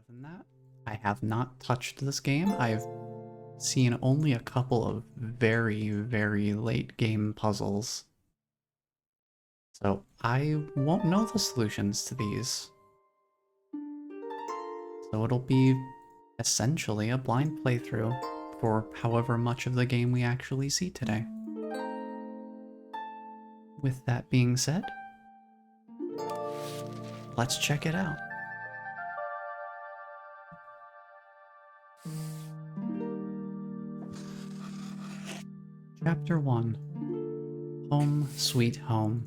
Other than that, I have not touched this game. I've seen only a couple of very, very late game puzzles. So I won't know the solutions to these. So it'll be essentially a blind playthrough for however much of the game we actually see today. With that being said, let's check it out. Chapter 1. Home Sweet Home.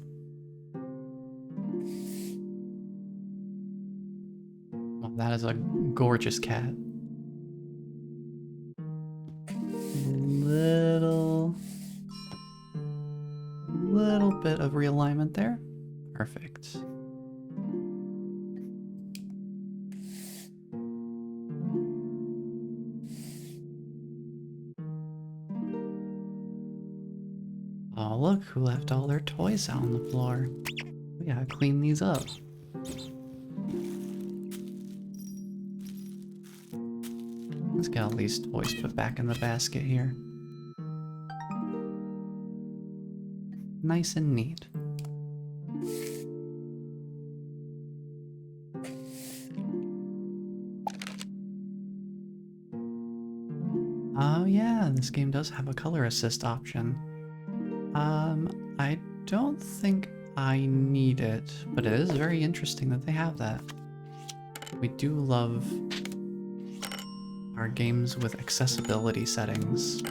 Well, that is a gorgeous cat. Little bit of realignment there. Perfect. Oh, look who left all their toys out on the floor. We gotta clean these up. Let's get all these toys put back in the basket here. Nice and neat. Oh yeah, this game does have a color assist option. I don't think I need it, but it is very interesting that they have that. We do love our games with accessibility settings.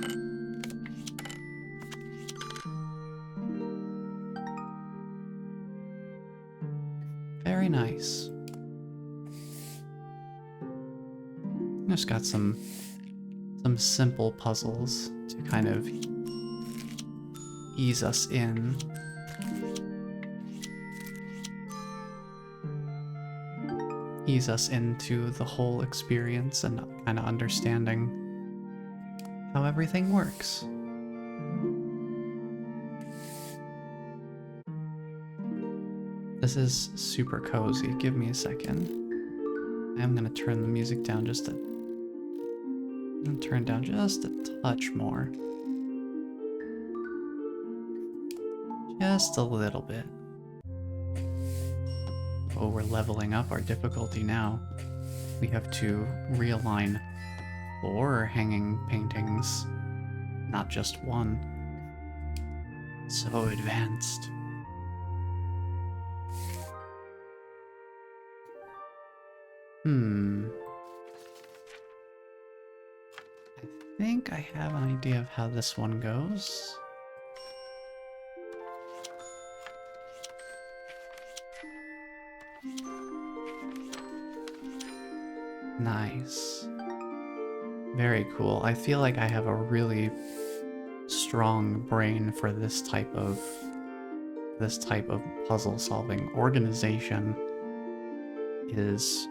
Very nice. Just got some simple puzzles to kind of ease us in. Ease us into the whole experience and kind of understanding how everything works. This is super cozy. Give me a second. I'm gonna turn the music down just a touch more. Just a little bit. Oh, we're leveling up our difficulty now. We have to realign 4 hanging paintings, not just 1. So advanced. I think I have an idea of how this one goes. Nice. Very cool. I feel like I have a really strong brain for this type of puzzle solving. Organization is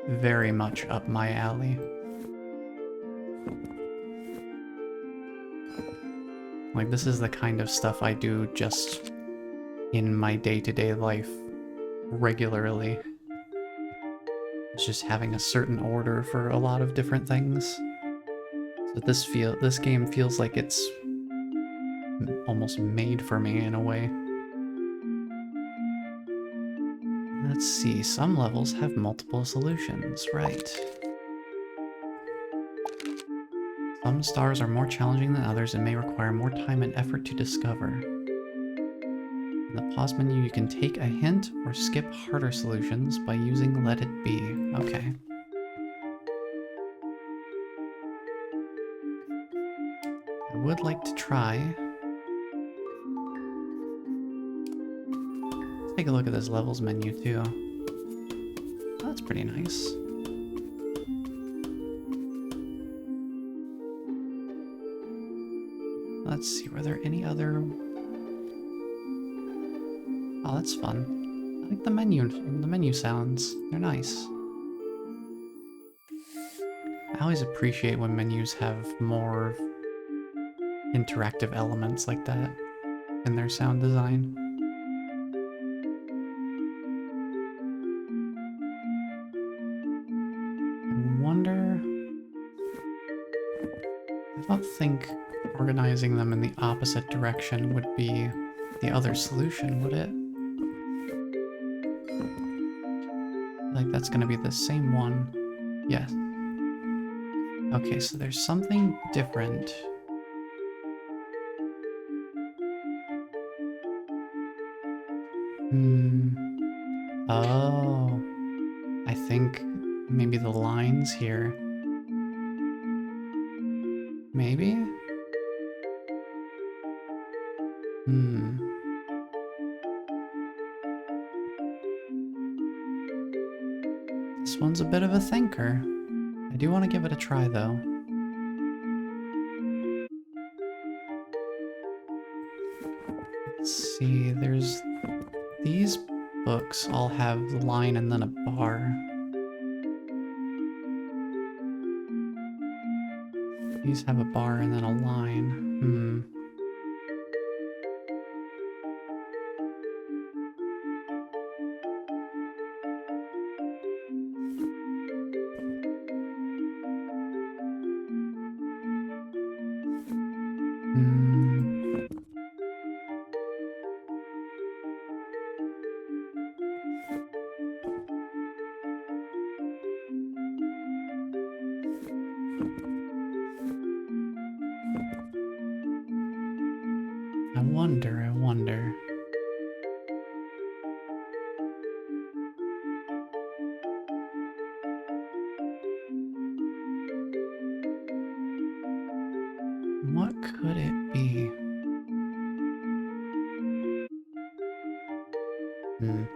very much up my alley. Like, this is the kind of stuff I do just in my day-to-day life regularly. It's just having a certain order for a lot of different things. So this game feels like it's almost made for me in a way. Let's see, some levels have multiple solutions, right? Some stars are more challenging than others and may require more time and effort to discover. In the pause menu, you can take a hint or skip harder solutions by using Let It Be. Okay. I would like to try. Let's take a look at this levels menu too. Oh, that's pretty nice. Let's see, were there any other... Oh, that's fun. I like the menu sounds. They're nice. I always appreciate when menus have more interactive elements like that in their sound design. wonder... I don't think organizing them in the opposite direction would be the other solution, would it? Like that's gonna be the same one. Yes. Okay, so there's something different. Oh. I think maybe the lines here. Maybe? This one's a bit of a thinker. I do want to give it a try, though. Let's see, there's... These books all have the line and then a bar. These have a bar and then a line. I wonder. What could it be?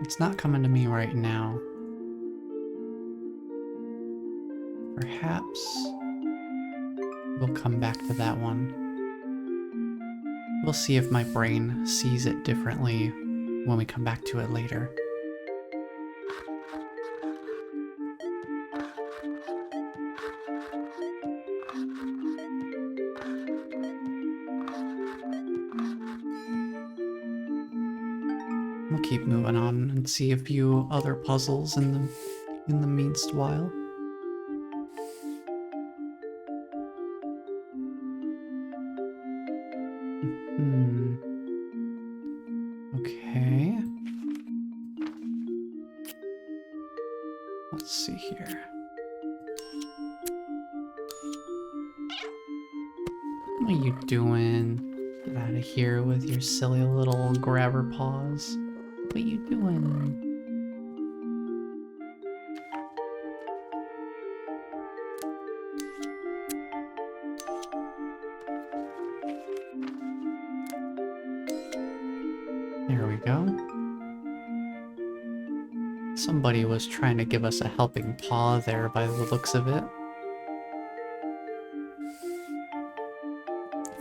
It's not coming to me right now. Perhaps we'll come back to that one. We'll see if my brain sees it differently when we come back to it later. We'll keep moving on and see a few other puzzles in the meanwhile. Okay. Let's see here. What are you doing? Get out of here with your silly little grabber paws. What are you doing? There we go. Somebody was trying to give us a helping paw there by the looks of it.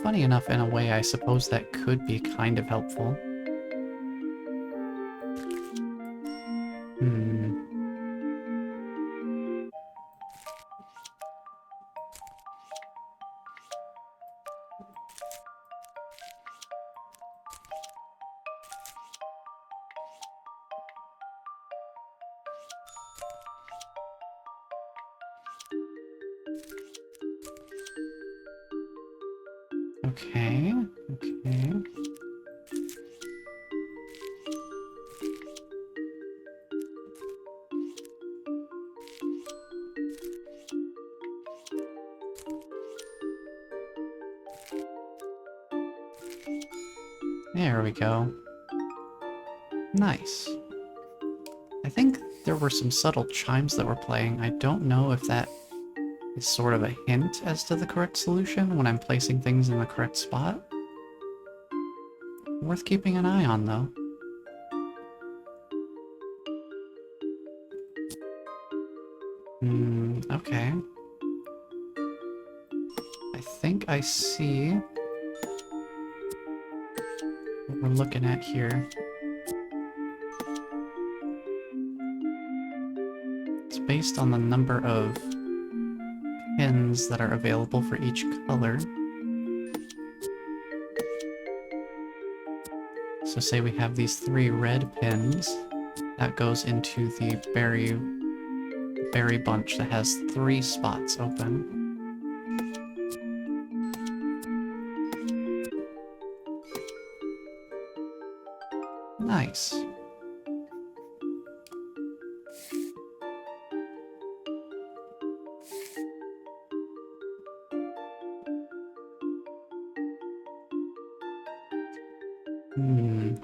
Funny enough, in a way, I suppose that could be kind of helpful. Okay, okay. There we go. Nice. I think there were some subtle chimes that were playing. I don't know if that is sort of a hint as to the correct solution when I'm placing things in the correct spot. Worth keeping an eye on, though. Okay. I think I see what we're looking at here. It's based on the number of pins that are available for each color. So say we have these 3 red pins, that goes into the berry berry bunch that has 3 spots open. Nice.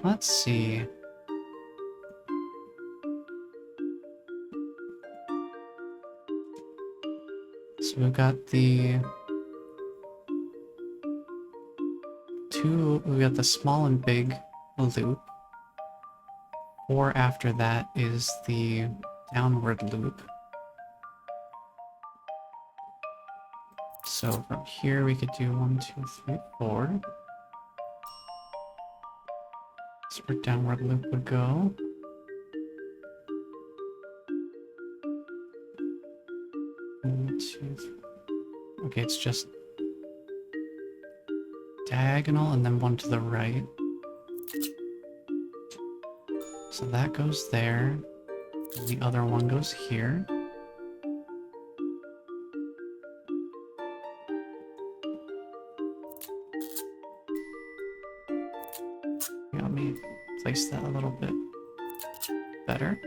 Let's see. So we've got the we got the small and big loop. 4 after that is the downward loop. So from here we could do 1, 2, 3, 4. That's where downward loop would go. One, two, three. Okay, it's just diagonal and then one to the right. So that goes there, and the other one goes here. Let me place that a little bit better,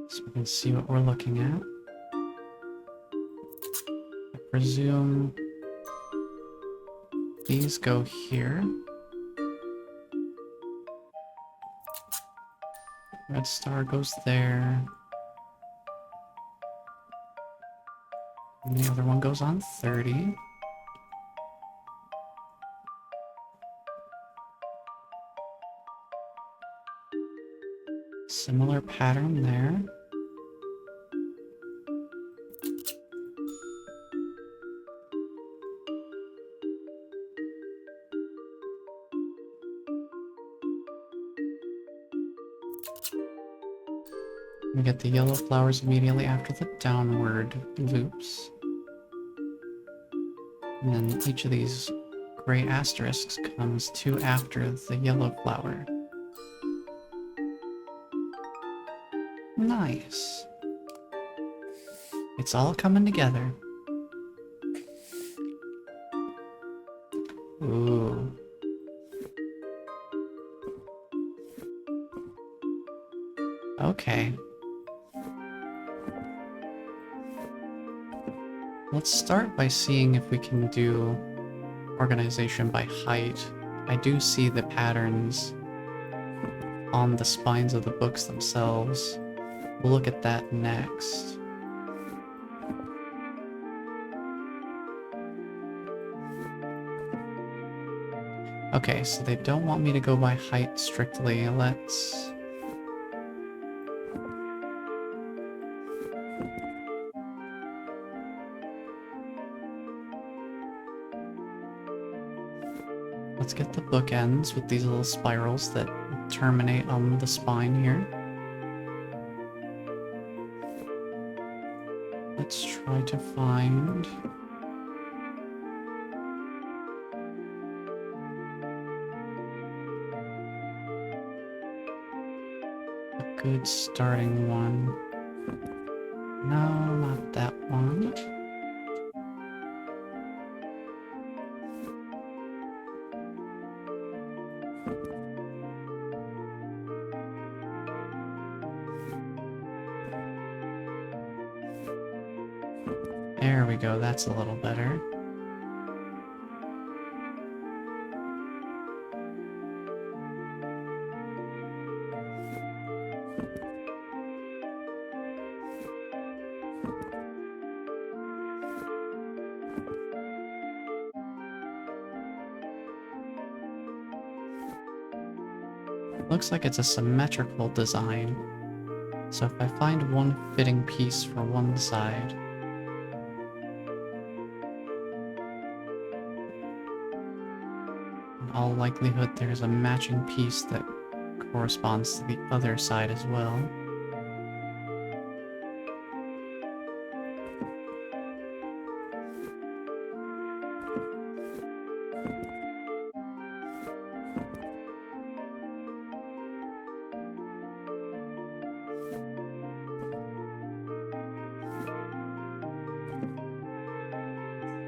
so we can see what we're looking at. I presume these go here. Red star goes there. And the other one goes on 30. Similar pattern there. We get the yellow flowers immediately after the downward loops. And then each of these gray asterisks comes 2 after the yellow flower. Nice. It's all coming together. Ooh. Okay. Let's start by seeing if we can do organization by height. I do see the patterns on the spines of the books themselves. We'll look at that next. Okay, so they don't want me to go by height strictly. Let's... Let's get the bookends with these little spirals that terminate on the spine here. Let's try to find... a good starting one. No, not that one. There we go, that's a little better. Looks like it's a symmetrical design. So if I find one fitting piece for one side, in all likelihood there's a matching piece that corresponds to the other side as well.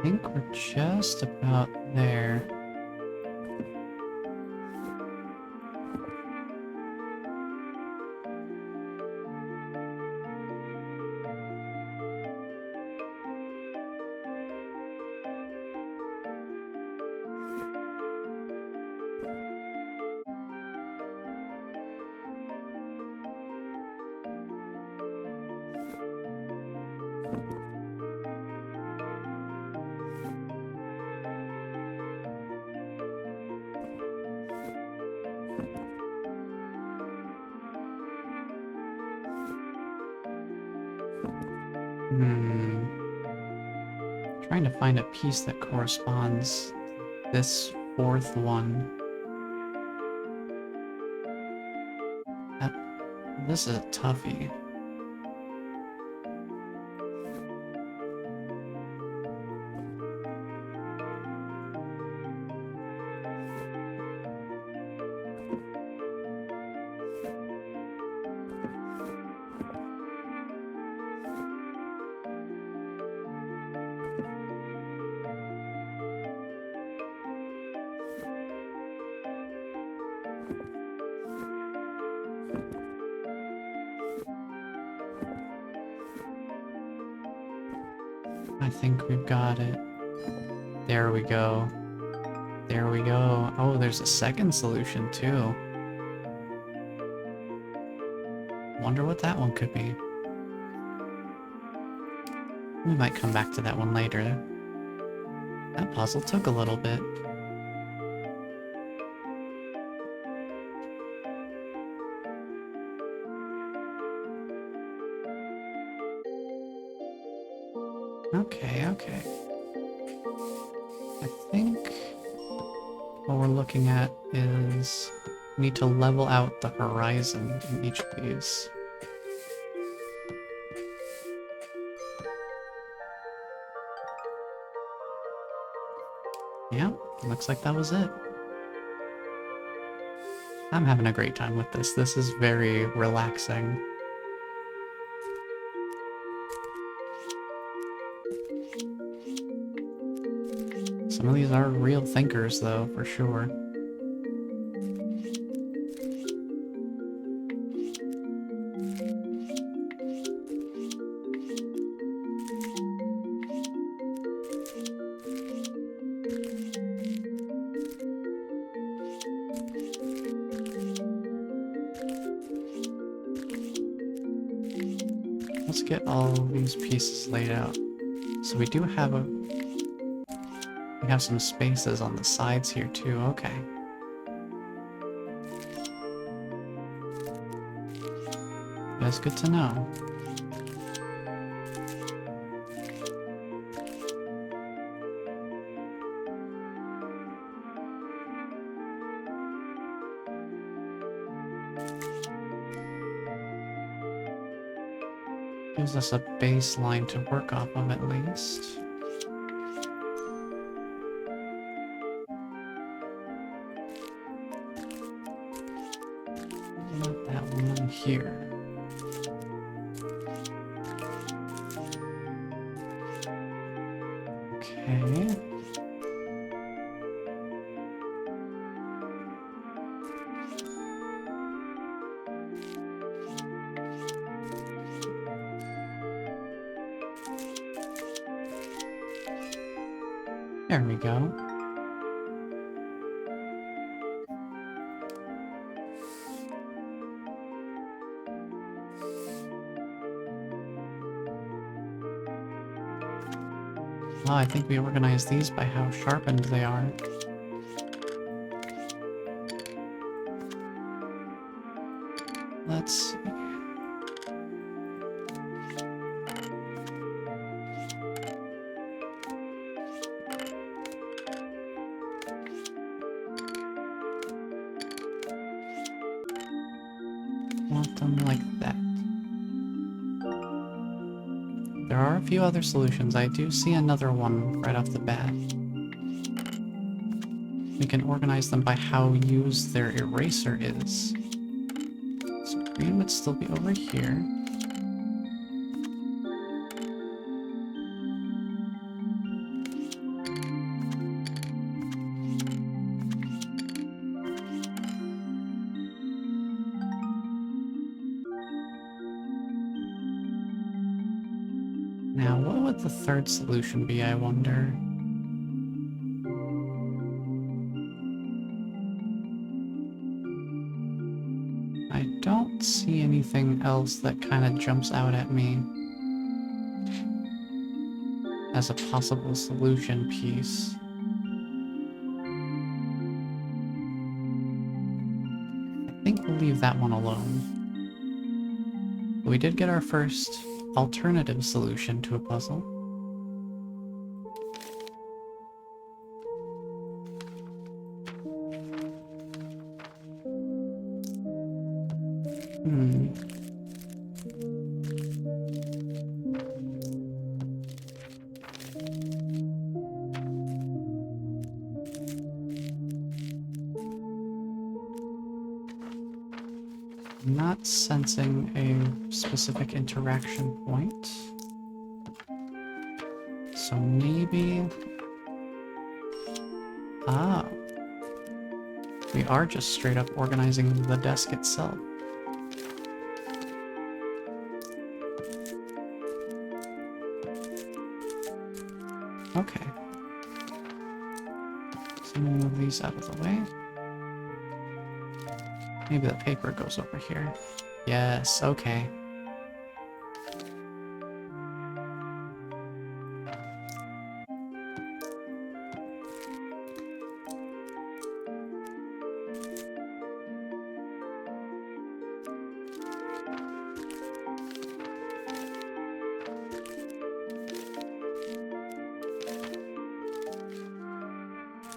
I think we're just about there. Trying to find a piece that corresponds to this fourth one. This is a toughie. I think we've got it. There we go. There we go. Oh, there's a second solution too. Wonder what that one could be. We might come back to that one later. That puzzle took a little bit. Okay, okay. I think what we're looking at is we need to level out the horizon in each of these. Yeah, looks like that was it. I'm having a great time with this. This is very relaxing. Some of these are real thinkers, though, for sure. Let's get all these pieces laid out. So we do have we have some spaces on the sides here too, okay. That's good to know. Gives us a baseline to work off of at least. Not that one here. Okay. There we go. Well, I think we organize these by how sharpened they are. Let's see. Want them like that. There are a few other solutions. I do see another one right off the bat. We can organize them by how used their eraser is. So green would still be over here. Now, what would the third solution be, I wonder? I don't see anything else that kind of jumps out at me as a possible solution piece. I think we'll leave that one alone. We did get our first alternative solution to a puzzle. Not sensing a specific interaction point. So maybe... Ah. We are just straight up organizing the desk itself. Okay. So move these out of the way. Maybe the paper goes over here. Yes, okay.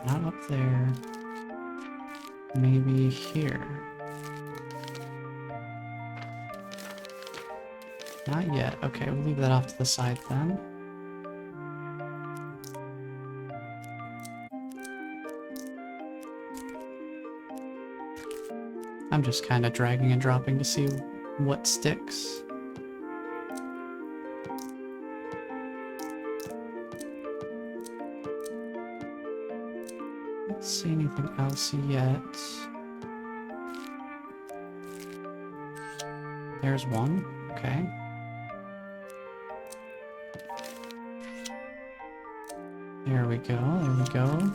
Not up there. Maybe here. Not yet. Okay, we'll leave that off to the side then. I'm just kind of dragging and dropping to see what sticks. Don't see anything else yet. There's one. Okay. There we go. There we go.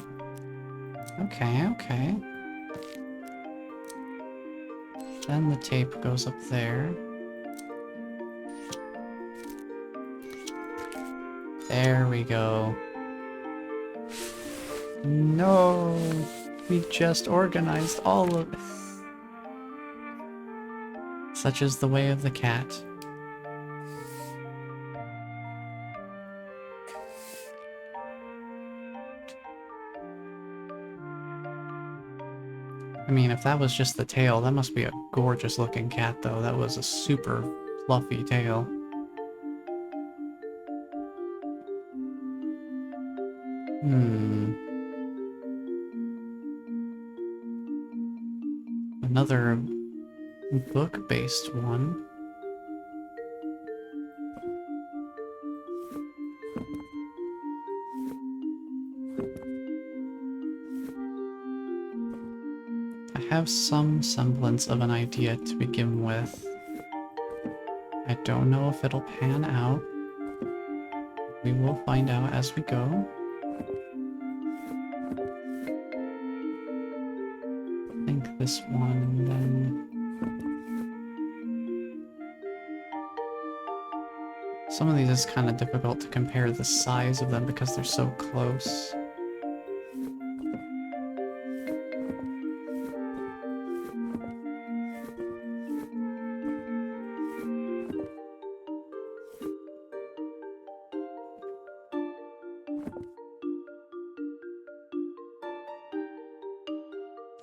Okay, okay. Then the tape goes up there. There we go. No! We just organized all of it. Such is the way of the cat. I mean, if that was just the tail, that must be a gorgeous looking cat, though. That was a super fluffy tail. Another book-based one. I have some semblance of an idea to begin with. I don't know if it'll pan out. We will find out as we go. I think this one, then... Some of these is kind of difficult to compare the size of them because they're so close.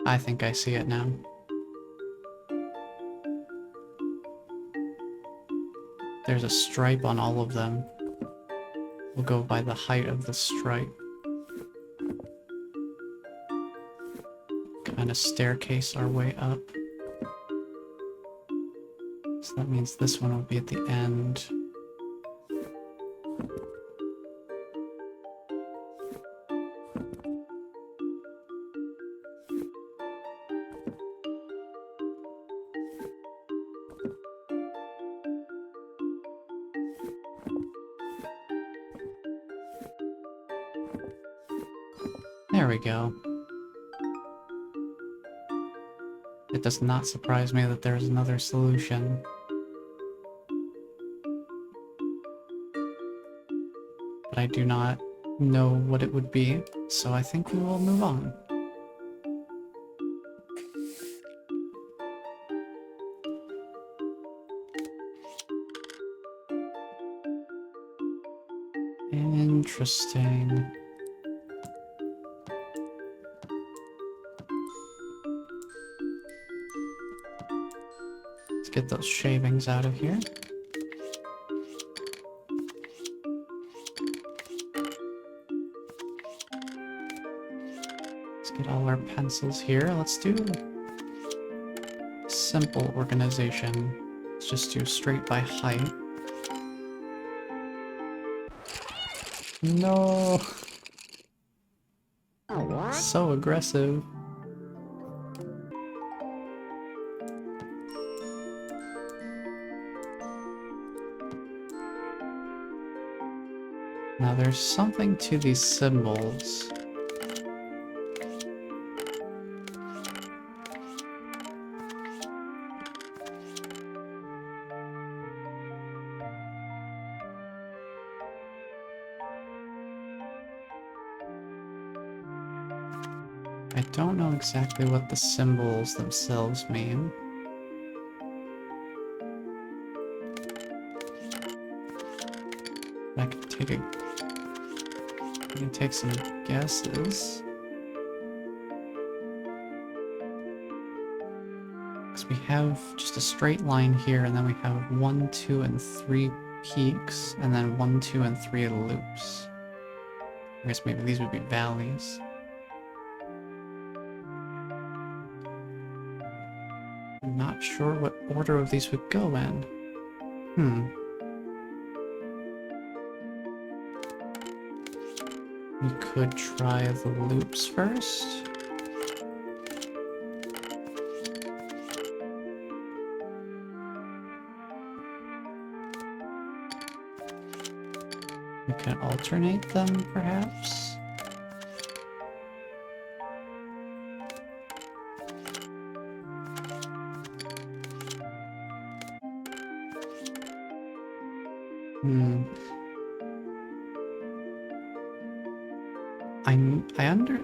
I think I see it now. There's a stripe on all of them. We'll go by the height of the stripe. Kind of staircase our way up. So that means this one will be at the end. There we go. It does not surprise me that there's another solution. But I do not know what it would be, so I think we will move on. Interesting. Let's get those shavings out of here. Let's get all our pencils here. Let's do simple organization. Let's just do straight by height. No! So aggressive. Now there's something to these symbols. I don't know exactly what the symbols themselves mean. I can take some guesses. Because we have just a straight line here, and then we have 1, 2, and 3 peaks, and then 1, 2, and 3 loops. I guess maybe these would be valleys. I'm not sure what order of these would go in. We could try the loops first. We can alternate them, perhaps.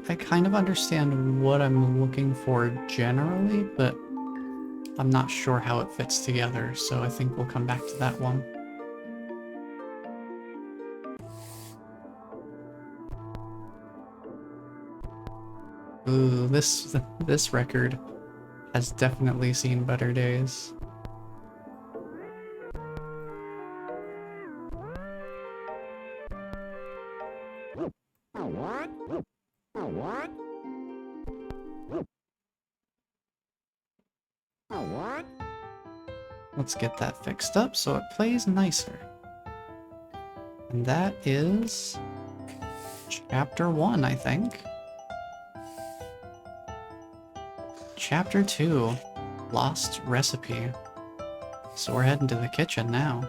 I kind of understand what I'm looking for generally, but I'm not sure how it fits together, so I think we'll come back to that one. Ooh, this record has definitely seen better days. Let's get that fixed up so it plays nicer. And that is Chapter 1, I think. Chapter 2, Lost Recipe. So we're heading to the kitchen now.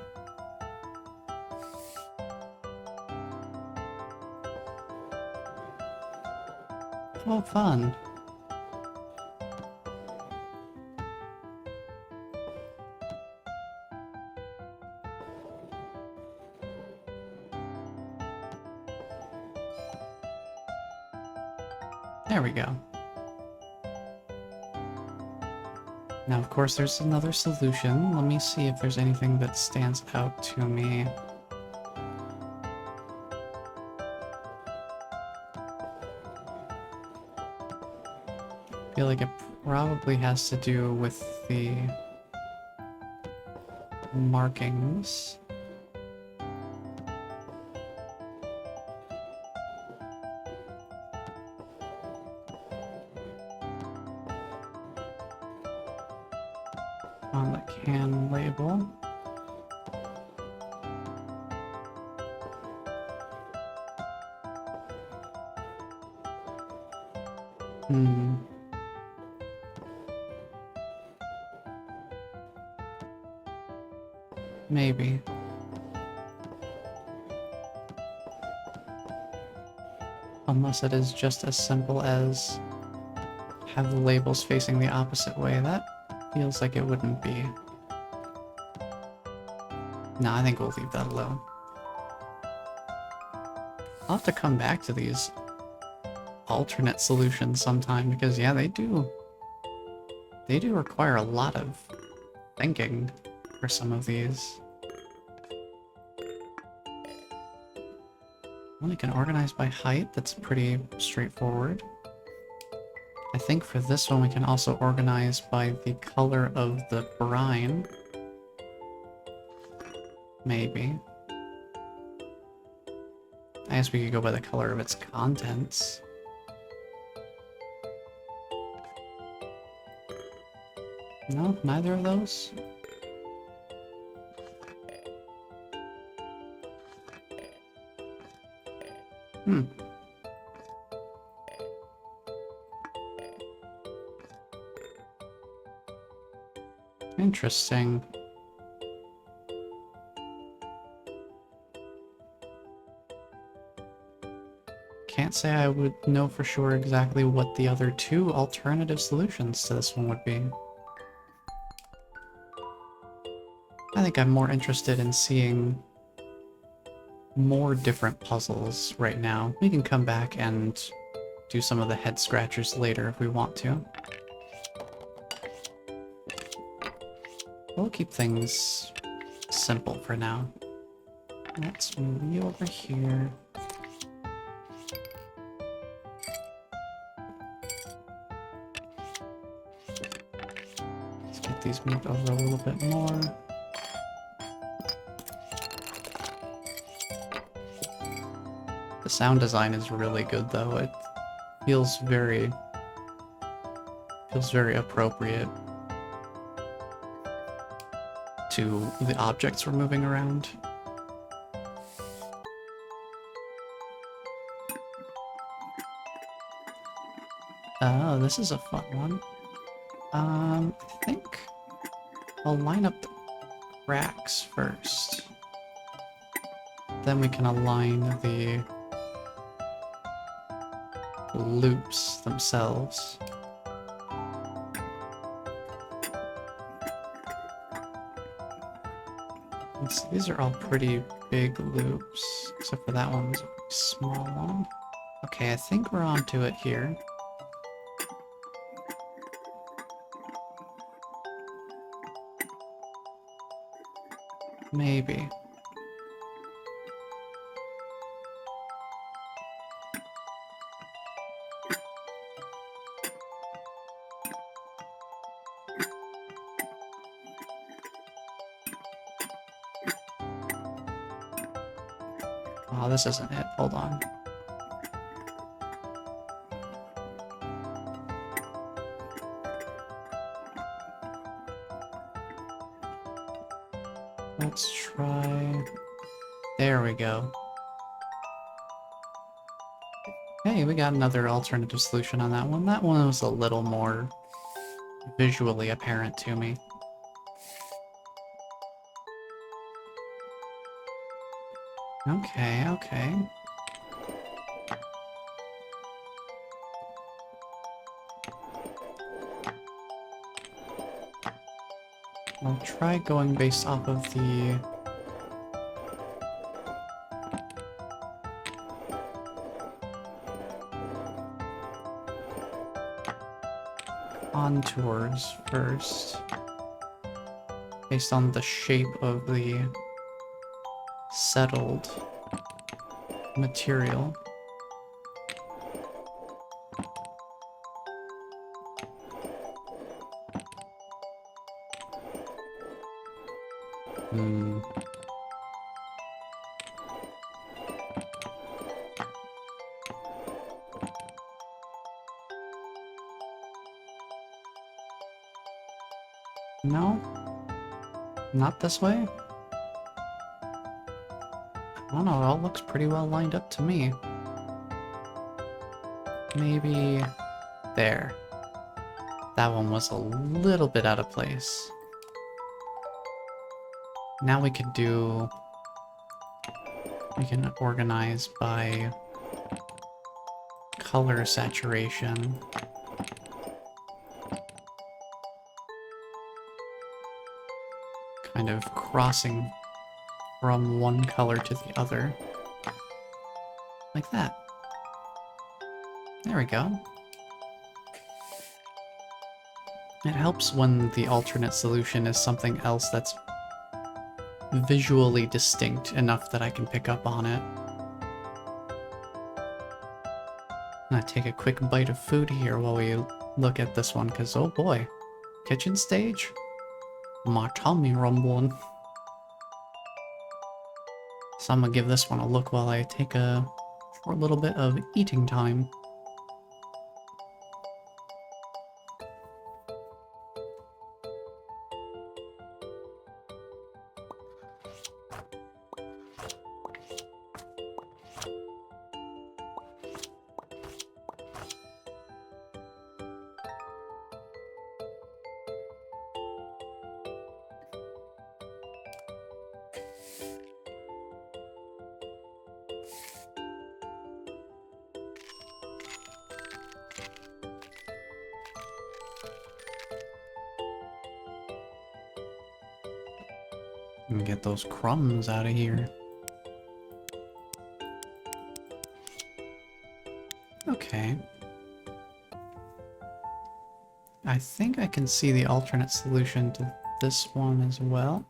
Oh, fun. There we go. Now, of course, there's another solution. Let me see if there's anything that stands out to me. I feel like it probably has to do with the markings. On the can label. Maybe. Oh unless it is just as simple as have the labels facing the opposite way. That feels like it wouldn't be. No, I think we'll leave that alone. I'll have to come back to these alternate solutions sometime because, yeah, they do require a lot of thinking for some of these. Well, you can organize by height. That's pretty straightforward. I think for this one we can also organize by the color of the brine. Maybe. I guess we could go by the color of its contents. No, neither of those? Hmm. Interesting. Can't say I would know for sure exactly what the other two alternative solutions to this one would be. I think I'm more interested in seeing more different puzzles right now. We can come back and do some of the head scratchers later if we want to. We'll keep things simple for now. Let's move you over here. Let's get these moved over a little bit more. The sound design is really good though. It feels very appropriate to the objects we're moving around. Oh, this is a fun one. I think I'll line up the cracks first. Then we can align the loops themselves. So these are all pretty big loops, except for that one's a small one. Okay, I think we're onto it here. Maybe. Oh, this isn't it. Hold on. Let's try... There we go. Hey, we got another alternative solution on that one. That one was a little more visually apparent to me. Okay, okay. I'll try going based off of the... contours first. Based on the shape of the settled material. No? Not this way? I don't know, it all looks pretty well lined up to me. Maybe... there. That one was a little bit out of place. Now we could do... we can organize by color saturation. Kind of crossing from one color to the other. Like that. There we go. It helps when the alternate solution is something else that's visually distinct enough that I can pick up on it. I'm gonna take a quick bite of food here while we look at this one, because oh boy, kitchen stage? My tummy rumbling. So I'm gonna give this one a look while I take a short little bit of eating time. And get those crumbs out of here. Okay. I think I can see the alternate solution to this one as well.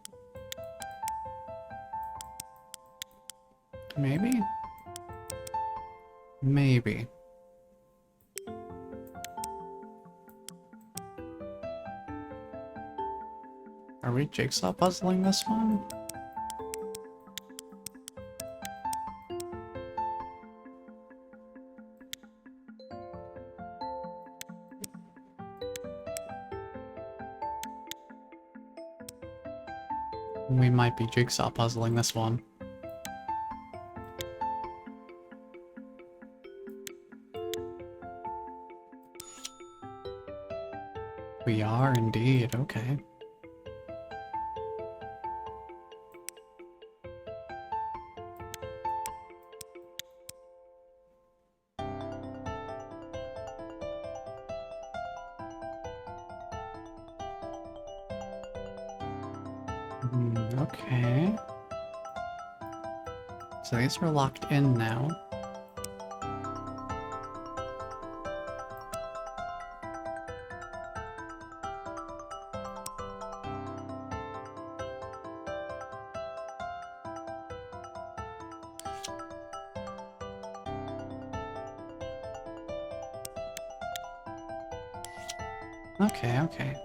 Maybe? Maybe. Are we jigsaw puzzling this one? We might be jigsaw puzzling this one. We are indeed, okay. Okay. So these are locked in now. Okay, okay.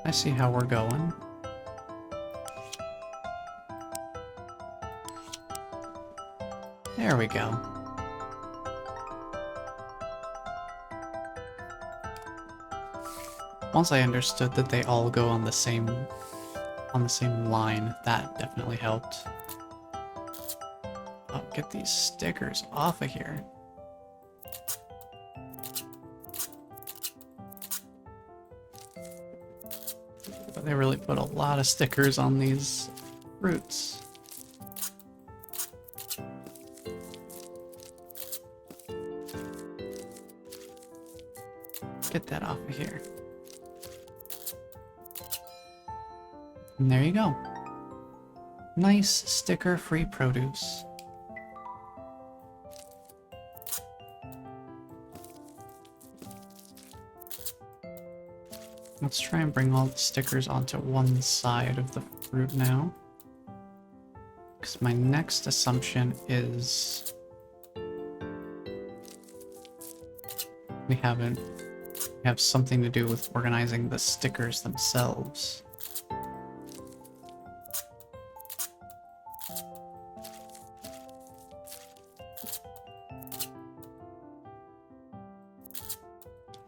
I see how we're going. There we go. Once I understood that they all go on the same line, that definitely helped. Oh, get these stickers off of here. But they really put a lot of stickers on these fruits. Get that off of here. And there you go. Nice sticker-free produce. Let's try and bring all the stickers onto one side of the fruit now. Because my next assumption is we have something to do with organizing the stickers themselves.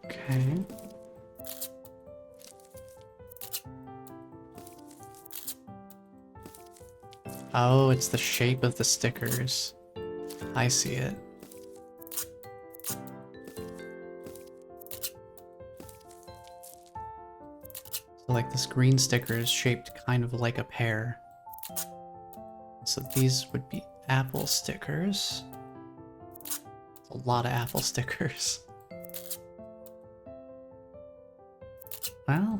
Okay. Oh, it's the shape of the stickers. I see it. So like this green sticker is shaped kind of like a pear. So these would be apple stickers. A lot of apple stickers. Well,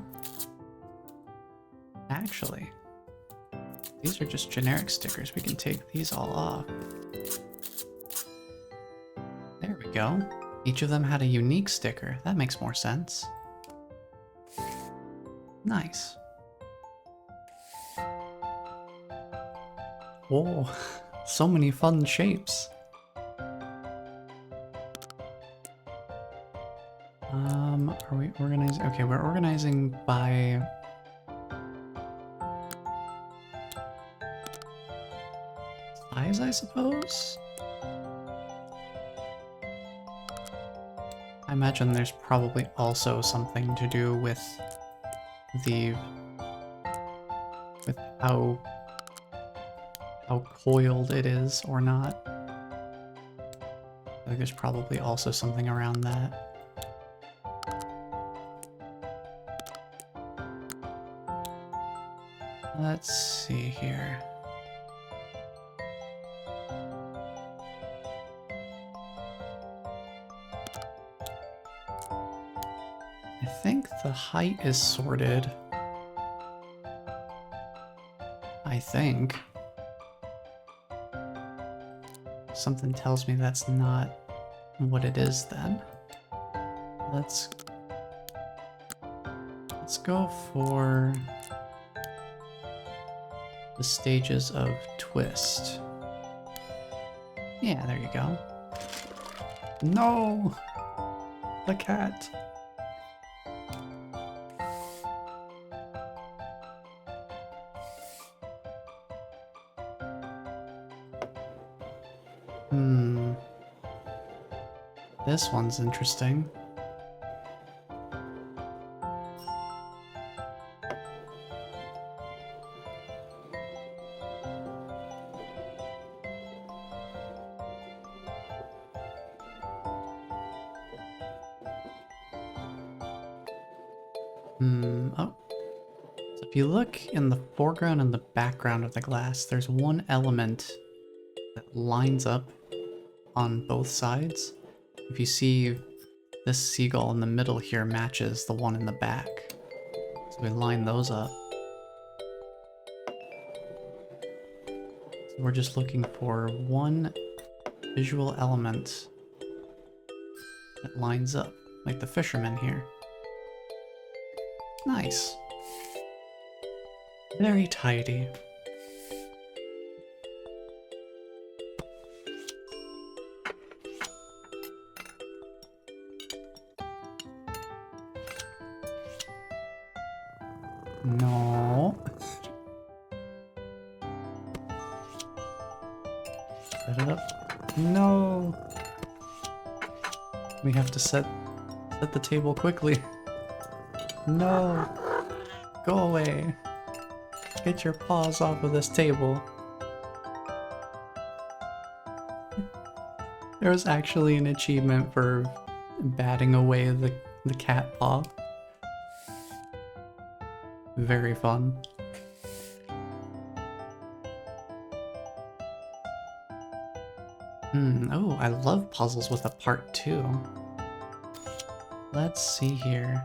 actually, these are just generic stickers. We can take these all off. There we go. Each of them had a unique sticker. That makes more sense. Nice. Whoa, so many fun shapes. Are we organizing? Okay, we're organizing by size, I suppose? I imagine there's probably also something to do with how coiled it is or not. I think there's probably also something around that. Let's see here. I think the height is sorted. I think. Something tells me that's not what it is then. Let's go for the stages of twist. Yeah, there you go. No! The cat. This one's interesting. Oh. So if you look in the foreground and the background of the glass, there's one element that lines up on both sides. If you see this seagull in the middle here matches the one in the back. So we line those up. So we're just looking for one visual element that lines up, like the fisherman here. Nice. Very tidy. No. Set it up. No. We have to set the table quickly. No. Go away. Get your paws off of this table. There was actually an achievement for batting away the cat paw. Very fun. Oh, I love puzzles with a part 2. Let's see here.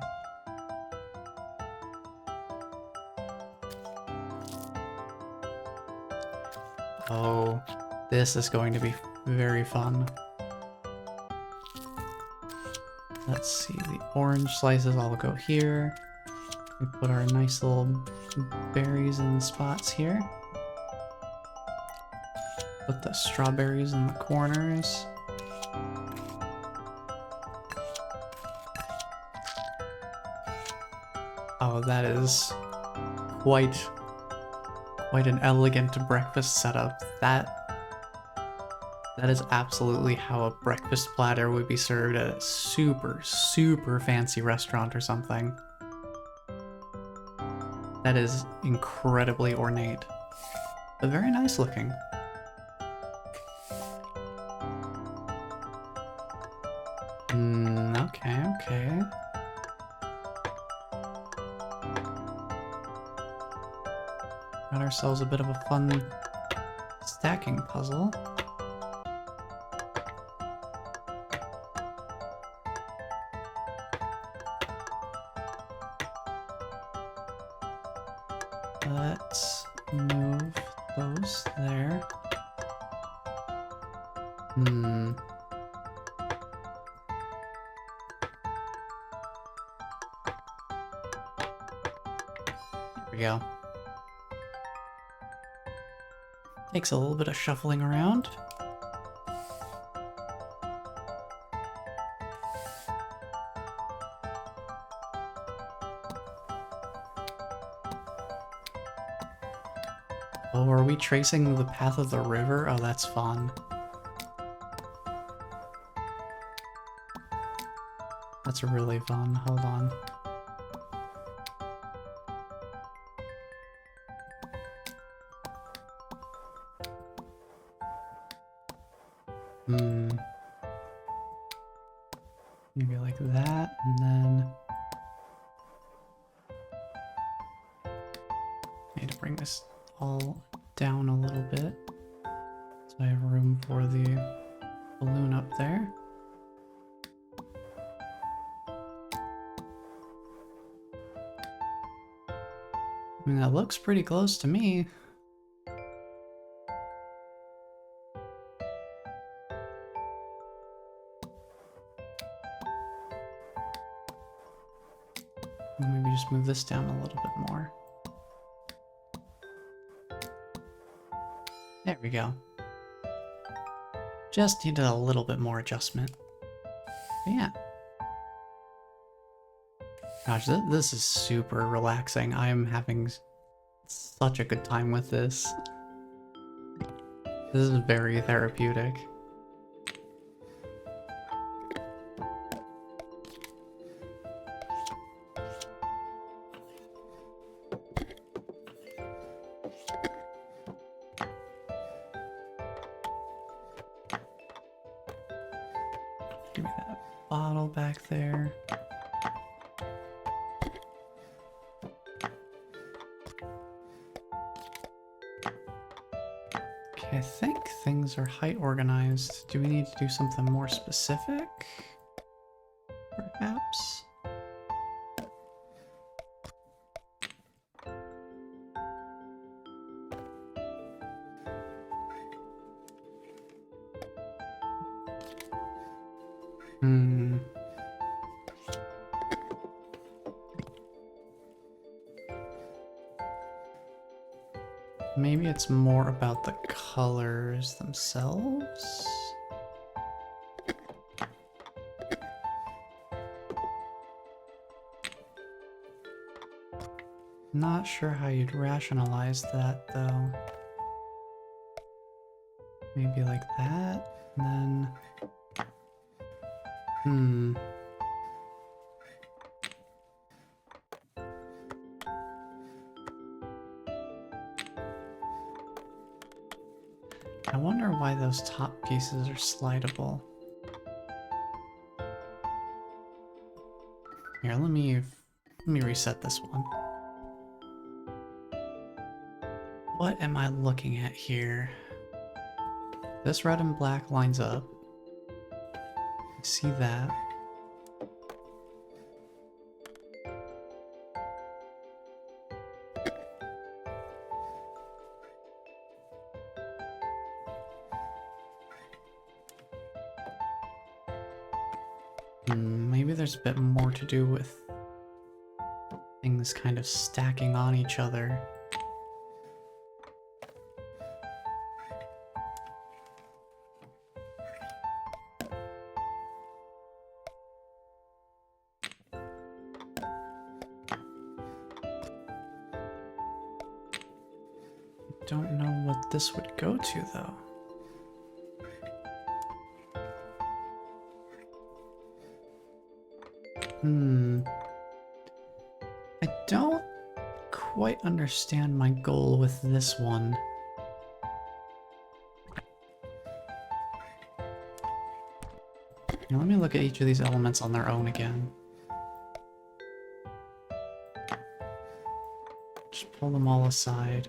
Oh, this is going to be very fun. Let's see, the orange slices all go here. We put our nice little berries in the spots here. Put the strawberries in the corners. Oh, that is quite an elegant breakfast setup. That is absolutely how a breakfast platter would be served at a super, super fancy restaurant or something. That is incredibly ornate, but very nice looking. Okay. Got ourselves a bit of a fun stacking puzzle. Let's move those there. Hmm. There we go. Takes a little bit of shuffling around. Oh, are we tracing the path of the river? Oh, that's fun. That's really fun. Hold on. Maybe like that, and then I need to bring this all down a little bit so I have room for the balloon up there. I mean, that looks pretty close to me. Maybe just move this down a little bit more. There we go. Just needed a little bit more adjustment. But yeah. Gosh, this is super relaxing. I'm having such a good time with this. This is very therapeutic. Give me that bottle back there. Okay, I think things are height organized. Do we need to do something more specific? Perhaps? Maybe it's more about the colors themselves? Not sure how you'd rationalize that, though. Maybe like that, and then... I wonder why those top pieces are slidable. Here, let me reset this one. What am I looking at here? This red and black lines up. I see that. Maybe there's a bit more to do with things kind of stacking on each other. Don't know what this would go to, though. I don't quite understand my goal with this one. Now let me look at each of these elements on their own again. Just pull them all aside.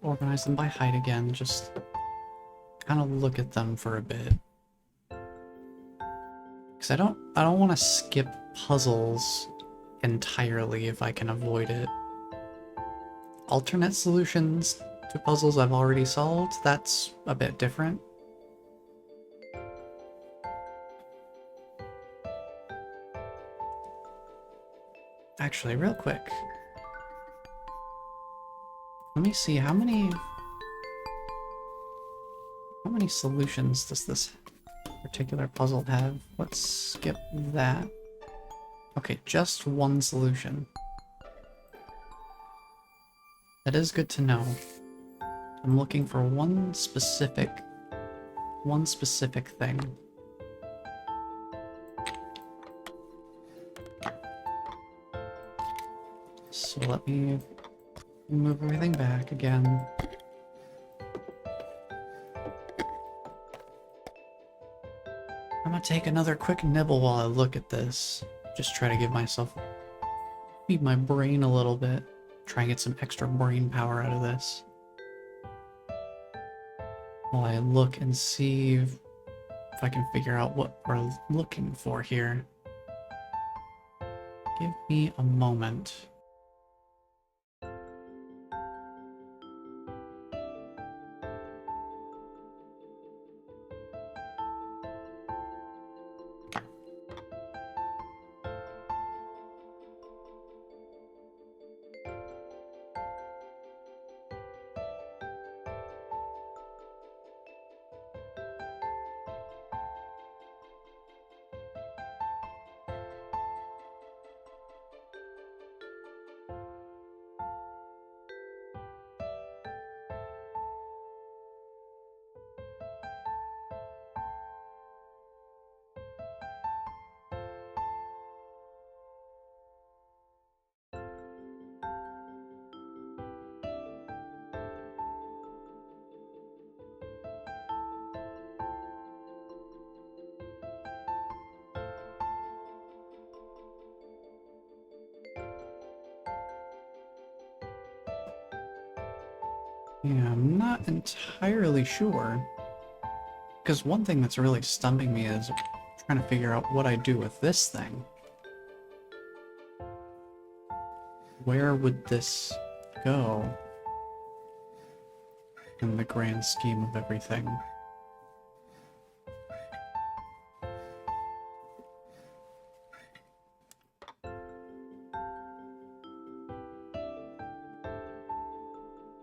Organize them by height again, just kind of look at them for a bit. Because I don't want to skip puzzles entirely if I can avoid it. Alternate solutions to puzzles I've already solved, that's a bit different. Actually, real quick. Let me see how many solutions does this particular puzzle have? Let's skip that. Okay, just one solution. That is good to know. I'm looking for one specific thing. So let me move everything back again. I'm gonna take another quick nibble while I look at this. Just try to give myself, feed my brain a little bit. Try and get some extra brain power out of this. While I look and see if I can figure out what we're looking for here. Give me a moment. Yeah, I'm not entirely sure. Because one thing that's really stumping me is trying to figure out what I do with this thing. Where would this go in the grand scheme of everything?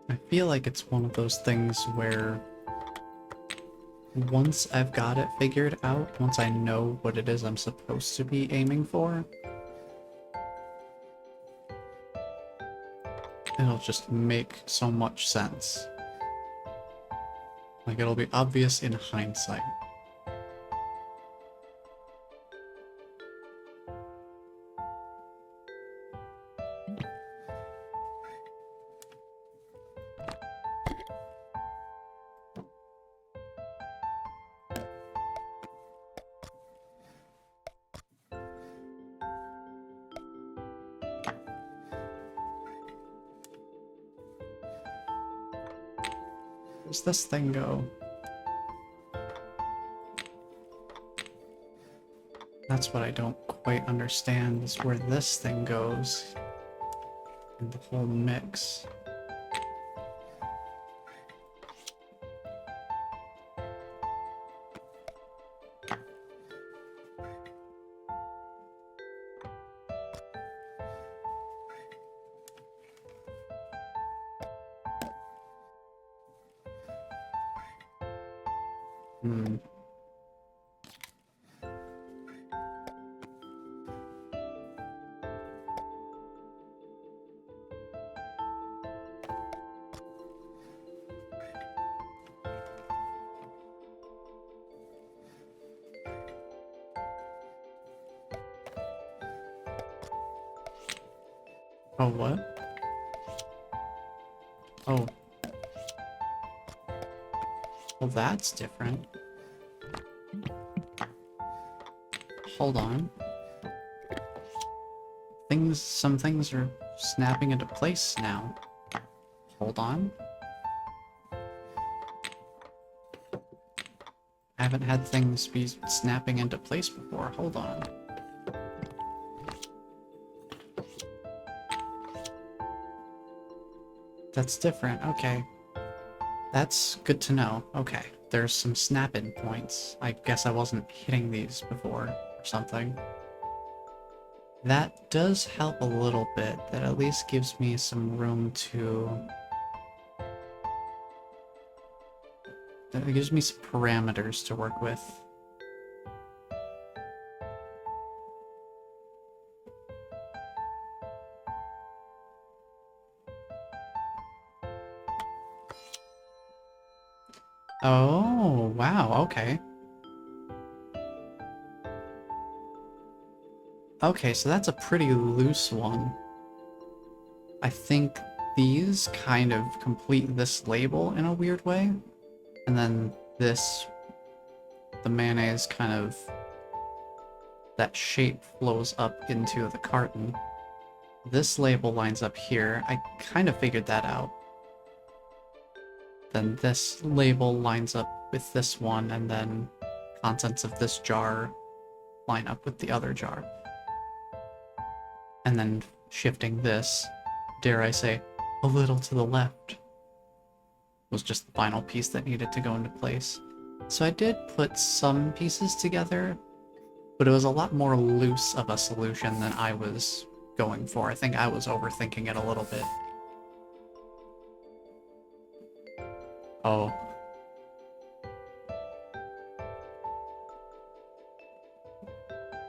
I feel like it's one of those things where once I've got it figured out, once I know what it is I'm supposed to be aiming for, it'll just make so much sense. Like, it'll be obvious in hindsight. Where's this thing go? That's what I don't quite understand, is where this thing goes in the whole mix. Hmm. Oh, what? Oh. Well, that's different. Hold on. Some things are snapping into place now. Hold on. I haven't had things be snapping into place before. Hold on. That's different. Okay. That's good to know. Okay. There's some snap-in points. I guess I wasn't hitting these before or something. That does help a little bit. That at least gives me some room to... That gives me some parameters to work with. Oh, wow, okay. Okay, so that's a pretty loose one. I think these kind of complete this label in a weird way. And then this, the mayonnaise kind of, that shape flows up into the carton. This label lines up here. I kind of figured that out. Then this label lines up with this one, and then contents of this jar line up with the other jar. And then shifting this, dare I say, a little to the left, was just the final piece that needed to go into place. So I did put some pieces together, but it was a lot more loose of a solution than I was going for. I think I was overthinking it a little bit. Oh.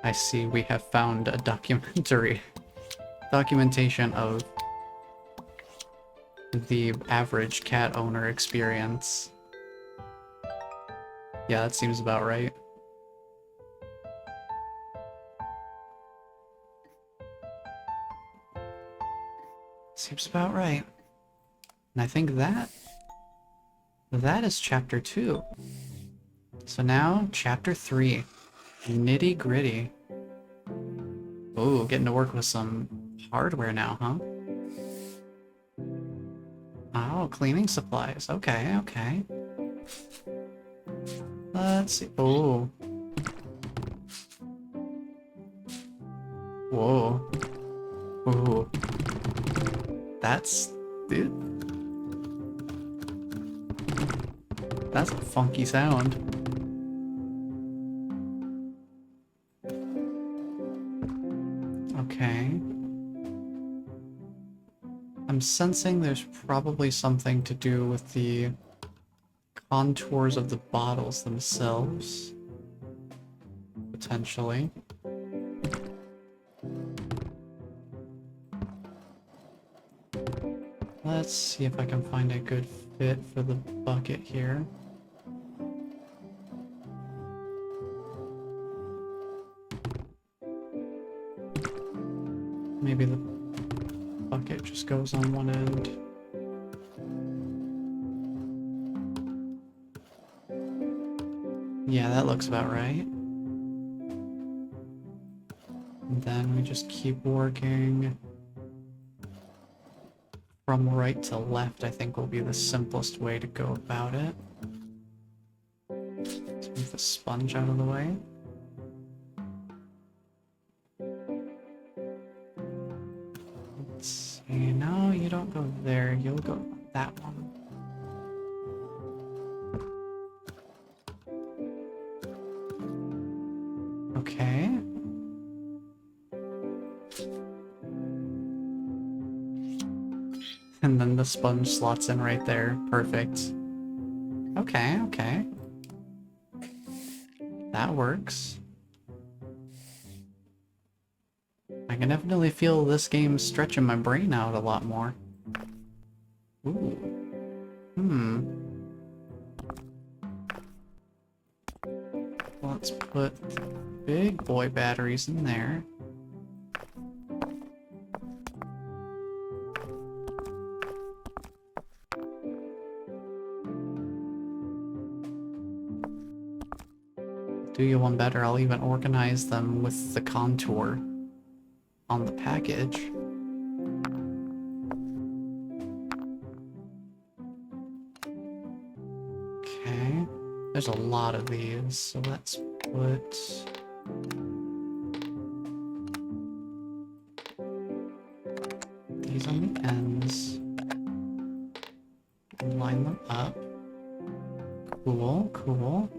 I see we have found a documentation of the average cat owner experience. Yeah, that seems about right. Seems about right. And I think that is chapter 2. So now, chapter 3. Nitty gritty. Ooh, getting to work with some hardware now, huh? Oh, cleaning supplies. Okay, okay. Let's see. Oh. Whoa. Ooh. That's... Dude. That's a funky sound. Okay. I'm sensing there's probably something to do with the contours of the bottles themselves. Potentially. Let's see if I can find a good fit for the bucket here. Maybe the bucket just goes on one end. Yeah, that looks about right. And then we just keep working from right to left, I think will be the simplest way to go about it. Let's move the sponge out of the way. Let's see, no, you don't go there, you'll go that one. Okay. And then the sponge slots in right there. Perfect. Okay, okay. That works. I can definitely feel this game stretching my brain out a lot more. Ooh. Let's put big boy batteries in there. Do you one better, I'll even organize them with the contour on the package. Okay, there's a lot of these, so let's put... these on the ends. can line them up. Cool, cool.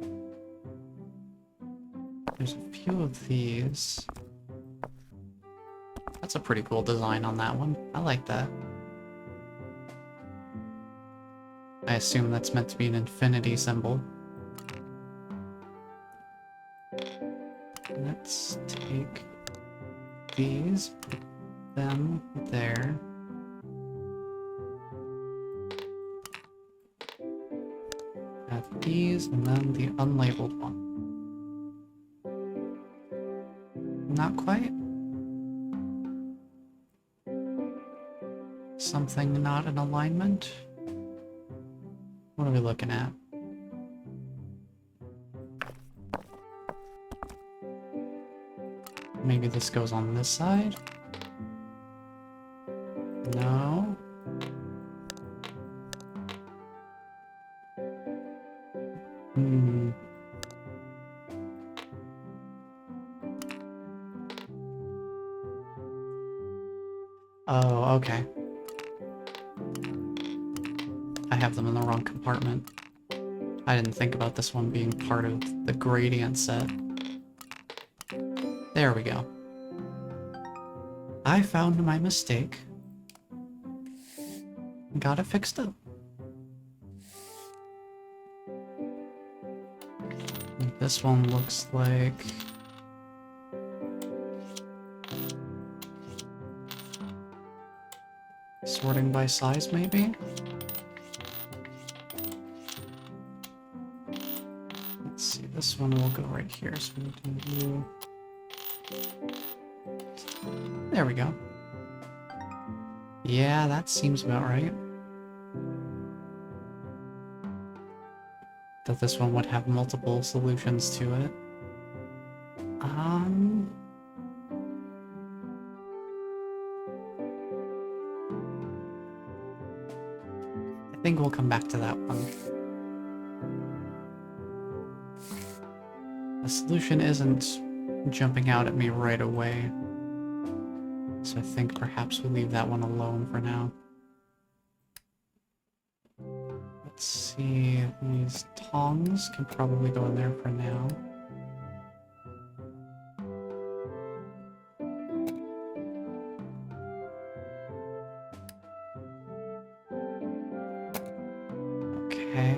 There's a few of these. That's a pretty cool design on that one. I like that. I assume that's meant to be an infinity symbol. Let's take these, put them there. Have these, and then the unlabeled one. Not quite. Something not in alignment. What are we looking at? Maybe this goes on this side? No. Oh, okay. I have them in the wrong compartment. I didn't think about this one being part of the gradient set. There we go. I found my mistake. Got it fixed up. This one looks like... sorting by size, maybe? Let's see, this one will go right here, so we can do... There we go. Yeah, that seems about right. That this one would have multiple solutions to it. I think we'll come back to that one. The solution isn't jumping out at me right away. So I think perhaps we leave that one alone for now. Let's see, these tongs can probably go in there for now. Okay.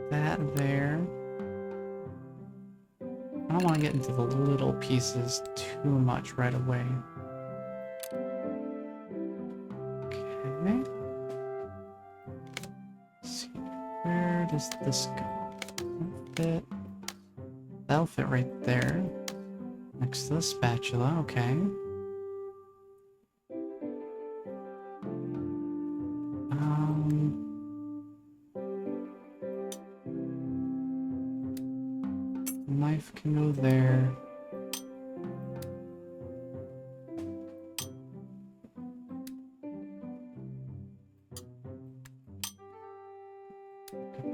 That there. I don't want to get into the little pieces too much right away. Okay. Let's see, where does this go? Fit. That'll fit right there. Next to the spatula, okay. Knife can go there.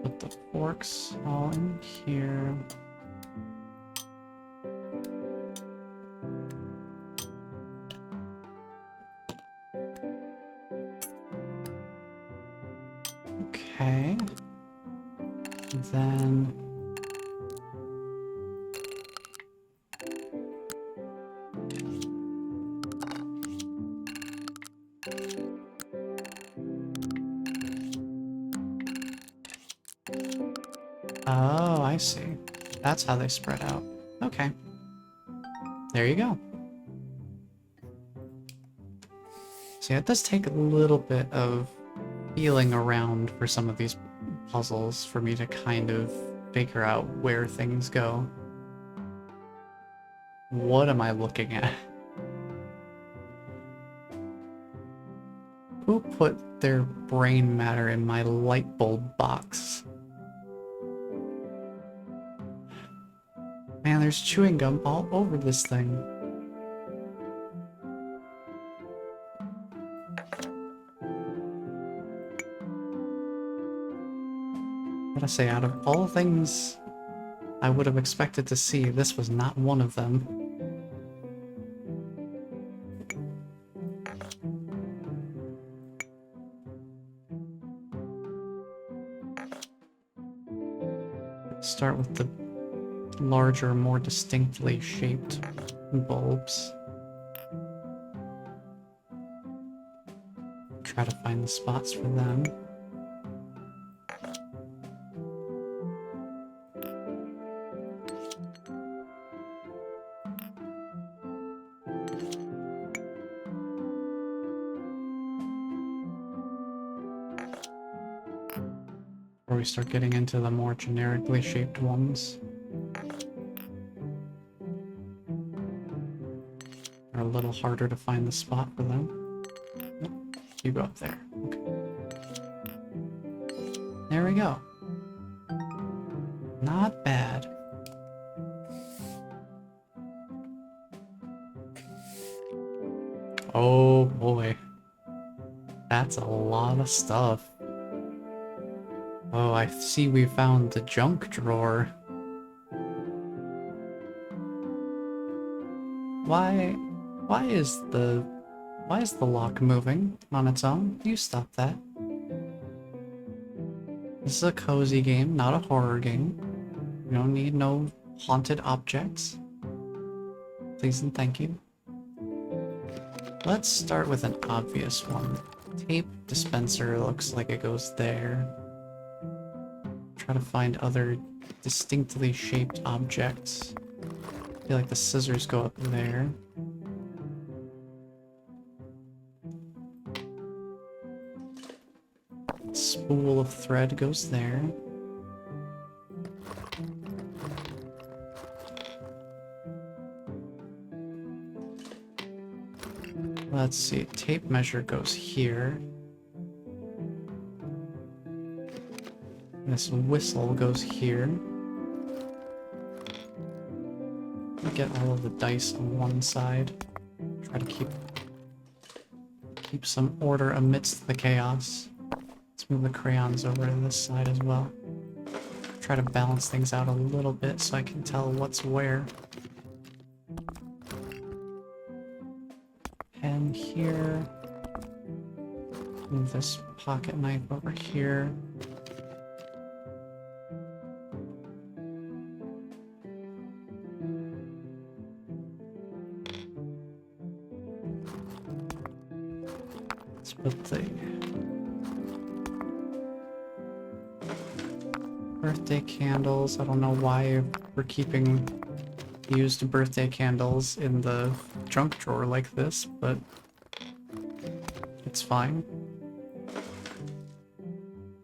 Put the forks all in here. Okay. And then oh, I see. That's how they spread out. Okay. There you go. See, it does take a little bit of feeling around for some of these puzzles for me to kind of figure out where things go. What am I looking at? Who put their brain matter in my light bulb box? Man, there's chewing gum all over this thing. Gotta say, out of all things I would have expected to see, this was not one of them. start with the larger, more distinctly shaped bulbs. Try to find the spots for them. Before we start getting into the more generically shaped ones. Are a little harder to find the spot for them. Nope. You go up there. Okay. There we go. Not bad. Oh boy. That's a lot of stuff. Oh, I see we found the junk drawer. Why is the lock moving on its own? You stop that. This is a cozy game, not a horror game. We don't need no haunted objects. Please and thank you. Let's start with an obvious one. Tape dispenser looks like it goes there. Try to find other distinctly shaped objects. I feel like the scissors go up there. Spool of thread goes there. Let's see, tape measure goes here. This whistle goes here. Get all of the dice on one side. Try to keep some order amidst the chaos. Let's move the crayons over to this side as well. Try to balance things out a little bit so I can tell what's where. Pen here. Move this pocket knife over here. Let's put the birthday candles. I don't know why we're keeping used birthday candles in the junk drawer like this, but it's fine.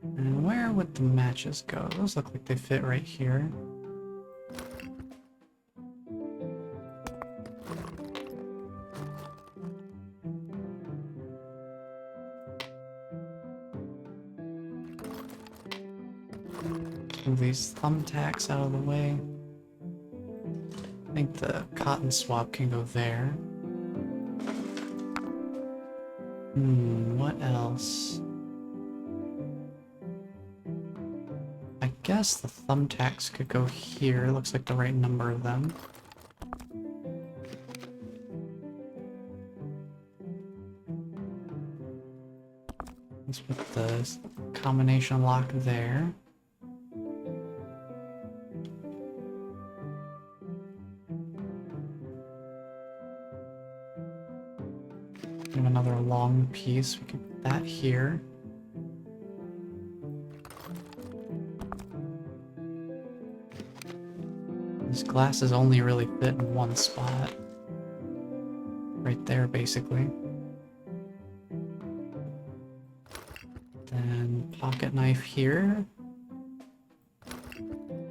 And where would the matches go? Those look like they fit right here. Move these thumbtacks out of the way. I think the cotton swab can go there. What else? I guess the thumbtacks could go here. Looks like the right number of them. Let's put the combination lock there. We have another long piece. We can put that here. These glasses only really fit in one spot. Right there, basically. Then pocket knife here.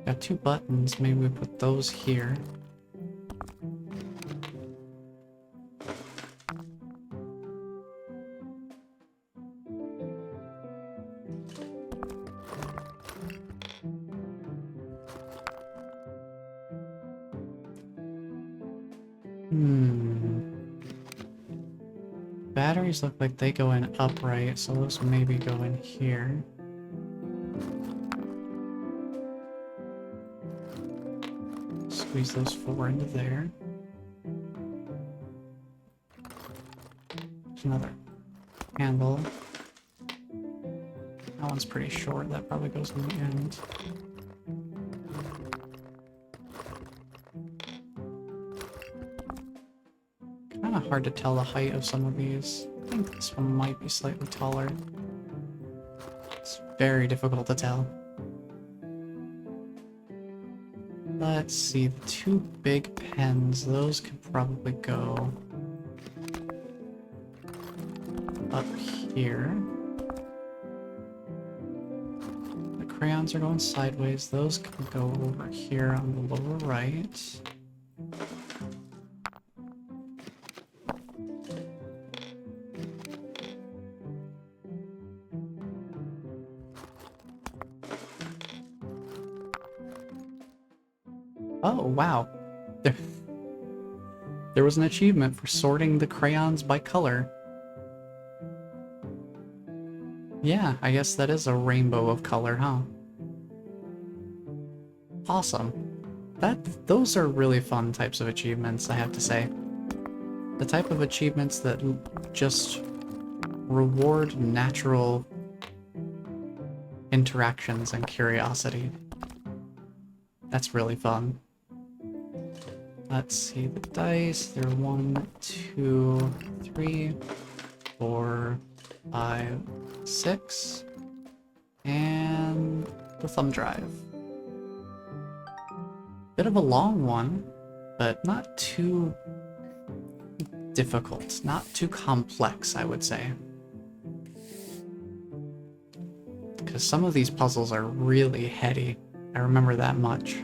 Got two buttons. Maybe we put those here. Batteries look like they go in upright, so those maybe go in here. Squeeze those four into there. There's another handle. That one's pretty short, that probably goes in the end. Kind of hard to tell the height of some of these. I think this one might be slightly taller. It's very difficult to tell. Let's see, the two big pens, those could probably go up here. The crayons are going sideways, those can go over here on the lower right. Oh, wow. There was an achievement for sorting the crayons by color. Yeah, I guess that is a rainbow of color, huh? Awesome. Those are really fun types of achievements, I have to say. The type of achievements that just reward natural interactions and curiosity. That's really fun. Let's see, the dice, they're 1, 2, 3, 4, 5, 6, and the thumb drive. Bit of a long one, but not too difficult, not too complex, I would say. Because some of these puzzles are really heady. I remember that much.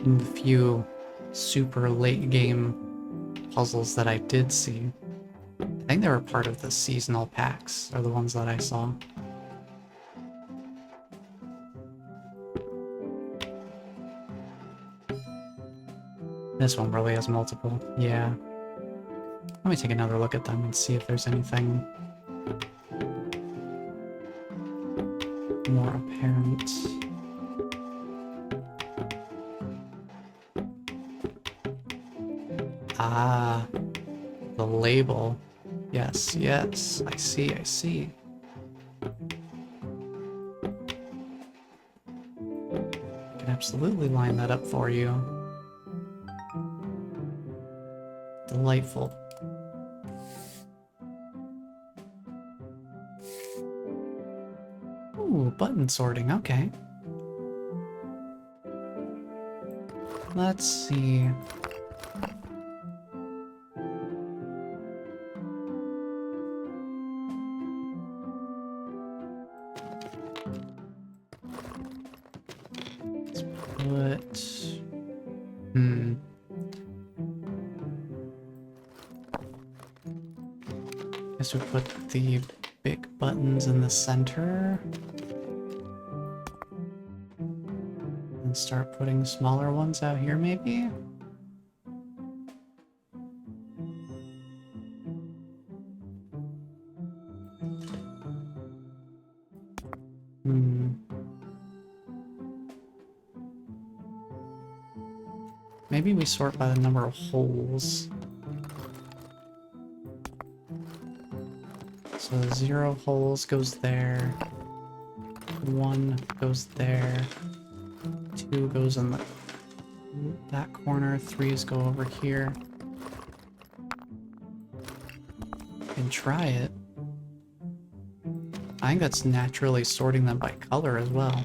In the few super late game puzzles that I did see. I think they were part of the seasonal packs, are the ones that I saw. This one probably has multiple, yeah. Let me take another look at them and see if there's anything more apparent. Ah, the label. Yes, yes, I see, I see. I can absolutely line that up for you. Delightful. Ooh, button sorting, okay. Let's see. Let's put... Guess we put the big buttons in the center. And start putting smaller ones out here, maybe? Maybe we sort by the number of holes. So 0 holes goes there. 1 goes there. 2 goes in that corner. 3's go over here. And try it. I think that's naturally sorting them by color as well.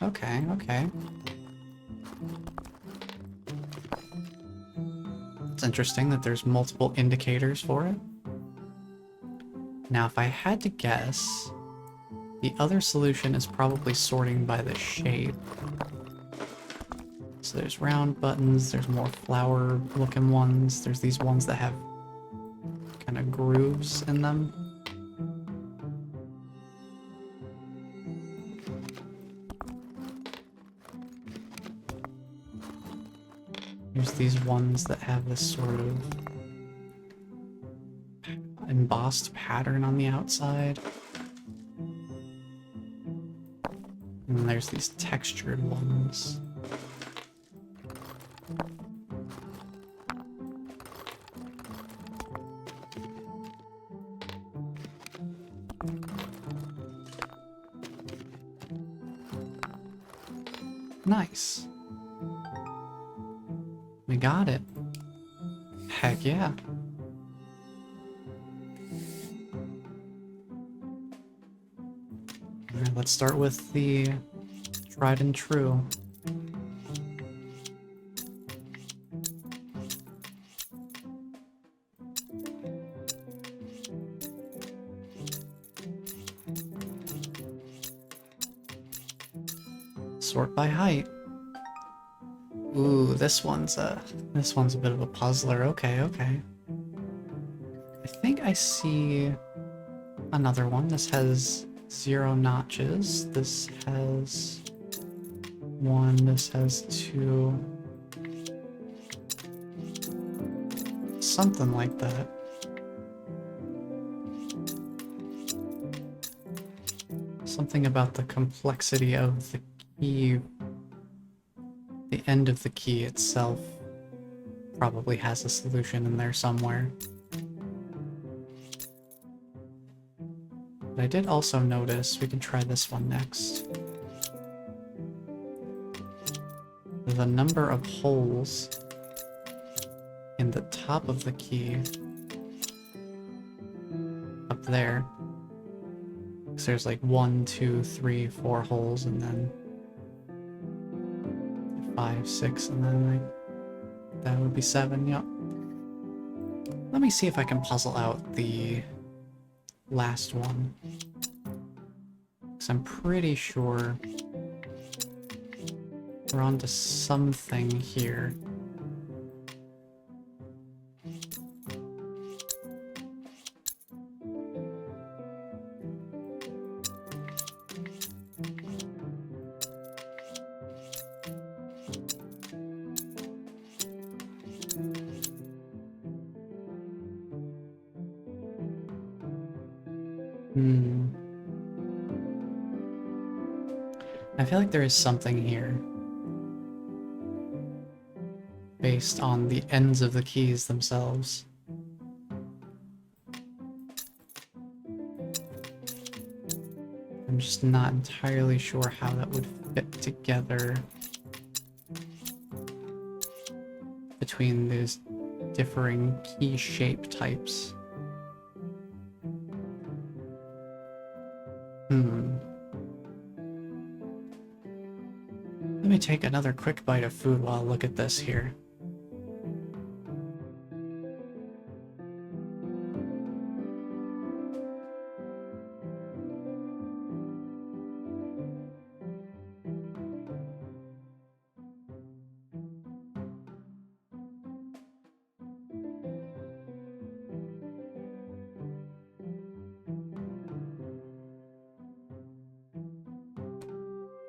Okay, okay. It's interesting that there's multiple indicators for it. Now, if I had to guess, the other solution is probably sorting by the shape. So there's round buttons, there's more flower-looking ones, there's these ones that have kind of grooves in them. There's these ones that have this sort of embossed pattern on the outside. And then there's these textured ones. Nice. We got it. Heck yeah. Alright, let's start with the tried and true. Sort by height. Ooh, this one's a bit of a puzzler. Okay, okay. I think I see another one. This has 0 notches. This has 1. This has 2. Something like that. Something about the complexity of the key. The end of the key itself probably has a solution in there somewhere. But I did also notice, we can try this one next. The number of holes in the top of the key up there. So there's like 1, 2, 3, 4 holes, and then 5, 6, and then like that would be 7. Yep. Let me see if I can puzzle out the last one, because I'm pretty sure we're onto something here. I feel like there is something here based on the ends of the keys themselves. I'm just not entirely sure how that would fit together between these differing key shape types. Let me take another quick bite of food while I look at this here.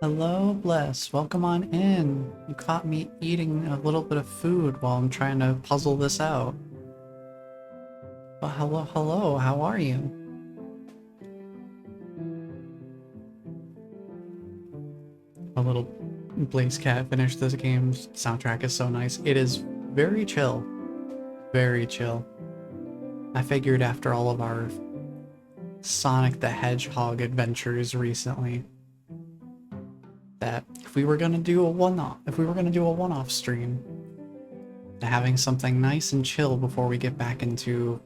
Hello, Bless. Welcome on in. You caught me eating a little bit of food while I'm trying to puzzle this out. Well, hello, hello. How are you? A little Blaze Cat finished this game's soundtrack is so nice. It is very chill. Very chill. I figured after all of our Sonic the Hedgehog adventures recently, that if we were gonna do a one-off stream, having something nice and chill before we get back into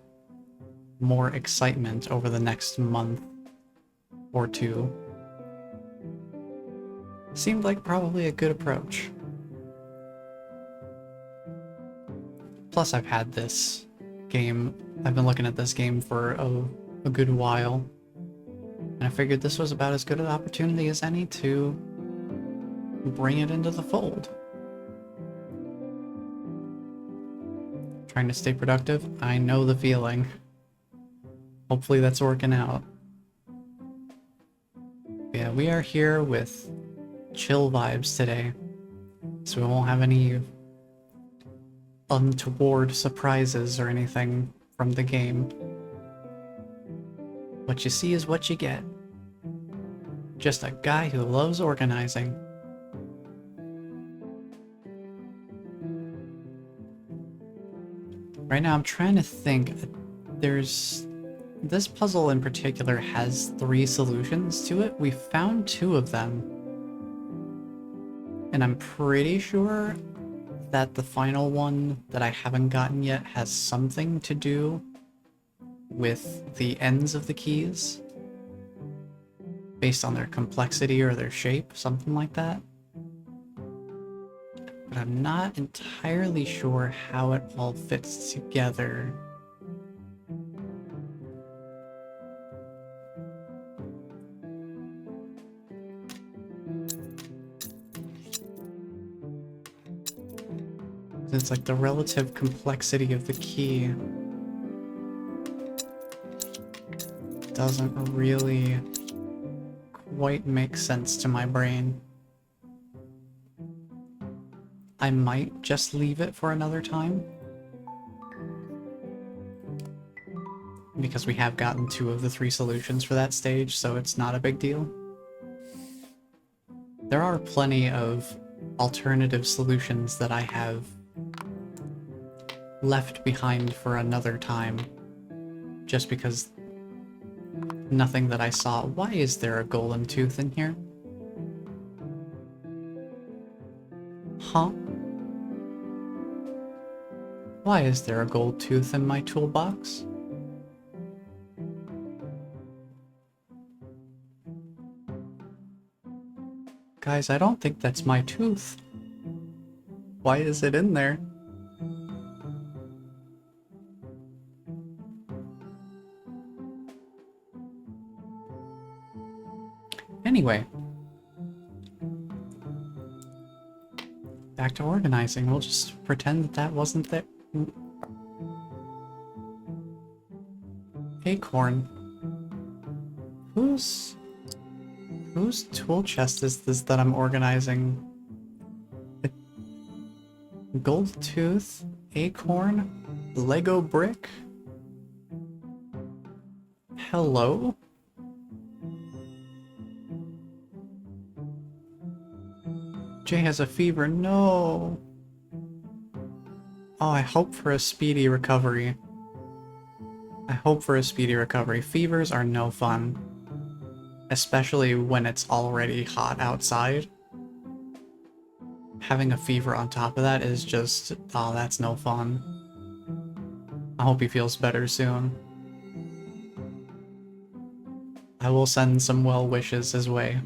more excitement over the next month or two seemed like probably a good approach. Plus, I've had this game, I've been looking at this game for a good while, and I figured this was about as good an opportunity as any to bring it into the fold. Trying to stay productive? I know the feeling. Hopefully that's working out. Yeah, we are here with chill vibes today, so we won't have any untoward surprises or anything from the game. What you see is what you get. Just a guy who loves organizing. Right now I'm trying to think, this puzzle in particular has 3 solutions to it. We found 2 of them, and I'm pretty sure that the final one that I haven't gotten yet has something to do with the ends of the keys, based on their complexity or their shape, something like that. But I'm not entirely sure how it all fits together. It's like the relative complexity of the key doesn't really quite make sense to my brain. I might just leave it for another time, because we have gotten 2 of the 3 solutions for that stage, so it's not a big deal. There are plenty of alternative solutions that I have left behind for another time, just because nothing that I saw. Why is there a golden tooth in here? Huh? Why is there a gold tooth in my toolbox? Guys, I don't think that's my tooth. Why is it in there? Anyway. Back to organizing. We'll just pretend that that wasn't there. Acorn. Whose tool chest is this that I'm organizing? Gold tooth, acorn, Lego brick. Hello? Jay has a fever. No. Oh, I hope for a speedy recovery. I hope for a speedy recovery. Fevers are no fun. Especially when it's already hot outside. Having a fever on top of that is just... oh, that's no fun. I hope he feels better soon. I will send some well wishes his way.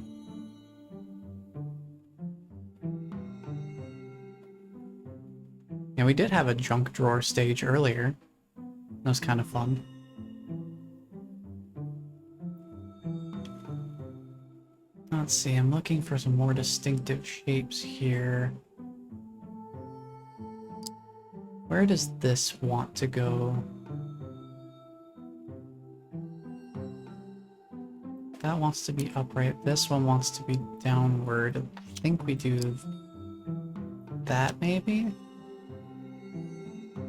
Yeah, we did have a junk drawer stage earlier. That was kind of fun. Let's see, I'm looking for some more distinctive shapes here. Where does this want to go? That wants to be upright. This one wants to be downward. I think we do that, maybe?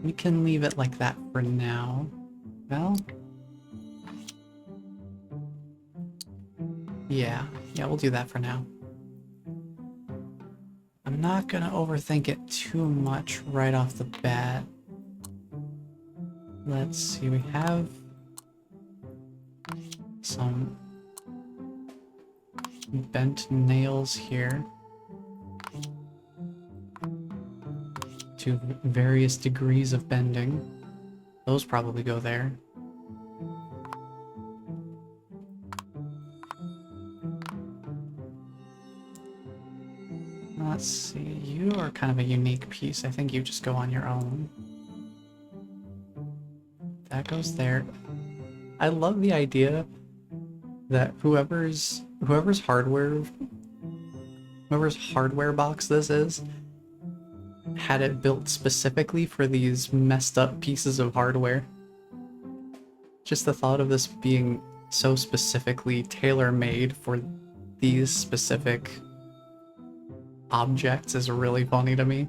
We can leave it like that for now. Well... yeah, we'll do that for now. I'm not gonna overthink it too much right off the bat. Let's see, we have some bent nails here to various degrees of bending. Those probably go there. Let's see, you are kind of a unique piece. I think you just go on your own. That goes there. I love the idea that whoever's hardware box this is had it built specifically for these messed up pieces of hardware. Just the thought of this being so specifically tailor-made for these specific objects is really funny to me.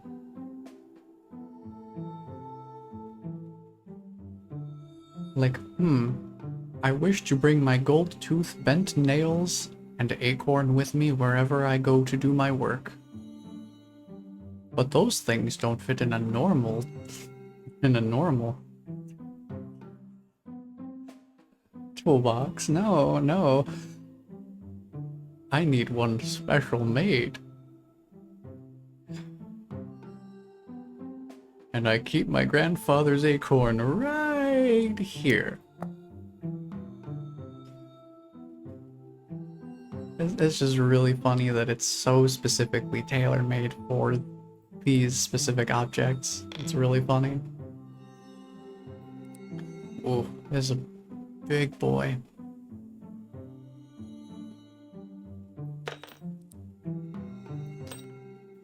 Like, I wish to bring my gold tooth, bent nails, and acorn with me wherever I go to do my work. But those things don't fit in a normal toolbox. No. I need one special made. And I keep my grandfather's acorn right here. It's just really funny that it's so specifically tailor-made for these specific objects. It's really funny. Oh, there's a big boy.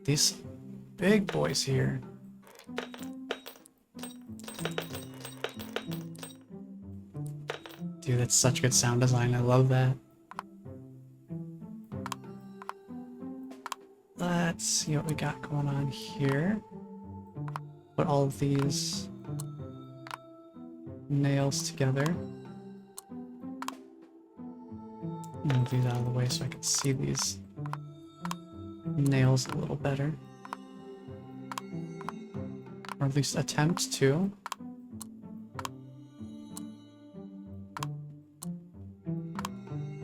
These big boys here. Dude, that's such good sound design. I love that. Let's see what we got going on here. Put all of these nails together. Move these out of the way so I can see these nails a little better. Or at least attempt to.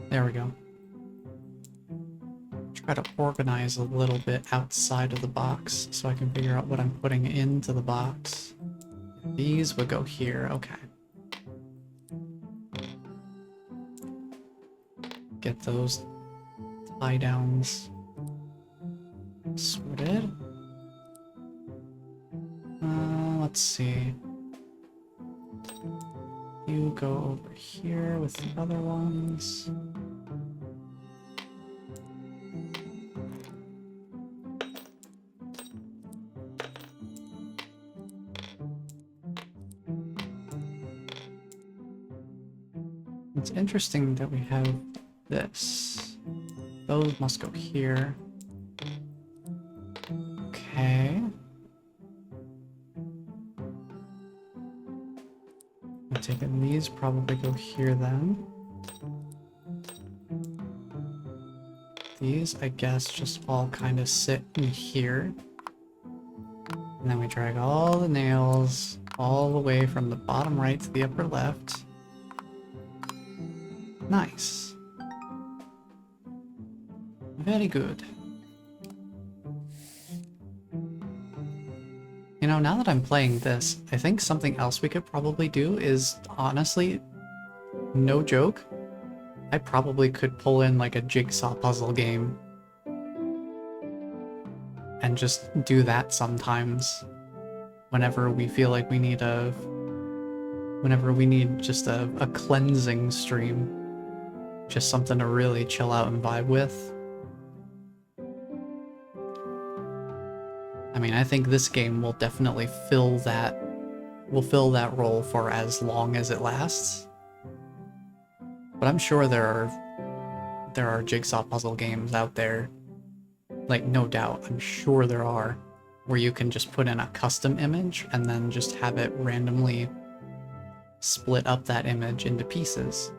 There we go. Try to organize a little bit outside of the box so I can figure out what I'm putting into the box. These would go here, okay. Get those tie downs sorted. Let's see. You go over here with the other ones. It's interesting that we have this. Those must go here. Okay. I'm taking these, probably go here then. These, I guess, just all kind of sit in here. And then we drag all the nails all the way from the bottom right to the upper left. Nice. Very good. You know, now that I'm playing this, I think something else we could probably do is, honestly, no joke, I probably could pull in like a jigsaw puzzle game and just do that sometimes whenever we feel like we need just a cleansing stream. Just something to really chill out and vibe with. I mean, I think this game will definitely fill that role for as long as it lasts. But I'm sure there are jigsaw puzzle games out there, like no doubt, I'm sure there are, where you can just put in a custom image and then just have it randomly split up that image into pieces.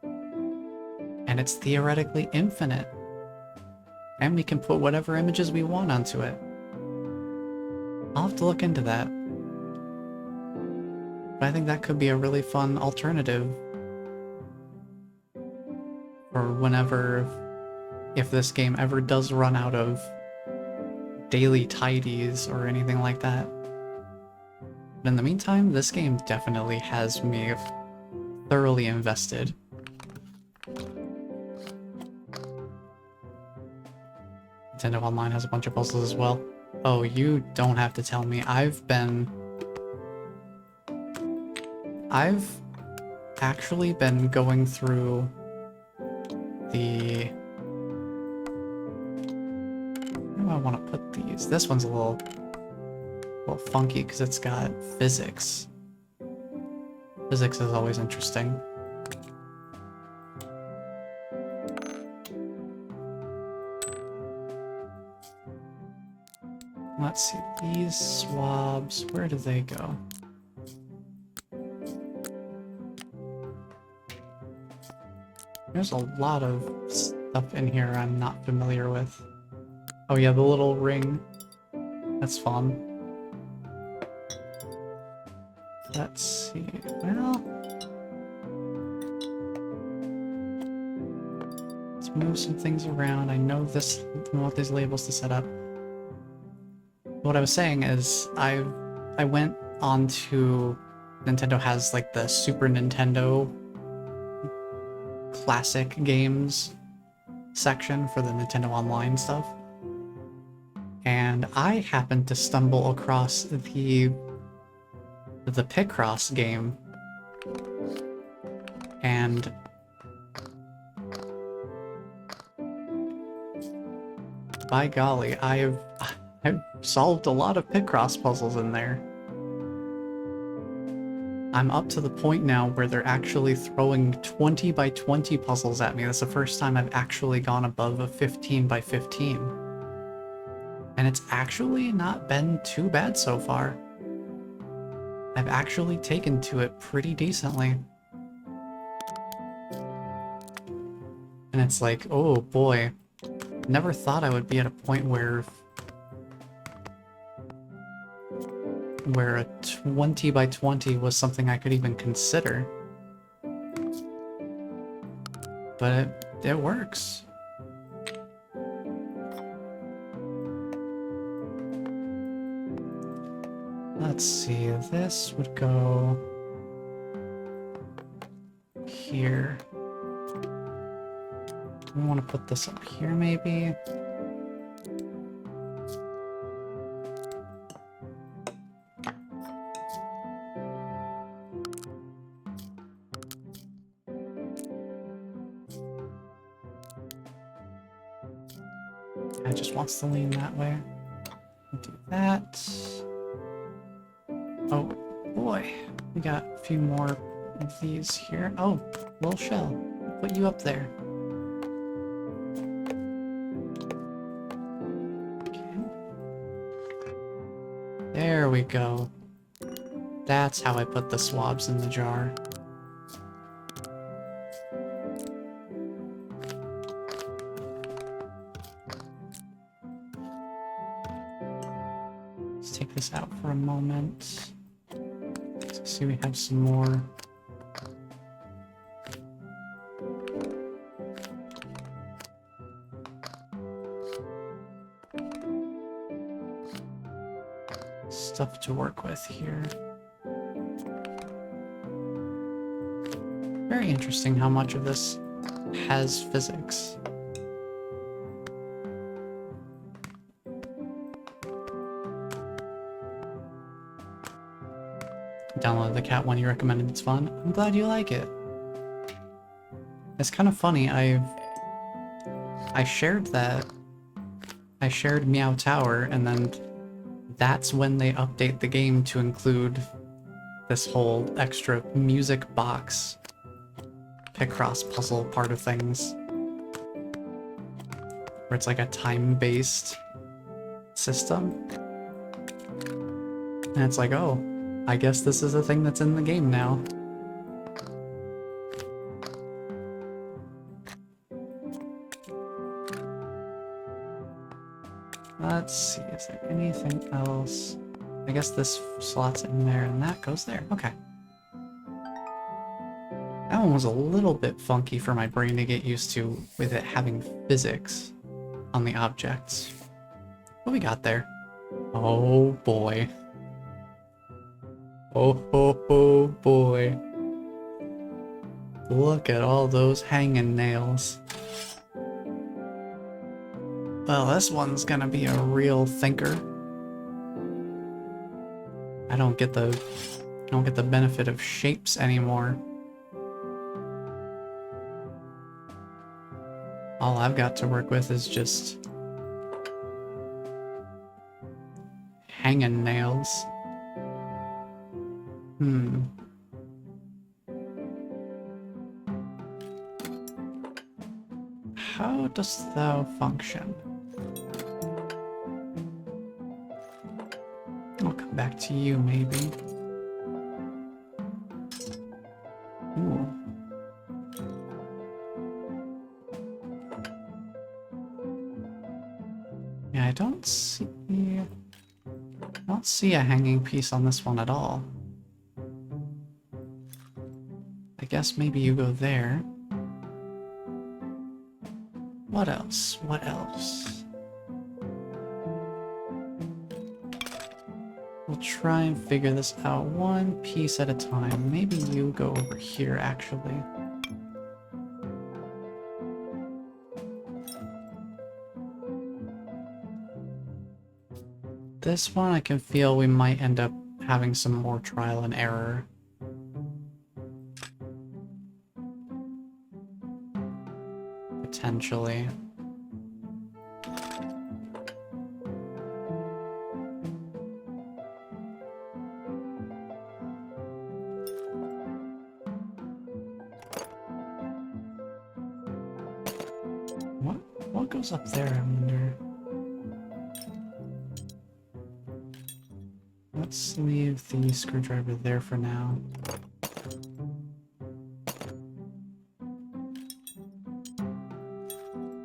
And it's theoretically infinite. And we can put whatever images we want onto it. I'll have to look into that. But I think that could be a really fun alternative. For whenever, if this game ever does run out of daily tidies or anything like that. But in the meantime, this game definitely has me thoroughly invested. Nintendo Online has a bunch of puzzles as well. Oh, you don't have to tell me. I've actually been going through the... Where do I want to put these? This one's a little funky because it's got physics. Physics is always interesting. Let's see, these swabs, where do they go? There's a lot of stuff in here I'm not familiar with. Oh yeah, the little ring. That's fun. Let's see, well... Let's move some things around. I know I want these labels to set up. What I was saying is, I've I went on to Nintendo has like the Super Nintendo classic games section for the Nintendo Online stuff. And I happened to stumble across the Picross game. And by golly, I've solved a lot of Picross puzzles in there. I'm up to the point now where they're actually throwing 20 by 20 puzzles at me. That's the first time I've actually gone above a 15 by 15. And it's actually not been too bad so far. I've actually taken to it pretty decently. And it's like, oh boy, never thought I would be at a point where a 20 by 20 was something I could even consider. But it works. Let's see, this would go here. We want to put this up here maybe. It just wants to lean that way. Do that. Oh boy, we got a few more of these here. Oh, little shell. I'll put you up there. Okay. There we go. That's how I put the swabs in the jar. Let's take this out for a moment. Let's see, we have some more. Stuff to work with here. Very interesting how much of this has physics. Download the cat one you recommended, it's fun. I'm glad you like it. It's kind of funny, I shared that. I shared Meow Tower, and then that's when they update the game to include this whole extra music box Picross puzzle part of things. Where it's like a time-based system. And it's like, oh, I guess this is a thing that's in the game now. Let's see, is there anything else? I guess this slots in there and that goes there. Okay. That one was a little bit funky for my brain to get used to with it having physics on the objects. What we got there? Oh boy. Oh ho ho boy. Look at all those hanging nails. Well, this one's gonna be a real thinker. I don't get the benefit of shapes anymore. All I've got to work with is just hanging nails. How dost thou function? I'll come back to you, maybe. Ooh. Yeah, I don't see a hanging piece on this one at all. I guess maybe you go there. What else? What else? We'll try and figure this out one piece at a time. Maybe you go over here, actually. This one I can feel we might end up having some more trial and error. Potentially. What goes up there, I wonder? Let's leave the screwdriver there for now.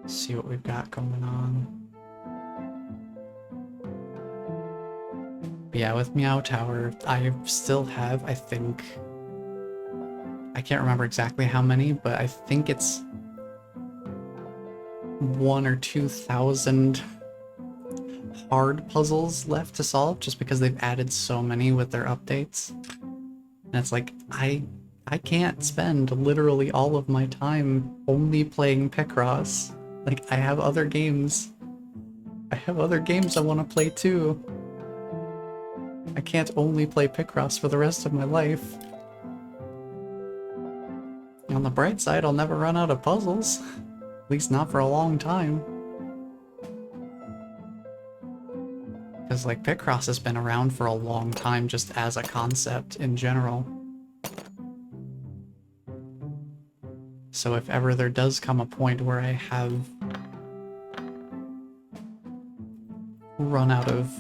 See what we've got going on. But yeah, with Meow Tower, I still have, I think... I can't remember exactly how many, but I think it's 1,000 or 2,000 hard puzzles left to solve, just because they've added so many with their updates. And it's like, I can't spend literally all of my time only playing Picross. Like, I have other games. I have other games I want to play too. I can't only play Picross for the rest of my life. On the bright side, I'll never run out of puzzles. At least not for a long time. Because, like, Picross has been around for a long time just as a concept in general. So if ever there does come a point where I have run out of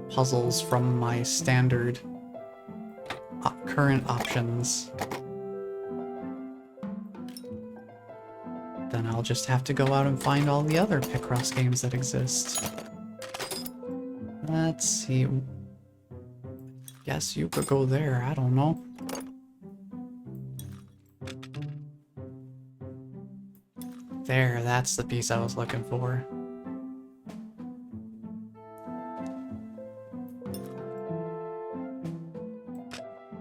puzzles from my standard current options, then I'll just have to go out and find all the other Picross games that exist. Let's see. Guess you could go there, I don't know. There, that's the piece I was looking for.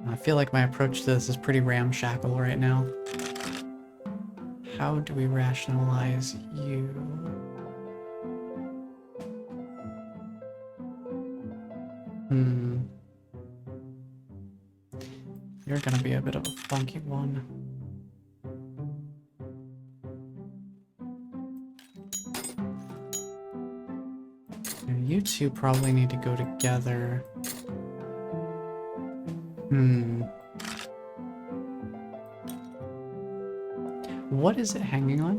I feel like my approach to this is pretty ramshackle right now. How do we rationalize you? You're gonna be a bit of a funky one. You two probably need to go together. What is it hanging on?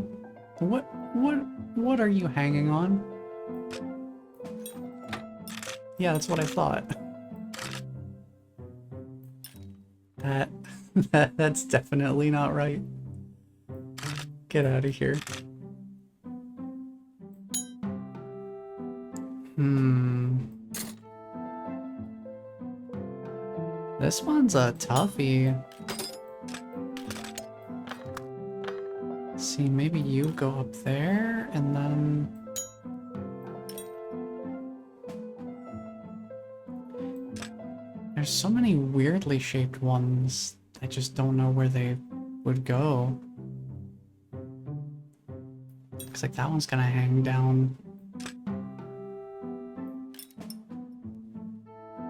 What are you hanging on? Yeah, that's what I thought. That's definitely not right. Get out of here. This one's a toughie. See, maybe you go up there, and then... There's so many weirdly shaped ones. I just don't know where they would go. Looks like that one's gonna hang down.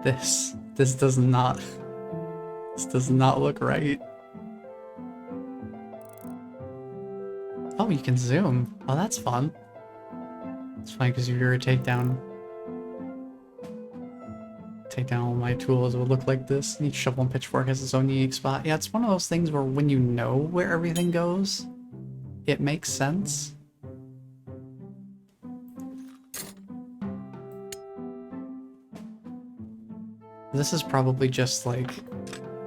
This does not... This does not look right. Oh, you can zoom. Oh, that's fun. It's fine because if you're a takedown. Take down all my tools, it would look like this. Each shovel and pitchfork has its own unique spot. Yeah, it's one of those things where when you know where everything goes, it makes sense. This is probably just like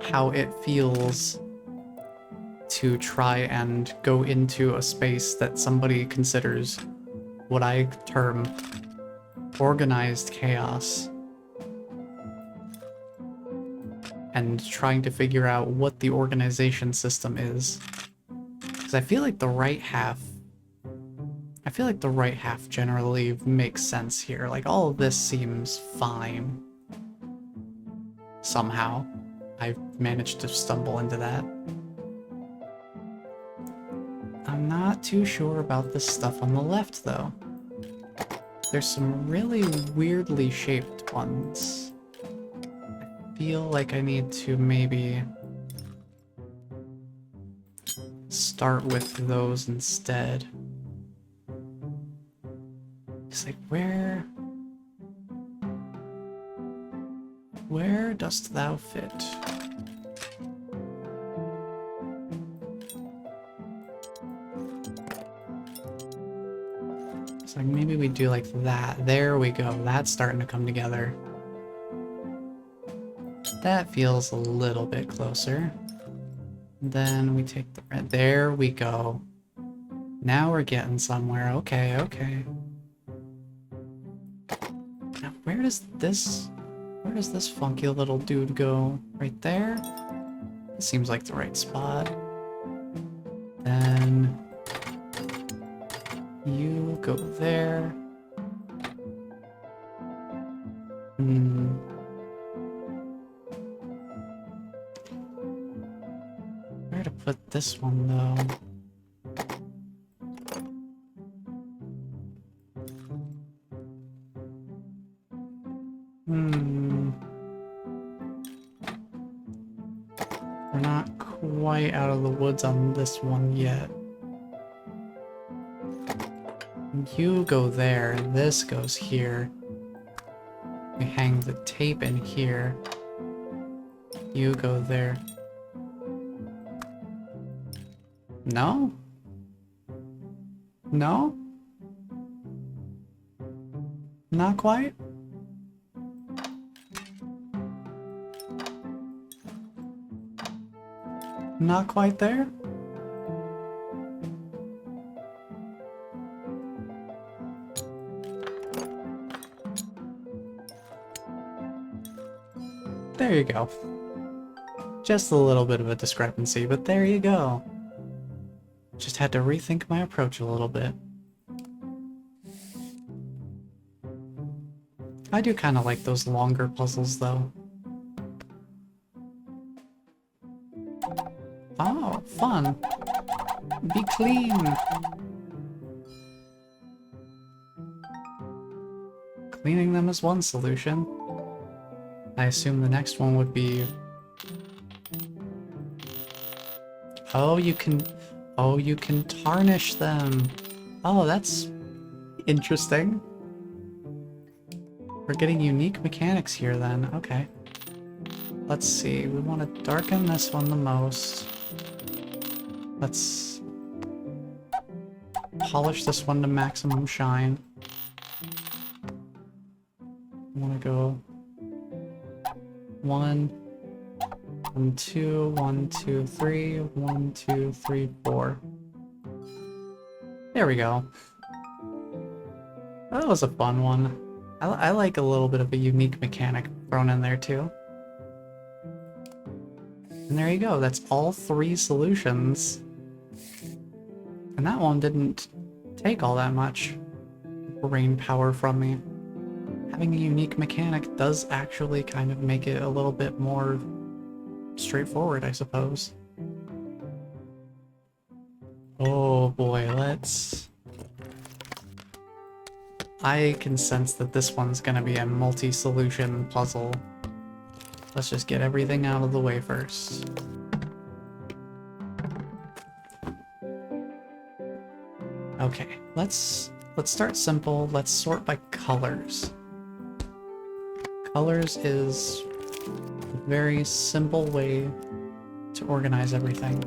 how it feels to try and go into a space that somebody considers what I term organized chaos, and trying to figure out what the organization system is. Because I feel like the right half generally makes sense here. Like, all of this seems fine. somehow. I've managed to stumble into that. I'm not too sure about this stuff on the left, though. There's some really weirdly shaped ones. I feel like I need to maybe start with those instead. It's like, where dost thou fit? It's like, maybe we do like that. There we go. That's starting to come together. That feels a little bit closer. Then we take the red. There we go. Now we're getting somewhere. Okay, okay. Now where does this funky little dude go? Right there? It seems like the right spot. Then you go there. Where to put this one, though? We're not quite out of the woods on this one yet. You go there, this goes here. We hang the tape in here. You go there. No? No? Not quite? Not quite there? There you go. Just a little bit of a discrepancy, but there you go. Just had to rethink my approach a little bit. I do kind of like those longer puzzles, though. Oh, fun. Be clean. Cleaning them is one solution. I assume the next one would be... Oh, you can tarnish them. Oh, that's interesting. We're getting unique mechanics here then. Okay. Let's see. We want to darken this one the most. Let's polish this one to maximum shine. I want to go 1, 1, 2, 1, 2, 3, 1, 2, 3, 4. There we go. That was a fun one. I like a little bit of a unique mechanic thrown in there too. And there you go, that's all 3 solutions. And that one didn't take all that much brain power from me. Having a unique mechanic does actually kind of make it a little bit more straightforward, I suppose. Oh boy, I can sense that this one's gonna be a multi-solution puzzle. Let's just get everything out of the way first. Okay, let's start simple. Let's sort by colors. Colors is a very simple way to organize everything.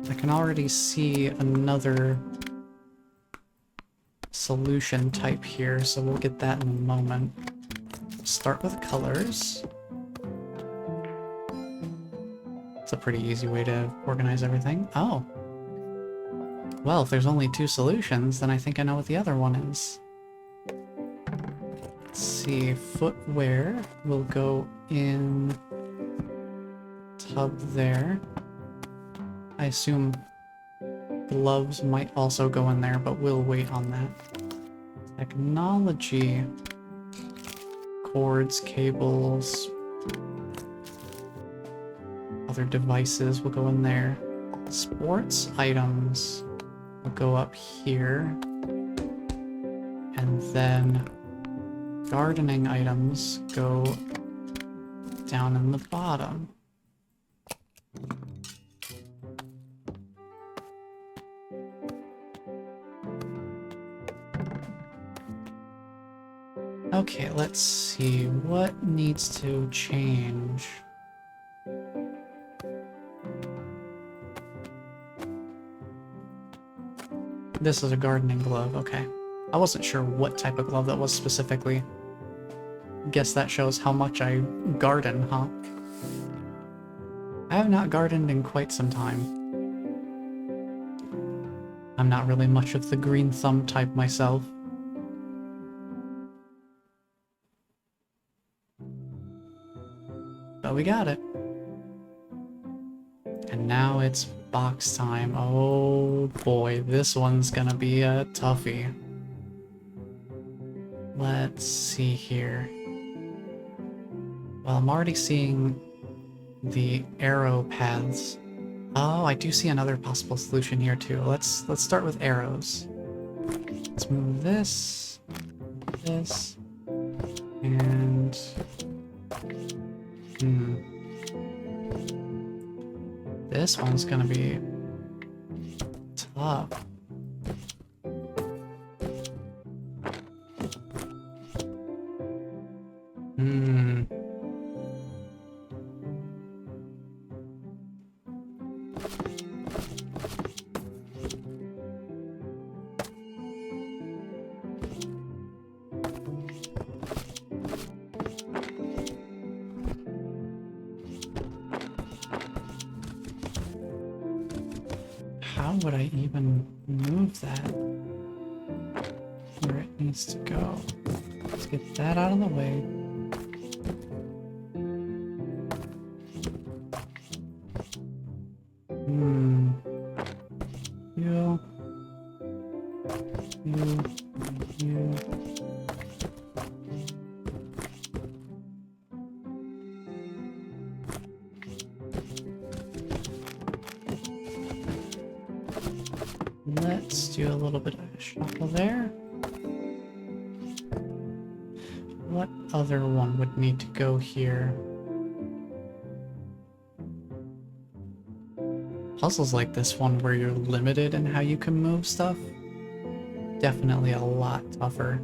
I can already see another solution type here, so we'll get that in a moment. Start with colors. It's a pretty easy way to organize everything. Oh. Well, if there's only 2 solutions, then I think I know what the other one is. Let's see, footwear will go in tub there. I assume Gloves might also go in there, but we'll wait on that. Technology. Cords, cables, other devices will go in there. Sports items will go up here. And then gardening items go down in the bottom. Okay, let's see what needs to change. This is a gardening glove, okay. I wasn't sure what type of glove that was specifically. Guess that shows how much I garden, huh? I have not gardened in quite some time. I'm not really much of the green thumb type myself. But we got it. And now it's box time. Oh boy, this one's gonna be a toughie. Let's see here. Well, I'm already seeing the arrow paths. Oh, I do see another possible solution here too. Let's start with arrows. Let's move this, this, and this one's gonna be tough. How would I even move that where it needs to go? Let's get that out of the way. You. Let's do a little bit of a shuffle there. What other one would need to go here? Puzzles like this one where you're limited in how you can move stuff, definitely a lot tougher.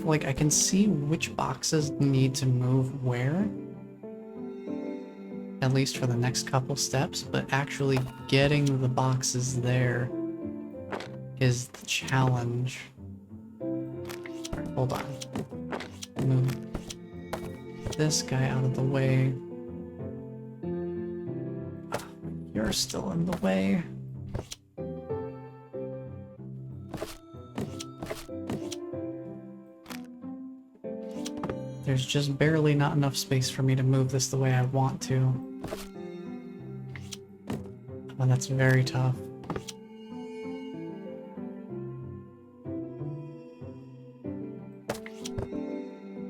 I can see which boxes need to move where, at least for the next couple steps, but actually getting the boxes there is the challenge. Alright, hold on. Move this guy out of the way. You're still in the way. There's just barely not enough space for me to move this the way I want to. Oh, that's very tough.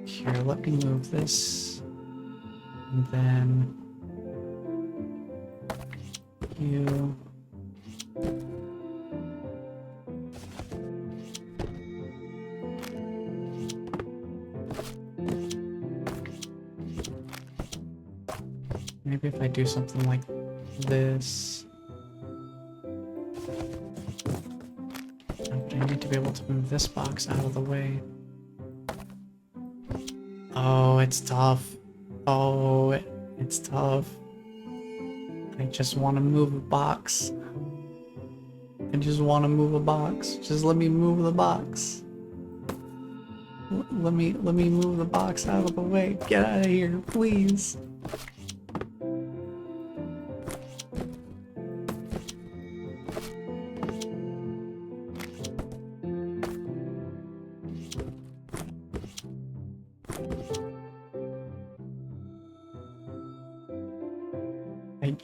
Here, let me move this. And then you. Maybe if I do something like this. But I need to be able to move this box out of the way. Oh, it's tough. Oh, it's tough. I just want to move a box. I just want to move a box. Just let me move the box. Let me move the box out of the way. Get out of here, please.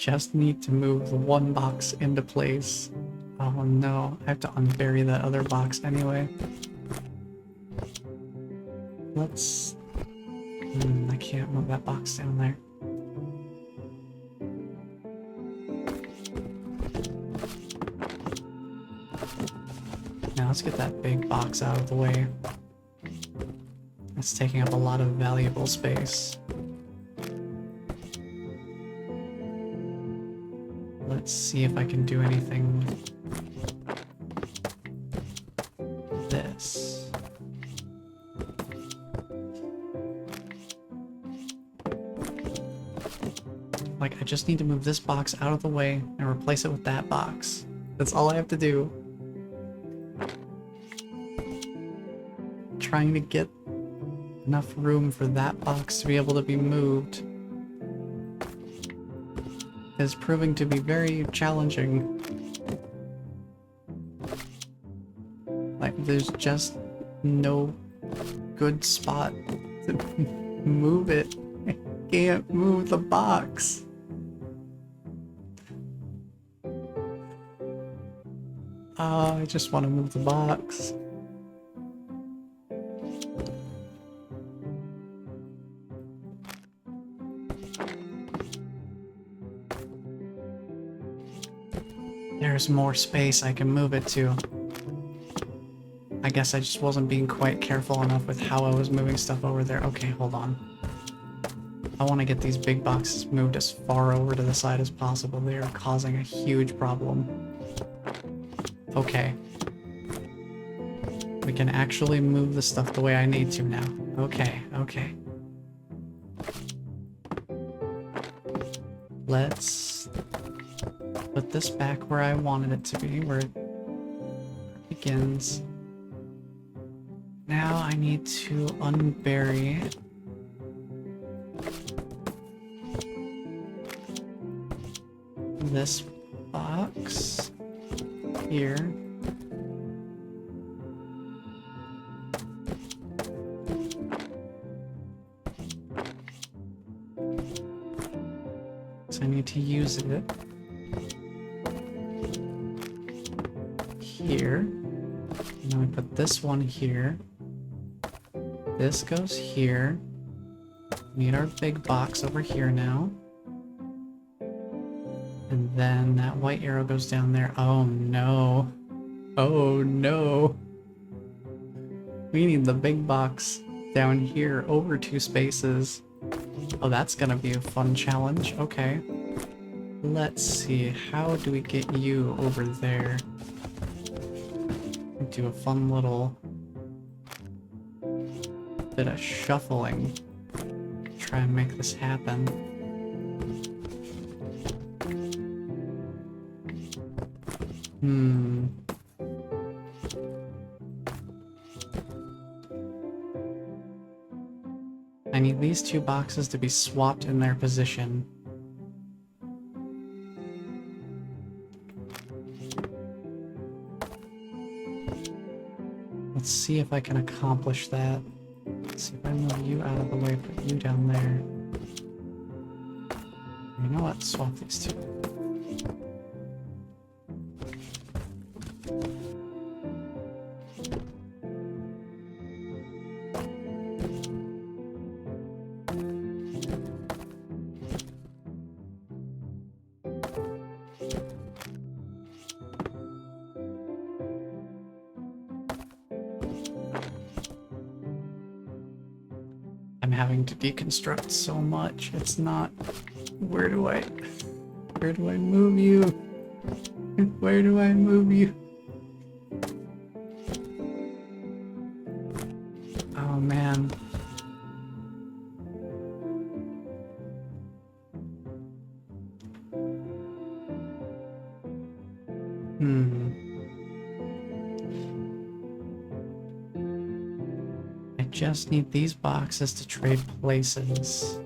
just need to move the one box into place. Oh no, I have to unbury that other box anyway. Let's... I can't move that box down there. Now let's get that big box out of the way. It's taking up a lot of valuable space. Let's see if I can do anything with this. Like, I just need to move this box out of the way and replace it with that box. That's all I have to do. Trying to get enough room for that box to be able to be moved is proving to be very challenging. Like, there's just no good spot to move it. I can't move the box. Oh, I just want to move the box. There's more space I can move it to. I guess I just wasn't being quite careful enough with how I was moving stuff over there. Okay, hold on. I want to get these big boxes moved as far over to the side as possible. They are causing a huge problem. Okay. We can actually move the stuff the way I need to now. Okay, okay. Let's put this back where I wanted it to be, where it begins. Now I need to unbury this box here. So I need to use it here. And then we put this one here. This goes here. We need our big box over here now. And then that white arrow goes down there. Oh no. Oh no. We need the big box down here over 2 spaces. Oh, that's gonna be a fun challenge. Okay. Let's see. How do we get you over there? Do a fun little bit of shuffling. Try and make this happen. I need these 2 boxes to be swapped in their position. Let's see if I can accomplish that. Let's see if I move you out of the way, put you down there. You know what? Swap these 2. I'm having to deconstruct so much. It's not... Where do I move you? Where do I move you? Oh man. I just need these boxes to trade places.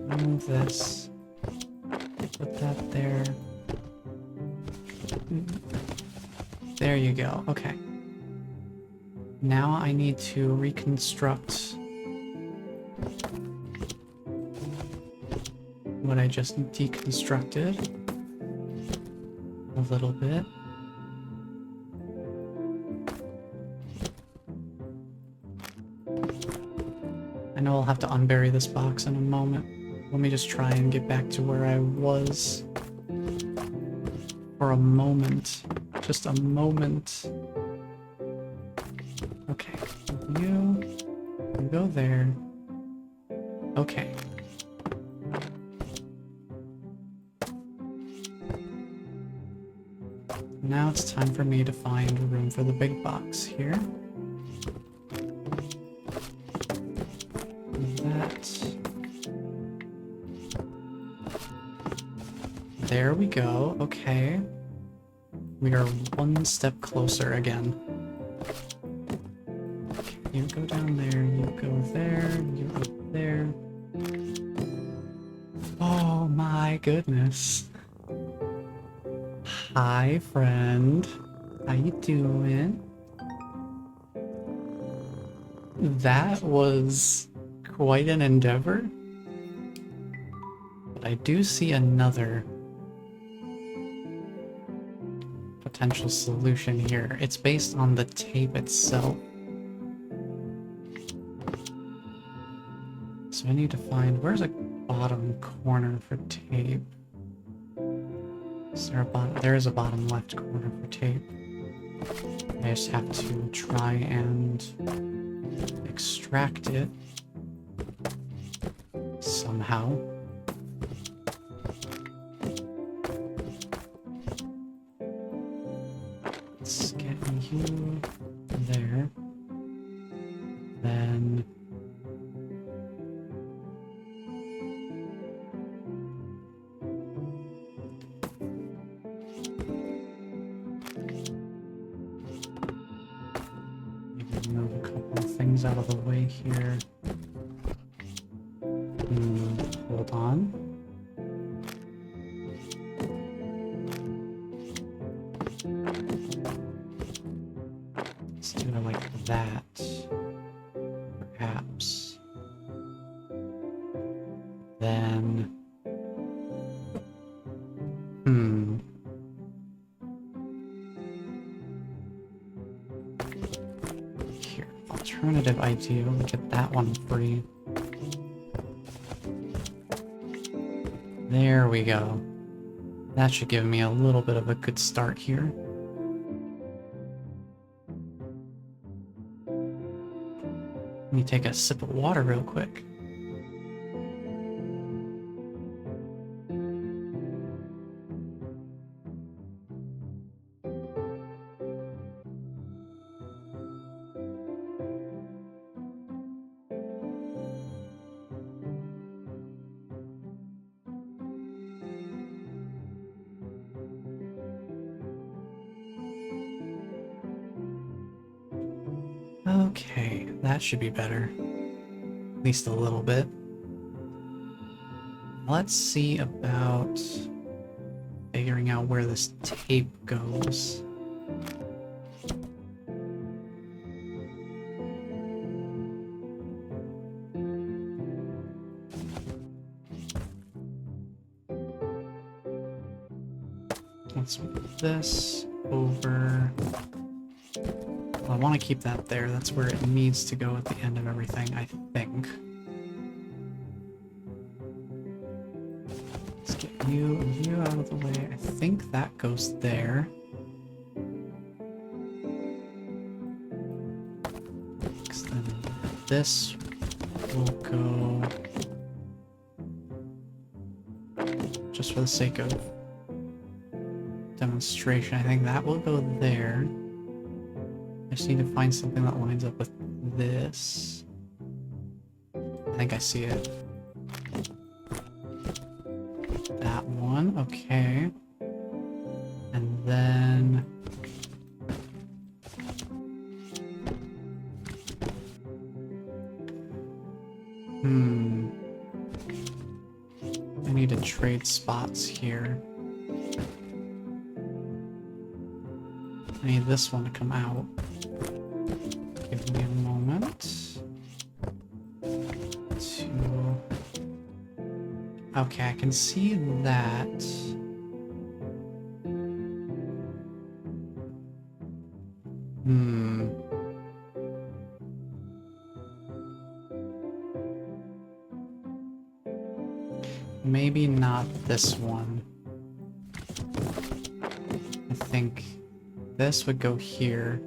Move this. Put that there. There you go. Okay. Now I need to reconstruct what I just deconstructed a little bit. I know I'll have to unbury this box in a moment. Let me just try and get back to where I was for a moment. Just a moment. Okay, you go there. Okay. Now it's time for me to find room for the big box here. That. There we go. Okay. We are one step closer again. Okay, you go down there, you go there, you go there. Oh my goodness. Hi, friend. How you doing? That was quite an endeavor. But I do see another potential solution here. It's based on the tape itself. So I need to find, where's a bottom corner for tape? Is there a bottom? There is a bottom left corner for tape. I just have to try and extract it somehow. Let's get you there. Then maybe move a couple of things out of the way here. Hold on. Let's do it like that. Perhaps. Then... Here, alternative idea, we get that one free. There we go. That should give me a little bit of a good start here. Let me take a sip of water real quick. Okay, that should be better. At least a little bit. Let's see about figuring out where this tape goes. Let's move this over. I want to keep that there. That's where it needs to go at the end of everything, I think. Let's get you and you out of the way. I think that goes there. Because then this will go... Just for the sake of demonstration, I think that will go there. I just need to find something that lines up with this. I think I see it. That one, okay. And then... I need to trade spots here. I need this one to come out. Give me a moment to... Okay, I can see that. Hmm. Maybe not this one. I think this would go here.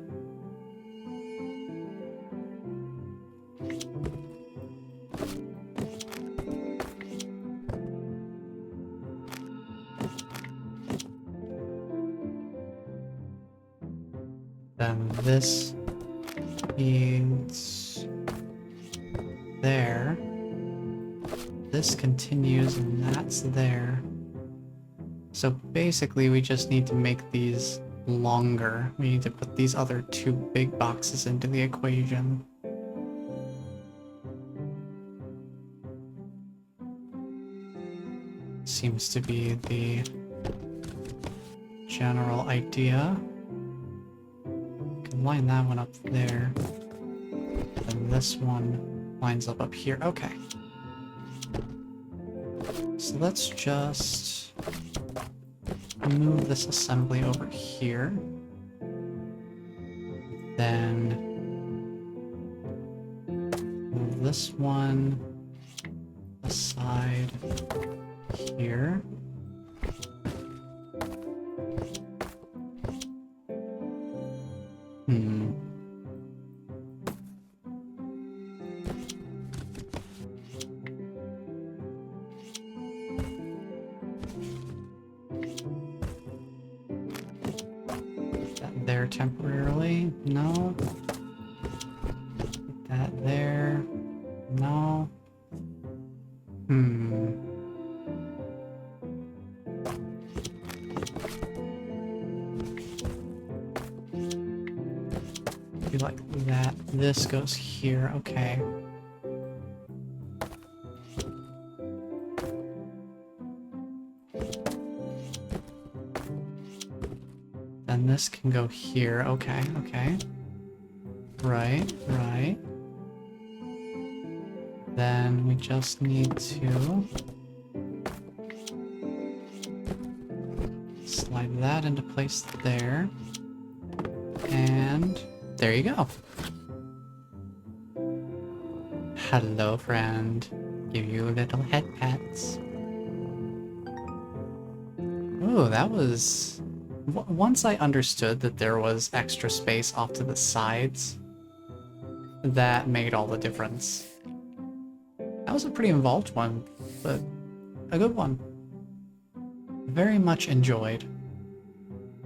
Then this feeds there. This continues and that's there. So basically we just need to make these longer. We need to put these other two big boxes into the equation. Seems to be the general idea. Can line that one up there. And this one lines up here. Okay. So let's just move this assembly over here. Then move this one aside here. That there temporarily? No. Put that there. No. Do like that. This goes here. Okay. Then this can go here. Okay, okay. Right, right. Then we just need to slide that into place there. And there you go. Hello, friend. Give you little head pats. Ooh, that was... Once I understood that there was extra space off to the sides, that made all the difference. That was a pretty involved one, but a good one. Very much enjoyed.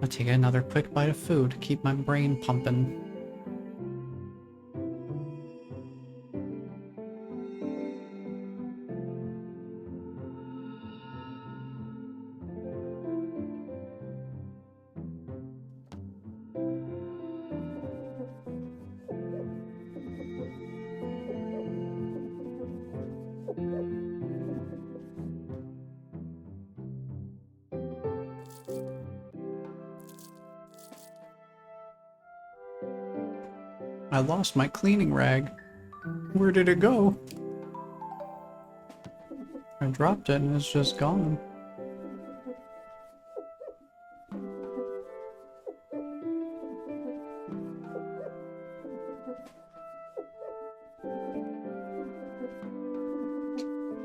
I'll take another quick bite of food to keep my brain pumping. I lost my cleaning rag. Where did it go? I dropped it and it's just gone.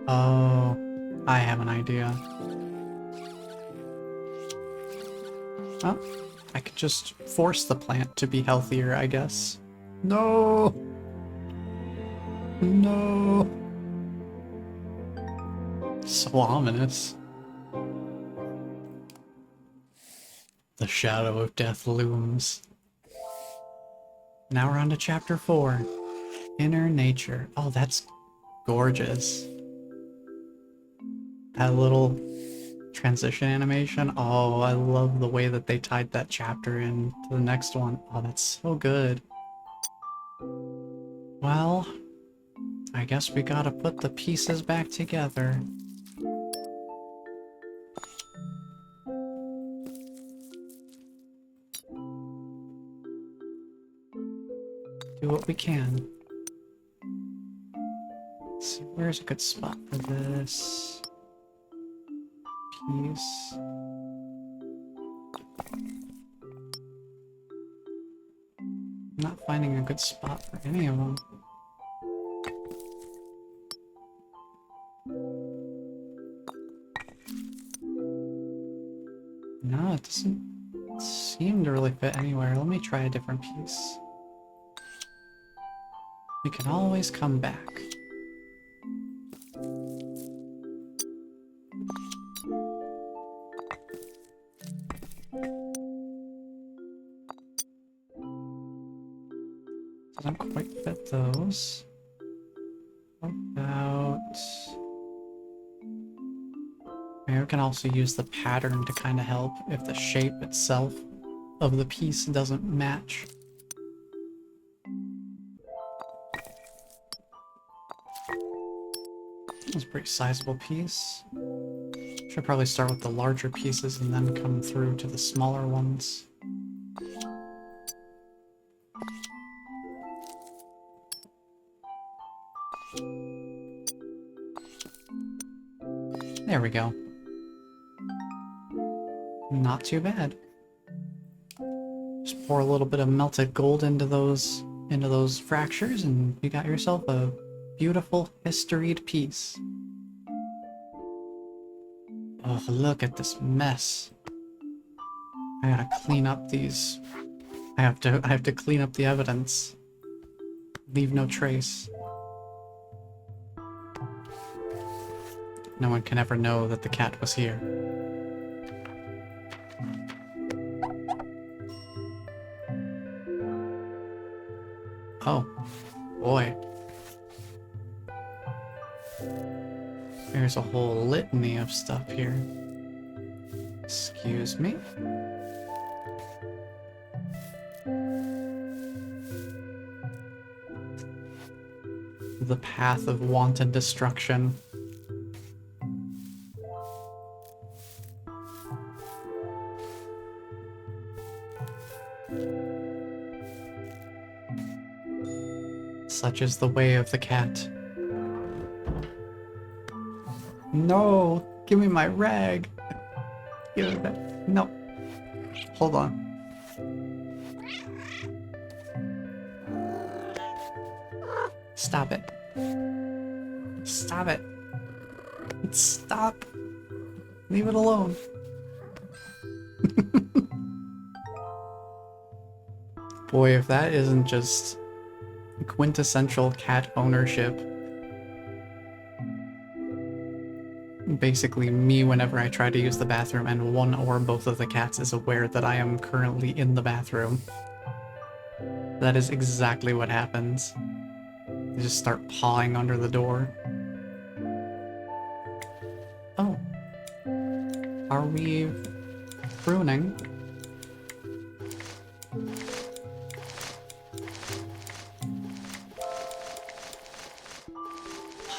Oh, I have an idea. Oh, I could just force the plant to be healthier, I guess. No! No! So ominous. The shadow of death looms. Now we're on to chapter 4. Inner nature. Oh, that's gorgeous. That little transition animation. Oh, I love the way that they tied that chapter in to the next one. Oh, that's so good. Well, I guess we gotta put the pieces back together. Do what we can. Let's see, where's a good spot for this? piece. I'm not finding a good spot for any of them. No, it doesn't seem to really fit anywhere. Let me try a different piece. We can always come back. Doesn't quite fit those. About... Maybe we can also use the pattern to kind of help if the shape itself of the piece doesn't match. That's a pretty sizable piece. Should probably start with the larger pieces and then come through to the smaller ones. There we go. Not too bad. Just pour a little bit of melted gold into those fractures and you got yourself a beautiful historied piece. Oh, look at this mess. I gotta clean up these. I have to clean up the evidence. Leave no trace. No one can ever know that the cat was here. Oh, boy. There's a whole litany of stuff here. Excuse me? The path of wanton destruction. Such is the way of the cat. No! Give me my rag! Give it back. No. Hold on. Stop it. Stop it. Stop. Leave it alone. Boy, if that isn't just quintessential cat ownership. Basically me whenever I try to use the bathroom and one or both of the cats is aware that I am currently in the bathroom. That is exactly what happens. They just start pawing under the door. Oh. Are we pruning?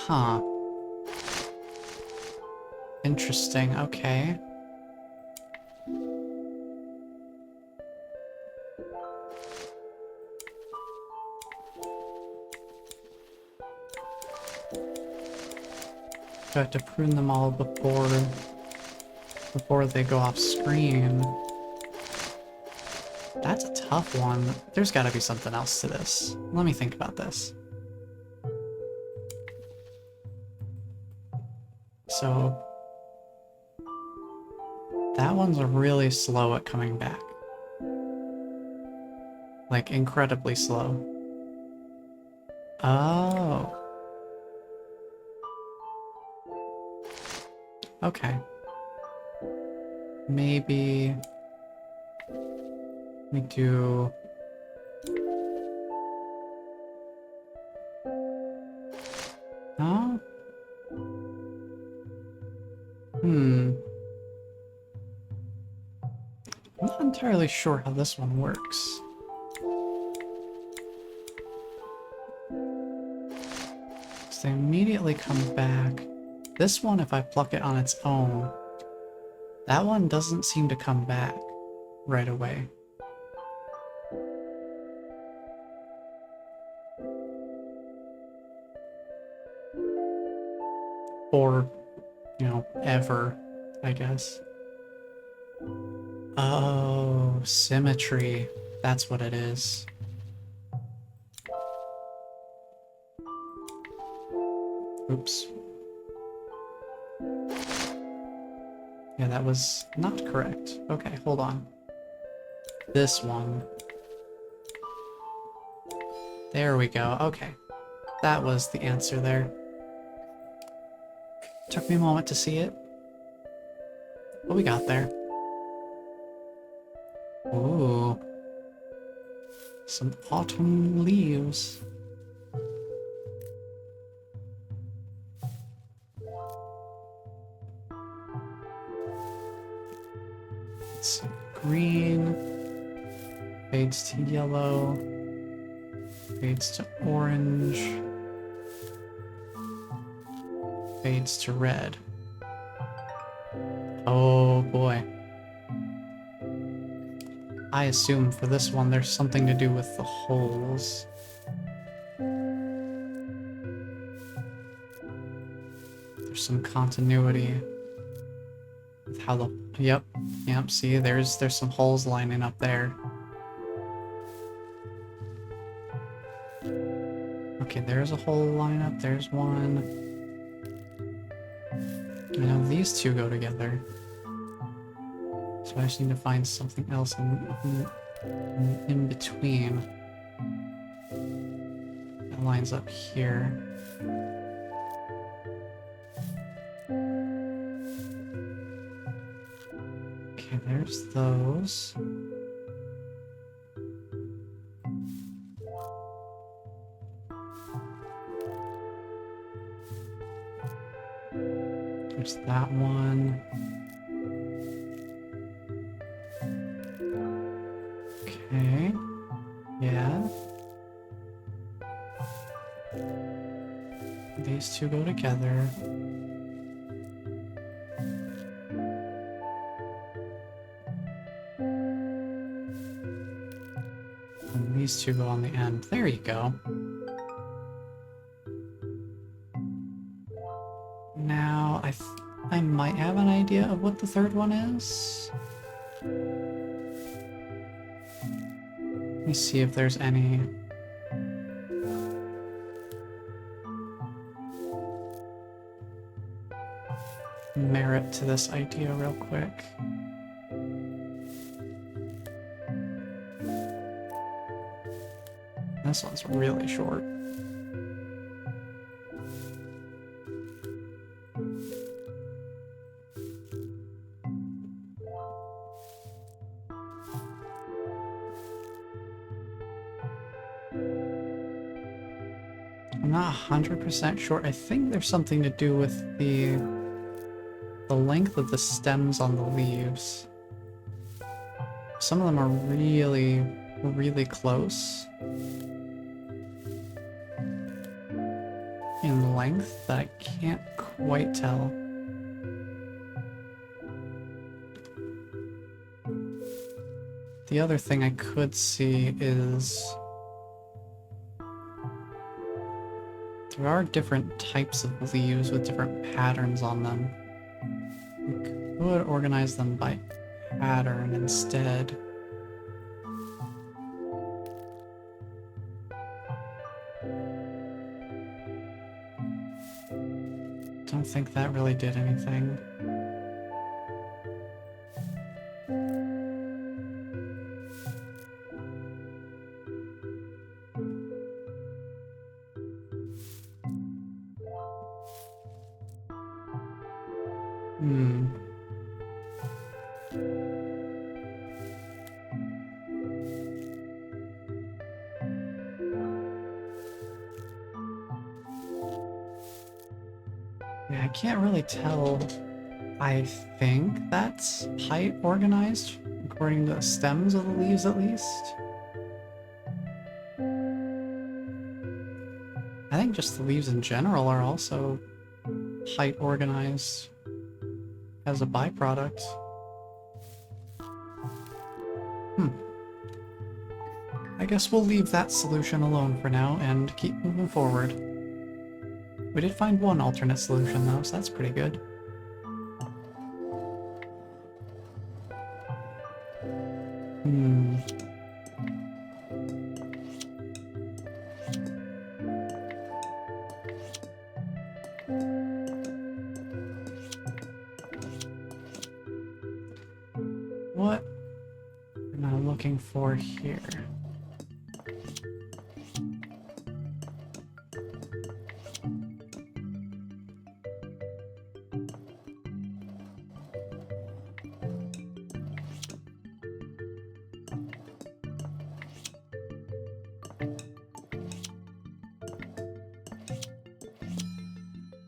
Huh. Interesting, okay. I have to prune them all before they go off screen. That's a tough one. There's gotta be something else to this. Let me think about this. So that one's really slow at coming back. Like, incredibly slow. Oh. Okay. Maybe we do... Oh? I'm not entirely sure how this one works. So they immediately come back. This one, if I pluck it on its own, that one doesn't seem to come back right away. Or, you know, ever. I guess. Oh, symmetry. That's what it is. Oops. Yeah, that was not correct. Okay, hold on. This one. There we go. Okay. That was the answer there. Took me a moment to see it. What we got there? Ooh. Some autumn leaves. It's green. Fades to yellow. Fades to orange. Fades to red. Oh boy. I assume for this one there's something to do with the holes. There's some continuity with how the... Yep, see, there's some holes lining up there. Okay, there's a hole line up, there's one. I know these two go together. So I just need to find something else in between. That lines up here. Okay, there's those. There's that one. Okay. Yeah. These two go together. And these two go on the end. There you go. Now, I might have an idea of what the third one is. Let me see if there's any... merit to this idea real quick. This one's really short. I'm not 100% sure. I think there's something to do with the length of the stems on the leaves. Some of them are really, really close in length that I can't quite tell. The other thing I could see is there are different types of leaves with different patterns on them. We could organize them by pattern instead. Don't think that really did anything. Yeah, I can't really tell. I think that's height organized, according to the stems of the leaves at least. I think just the leaves in general are also height organized as a byproduct. I guess we'll leave that solution alone for now and keep moving forward. We did find one alternate solution though, so that's pretty good. Hmm. What am I looking for here?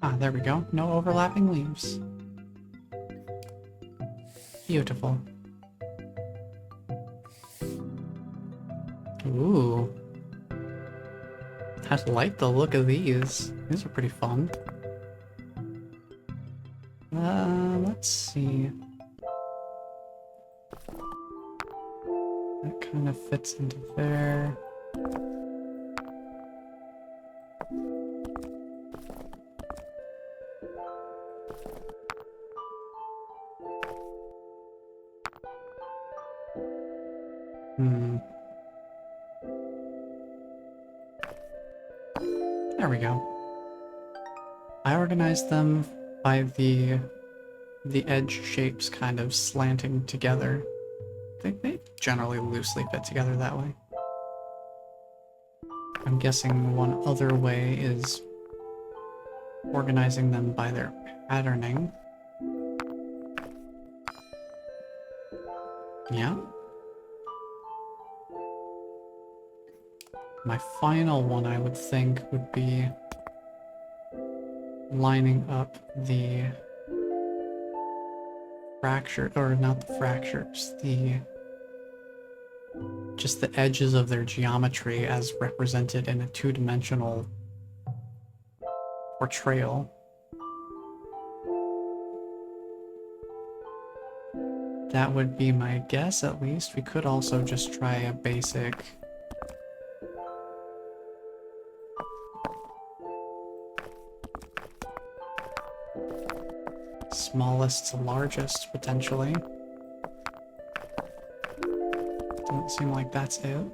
Ah, there we go. No overlapping leaves. Beautiful. Ooh. I like the look of these. These are pretty fun. Let's see. That kind of fits into there. Hmm. There we go. I organized them by the edge shapes kind of slanting together. They generally loosely fit together that way. I'm guessing one other way is organizing them by their patterning. Yeah. My final one, I would think, would be lining up the fracture, or not the fractures, just the edges of their geometry as represented in a two-dimensional portrayal. That would be my guess, at least. We could also just try a basic smallest to largest, potentially. Doesn't seem like that's it.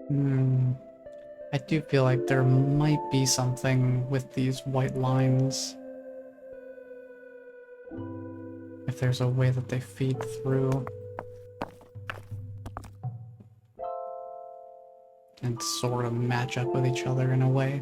Hmm. I do feel like there might be something with these white lines. If there's a way that they feed through and sort of match up with each other in a way.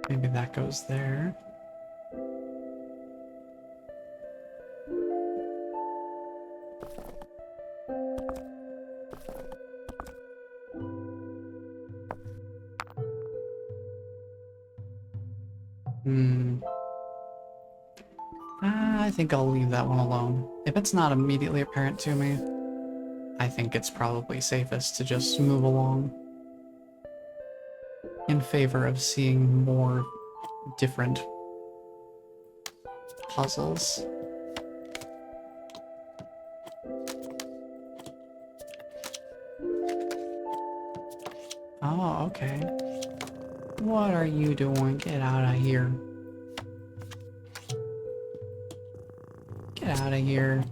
Maybe that goes there. Hmm. I think I'll leave that one alone. If it's not immediately apparent to me, I think it's probably safest to just move along in favor of seeing more different puzzles. Oh, okay. What are you doing? Get out of here. Get out of here.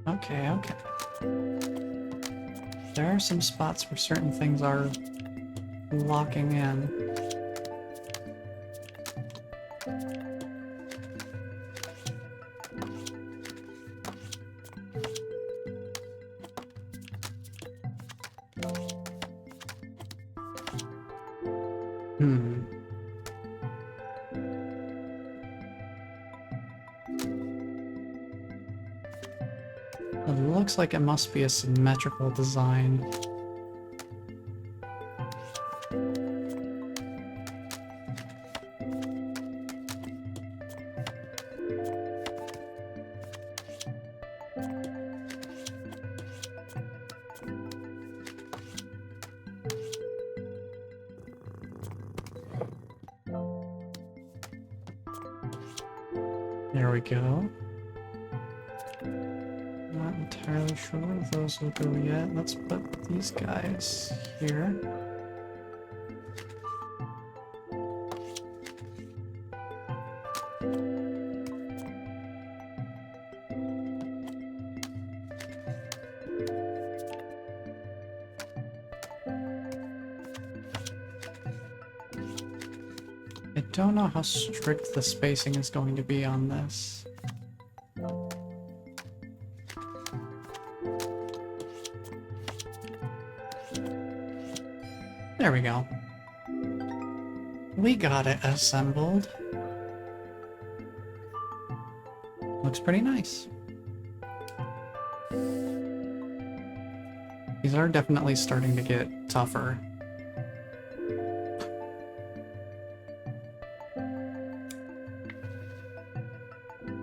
Okay, okay. There are some spots where certain things are locking in. Hmm. It looks like it must be a symmetrical design. There we go. Not entirely sure if those will go yet. Let's put these guys here. I don't know how strict the spacing is going to be on this. There we go. We got it assembled. Looks pretty nice. These are definitely starting to get tougher.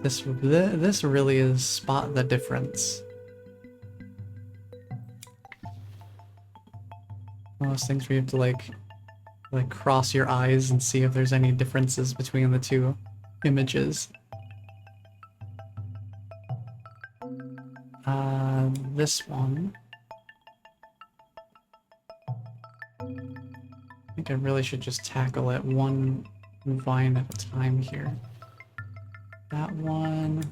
This really is spot the difference. One of those things where you have to like cross your eyes and see if there's any differences between the two images. This one. I think I really should just tackle it one vine at a time here. That one,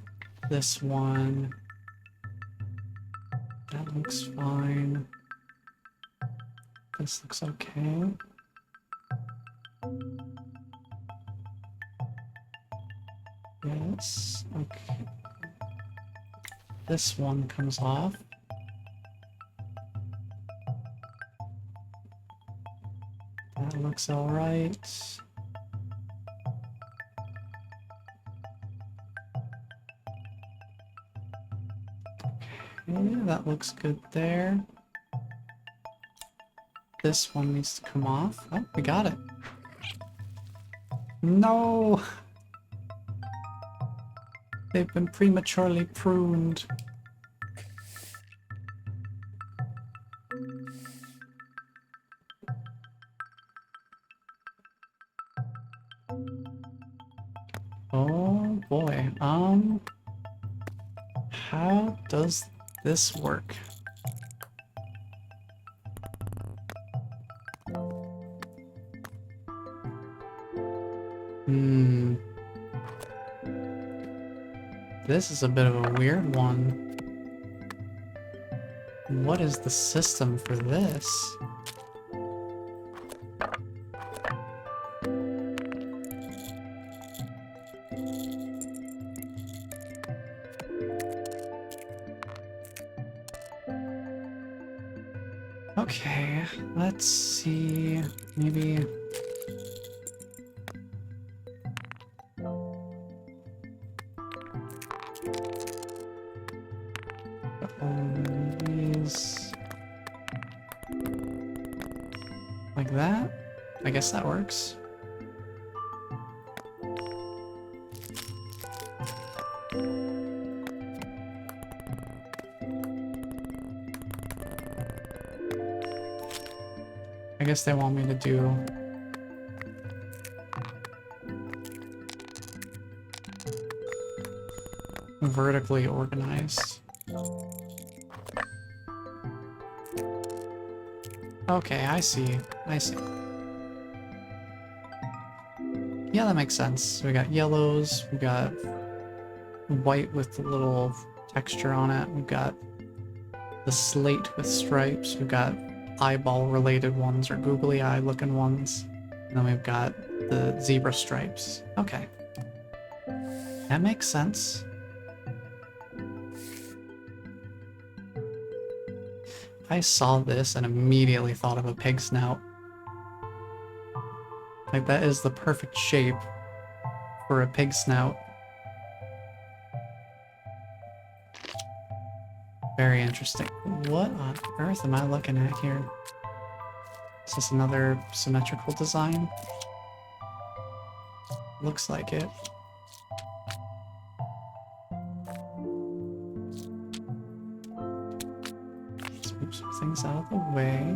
this one. That looks fine. This looks okay. Yes, okay. This one comes off. That looks alright. Okay, that looks good there. This one needs to come off. Oh, we got it. No! They've been prematurely pruned. Oh boy, how does this work? This is a bit of a weird one. What is the system for this? Okay, let's see, maybe... these... like that? I guess that works. I guess they want me to do vertically organized. Okay, I see. I see. Yeah, that makes sense. We got yellows, we got white with a little texture on it, we've got the slate with stripes, we've got eyeball related ones or googly eye looking ones, and then we've got the zebra stripes. Okay. That makes sense. I saw this and immediately thought of a pig snout. Like, that is the perfect shape for a pig snout. Very interesting. What on earth am I looking at here? Is this another symmetrical design? Looks like it. Let's move some things out of the way.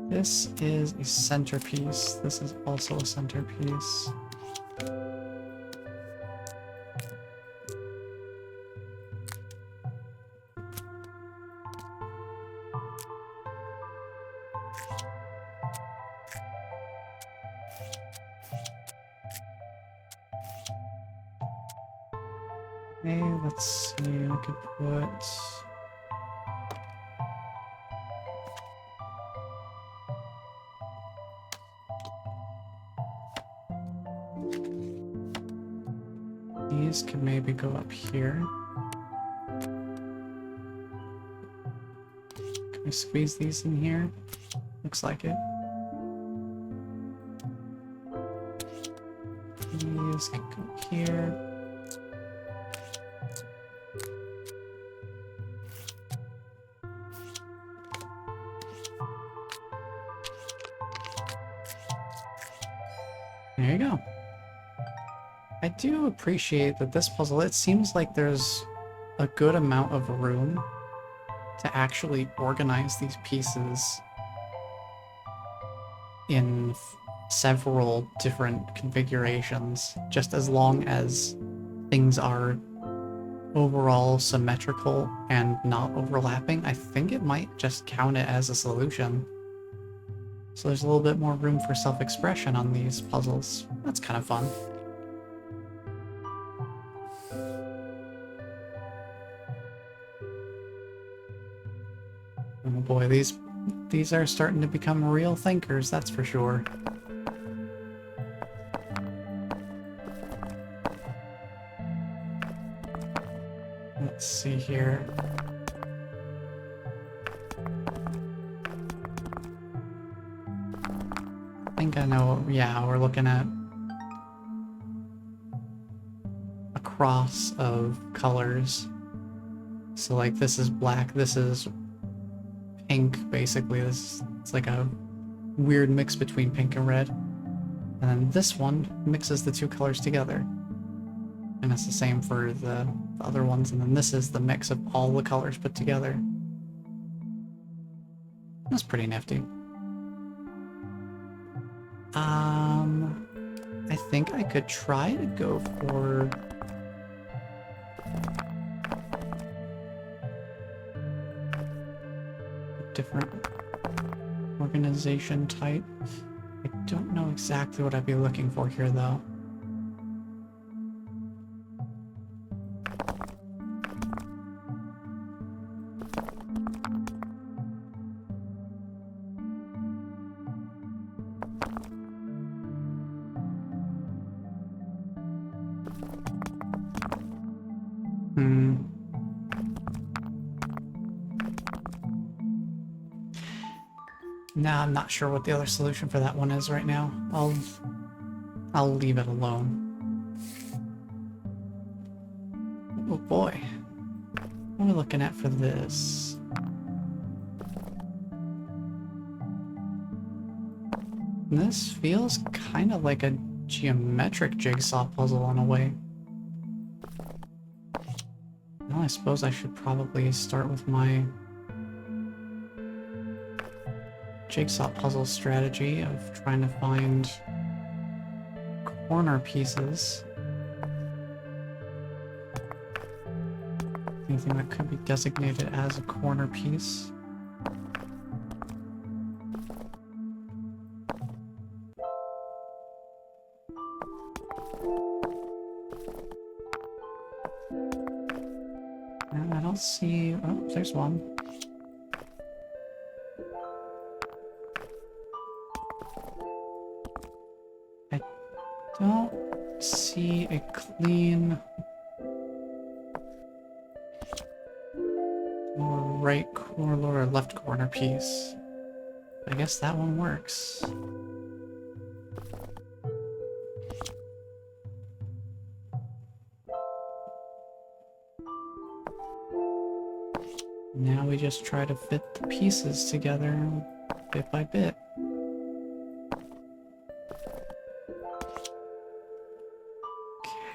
This is a centerpiece. This is also a centerpiece. Okay, let's see, I could put... These could maybe go up here. Can we squeeze these in here? Looks like it. These could go here. There you go. I do appreciate that this puzzle, it seems like there's a good amount of room to actually organize these pieces in several different configurations, just as long as things are overall symmetrical and not overlapping. I think it might just count it as a solution. So there's a little bit more room for self-expression on these puzzles. That's kind of fun. Oh boy, these are starting to become real thinkers, that's for sure. Let's see here. I think I know, yeah, we're looking at a cross of colors. So like this is black, this is pink, basically. It's like a weird mix between pink and red. And then this one mixes the two colors together. And it's the same for the other ones. And then this is the mix of all the colors put together. That's pretty nifty. I think I could try to go for... different organization type. I don't know exactly what I'd be looking for here, though. Nah, I'm not sure what the other solution for that one is right now. I'll leave it alone. Oh boy. What are we looking at for this? This feels kind of like a geometric jigsaw puzzle in a way. Well, I suppose I should probably start with my jigsaw puzzle strategy of trying to find corner pieces. Anything that could be designated as a corner piece. And I don't see... oh, there's one. Don't see a clean right corner or left corner piece. I guess that one works. Now we just try to fit the pieces together bit by bit.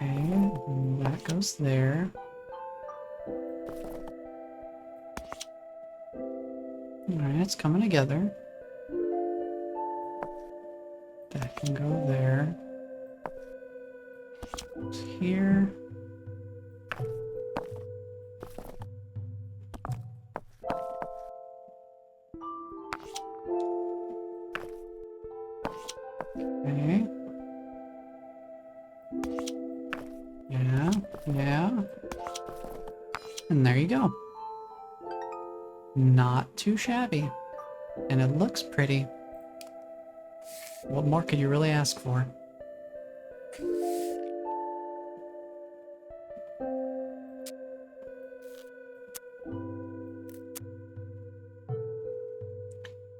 Okay, that goes there. Alright, it's coming together. That can go there. It's here. Okay. Yeah. And there you go. Not too shabby. And it looks pretty. What more could you really ask for?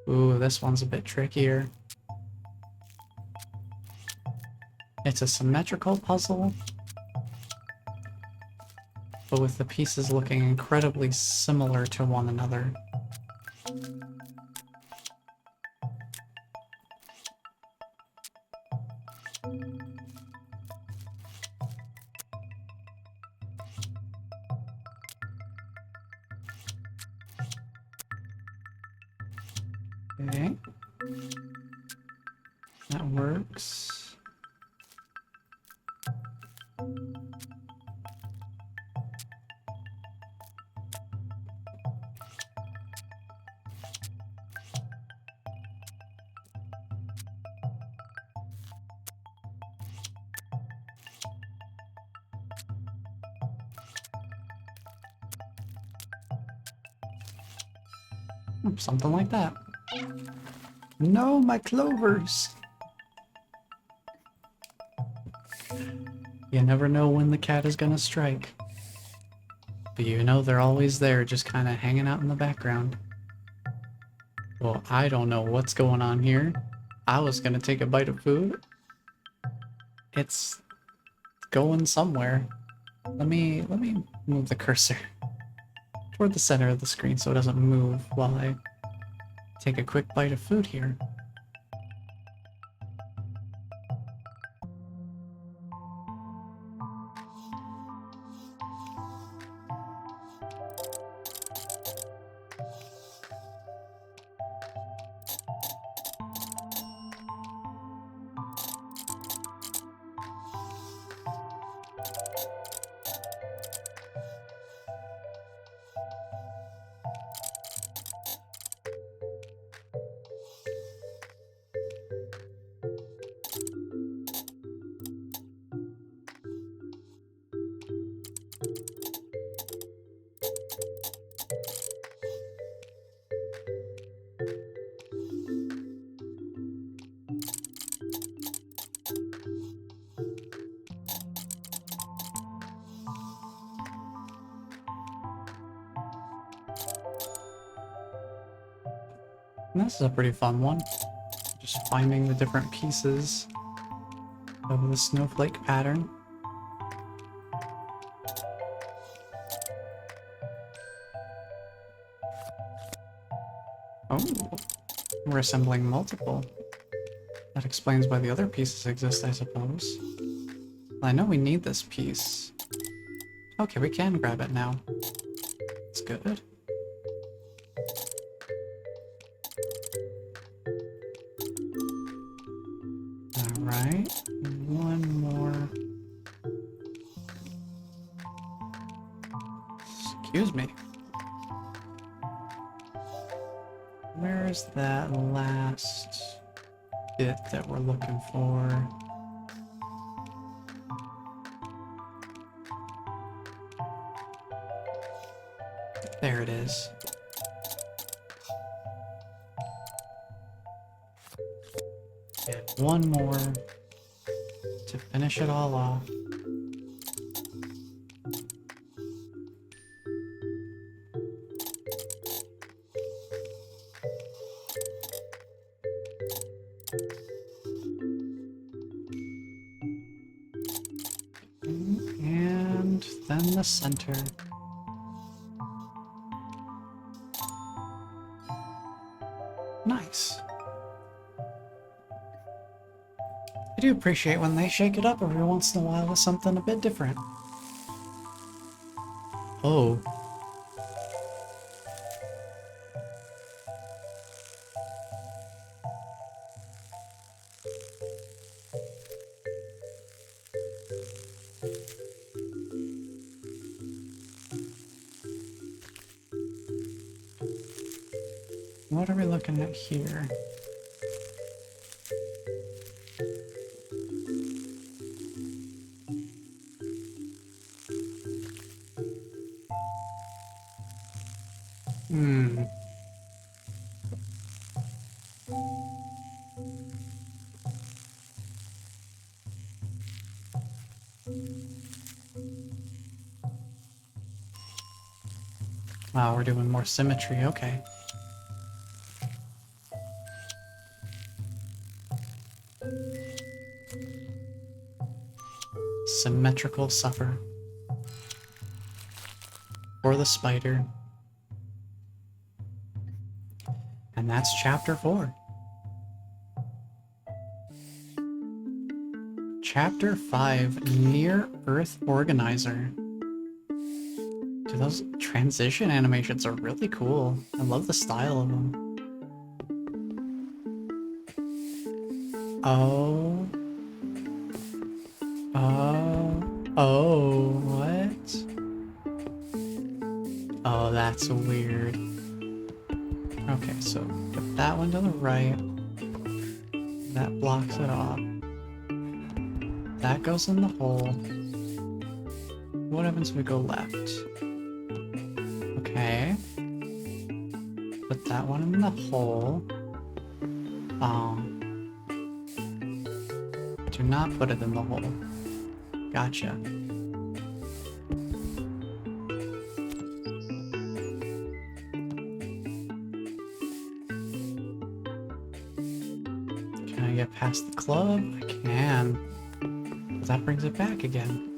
Ooh, this one's a bit trickier. It's a symmetrical puzzle, but with the pieces looking incredibly similar to one another. Okay. That works. Something like that. No, my clovers! You never know when the cat is gonna strike. But you know they're always there, just kind of hanging out in the background. Well, I don't know what's going on here. I was gonna take a bite of food. It's going somewhere. Let me move the cursor toward the center of the screen so it doesn't move while I take a quick bite of food here. And this is a pretty fun one. Just finding the different pieces of the snowflake pattern. Oh, we're assembling multiple. That explains why the other pieces exist, I suppose. Well, I know we need this piece. Okay, we can grab it now. That's good. Alright, one more. Excuse me. Where's that last bit that we're looking for? There it is. And one more to finish it all off. then the center. Nice. I do appreciate when they shake it up every once in a while with something a bit different. Oh. What are we looking at here? Wow, we're doing more symmetry, okay. Symmetrical suffer. For the spider. And that's chapter 4. Chapter 5, Near Earth Organizer. Dude, those transition animations are really cool. I love the style of them. Oh. Oh, what? Oh, that's weird. Okay, so put that one to the right. That blocks it off. That goes in the hole. What happens if we go left? Okay. Put that one in the hole. Do not put it in the hole. Gotcha. Can I get past the club? I can. But that brings it back again.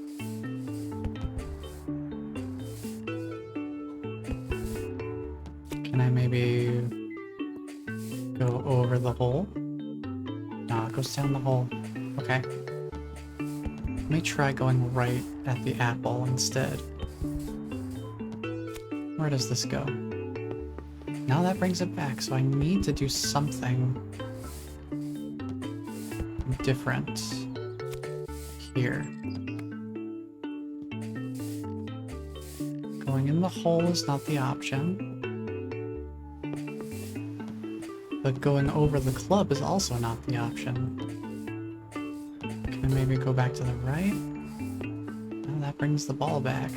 Can I maybe go over the hole? No, it goes down the hole. Okay. Let me try going right at the apple instead. Where does this go? Now that brings it back, so I need to do something different here. Going in the hole is not the option. But going over the club is also not the option. Can I maybe go back to the right? Oh, that brings the ball back.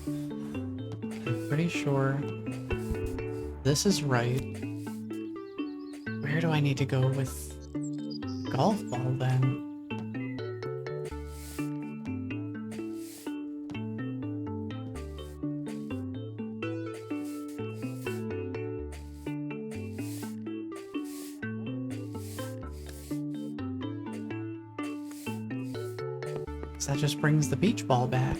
I'm pretty sure this is right. Where do I need to go with golf ball then? That just brings the beach ball back.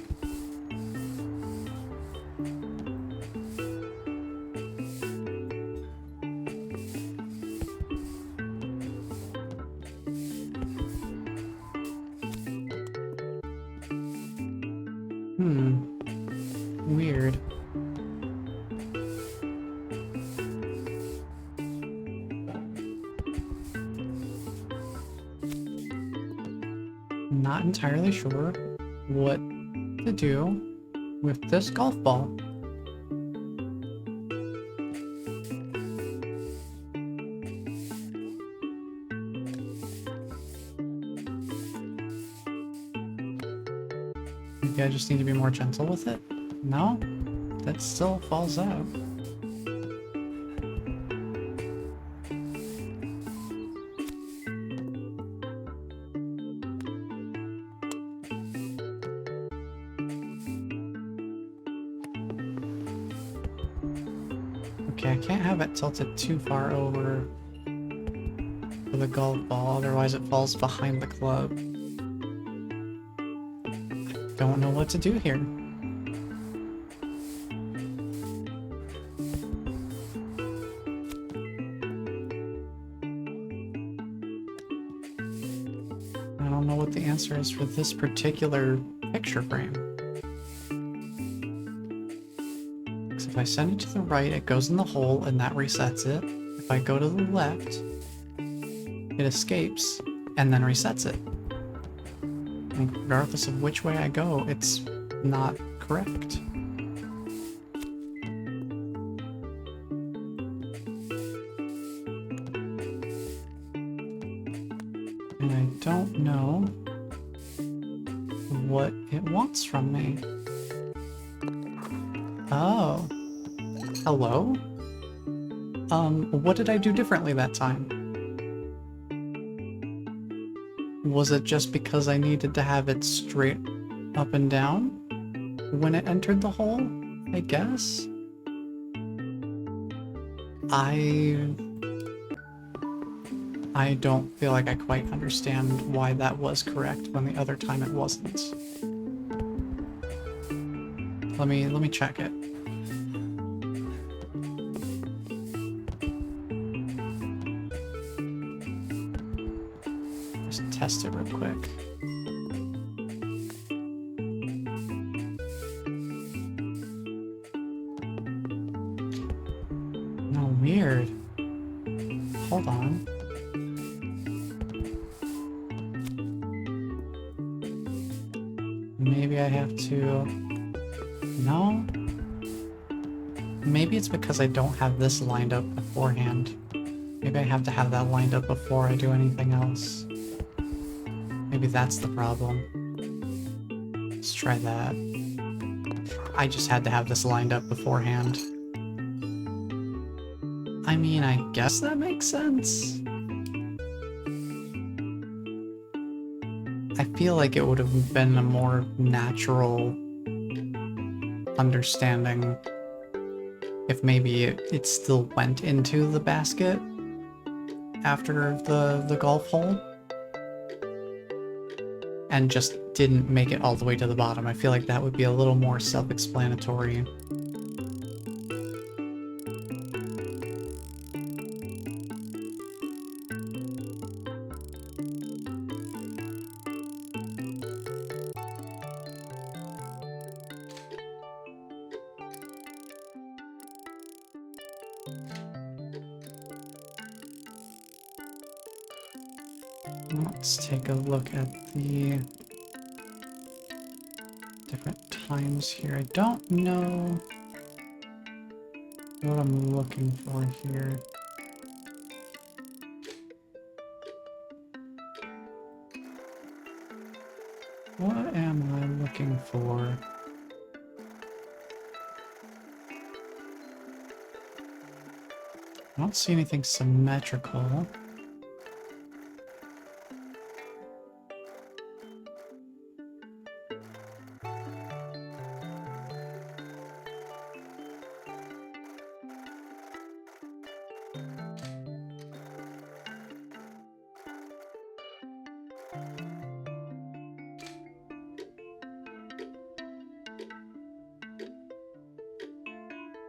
Weird. Not entirely sure what to do with this golf ball. Maybe I just need to be more gentle with it? No? That still falls out. Okay, I can't have it tilted too far over for the golf ball, otherwise it falls behind the club. don't know what to do here. I don't know what the answer is for this particular picture frame. Because if I send it to the right, it goes in the hole and that resets it. If I go to the left, it escapes and then resets it. And regardless of which way I go, it's not correct. And I don't know what it wants from me. Oh. Hello? What did I do differently that time? Was it just because I needed to have it straight up and down when it entered the hole? I guess? I don't feel like I quite understand why that was correct when the other time it wasn't. Let me check it. Just test it real quick. No, weird. Hold on. Maybe I have to... No? Maybe it's because I don't have this lined up beforehand. Maybe I have to have that lined up before I do anything else. Maybe that's the problem. Let's try that. I just had to have this lined up beforehand. I mean, I guess that makes sense. I feel like it would have been a more natural understanding if maybe it still went into the basket after the golf hole and just didn't make it all the way to the bottom. I feel like that would be a little more self-explanatory. Let's take a look at the different times here. I don't know what I'm looking for here. What am I looking for? I don't see anything symmetrical.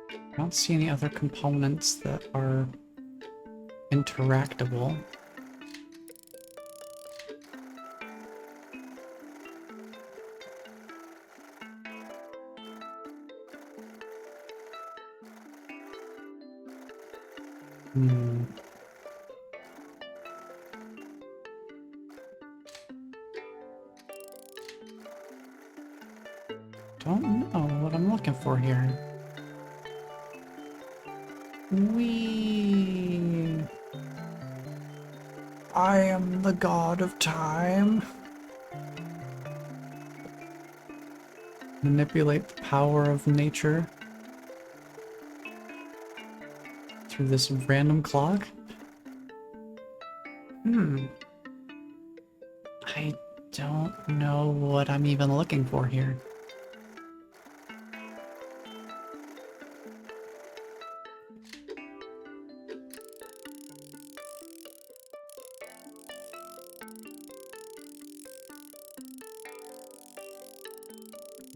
I don't see any other components that are interactable. Don't know what I'm looking for here. I am the god of time. Manipulate the power of nature through this random clock? I don't know what I'm even looking for here.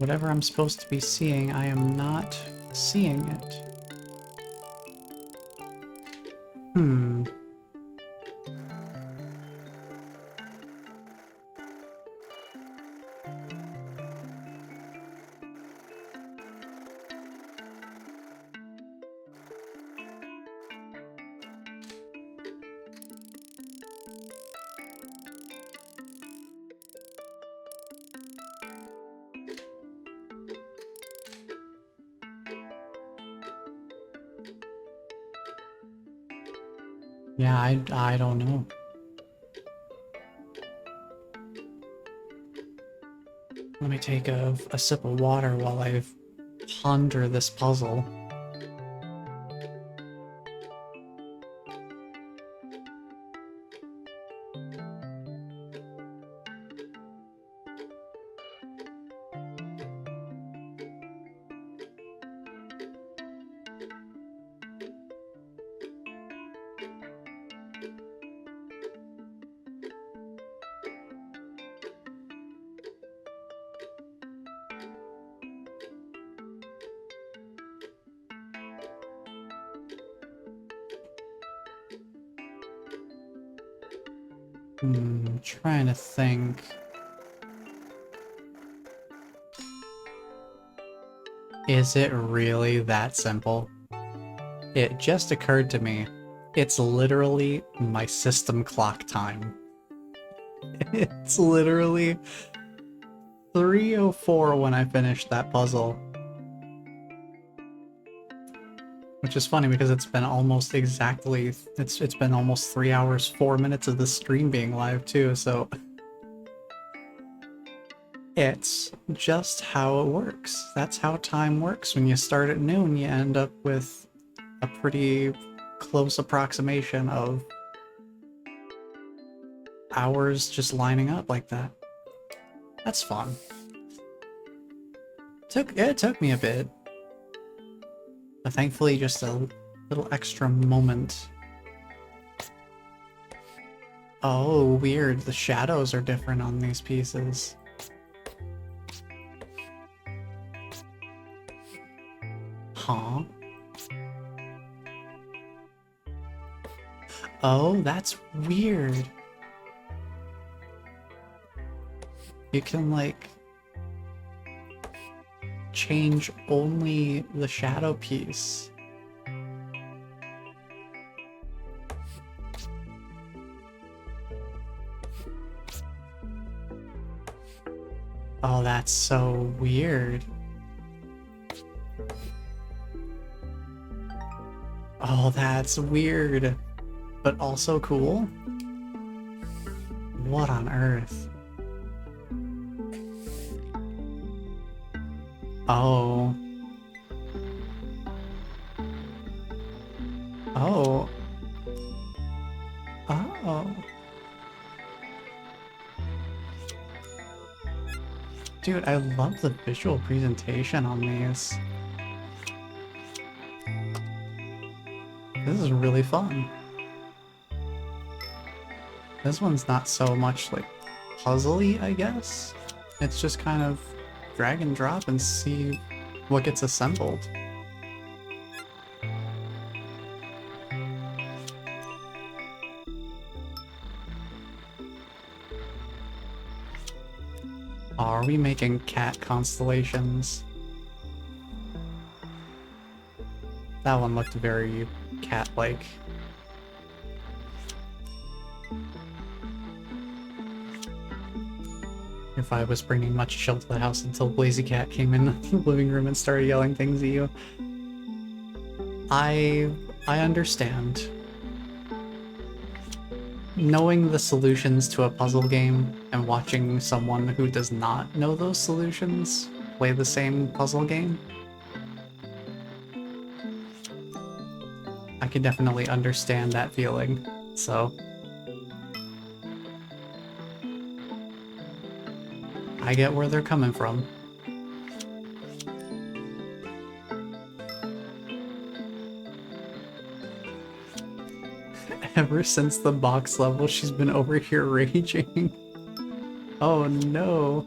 Whatever I'm supposed to be seeing, I am not seeing it. Hmm. Yeah, I don't know. Let me take a sip of water while I ponder this puzzle. Trying to think. Is it really that simple? It just occurred to me. It's literally my system clock time. It's literally 3:04 when I finished that puzzle. Which is funny because it's been almost exactly, it's been almost 3 hours, 4 minutes of the stream being live too, so it's just how it works. That's how time works. When you start at noon, you end up with a pretty close approximation of hours just lining up like that. That's fun. It took me a bit, but thankfully just a little extra moment. Oh, weird. The shadows are different on these pieces. Huh? Oh, that's weird. You can, like, change only the shadow piece. Oh, that's so weird. Oh, that's weird, but also cool. What on earth? Oh. Oh. Oh. Dude, I love the visual presentation on these. This is really fun. This one's not so much like puzzly, I guess. It's just kind of drag and drop and see what gets assembled. Are we making cat constellations? That one looked very cat-like. If I was bringing much chill to the house until Blazy Cat came in the living room and started yelling things at you. I understand. Knowing the solutions to a puzzle game and watching someone who does not know those solutions play the same puzzle game, I can definitely understand that feeling, so I get where they're coming from. Ever since the box level, she's been over here raging. Oh no.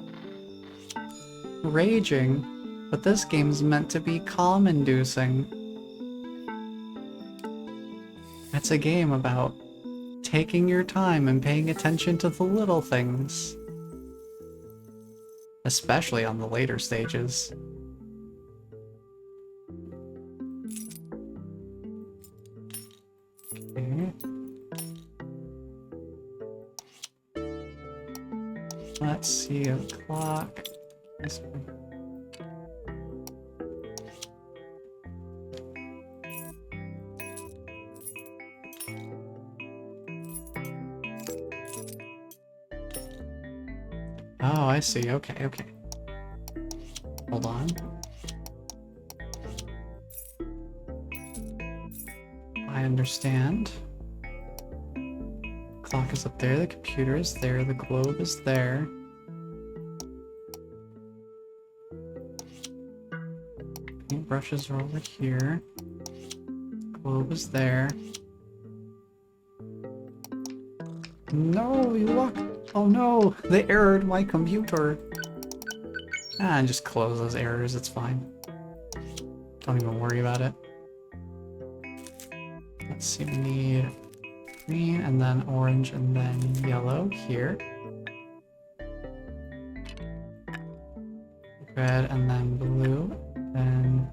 raging, but this game's meant to be calm-inducing. It's a game about taking your time and paying attention to the little things. Especially on the later stages. Okay. Let's see a clock. This one. Oh, I see. Okay, okay. Hold on. I understand. Clock is up there, the computer is there, the globe is there. Paintbrushes are over here. Globe is there. No, you locked. Oh no, they errored my computer. Ah, and just close those errors, it's fine. Don't even worry about it. Let's see, we need green and then orange and then yellow here. Red and then blue. Then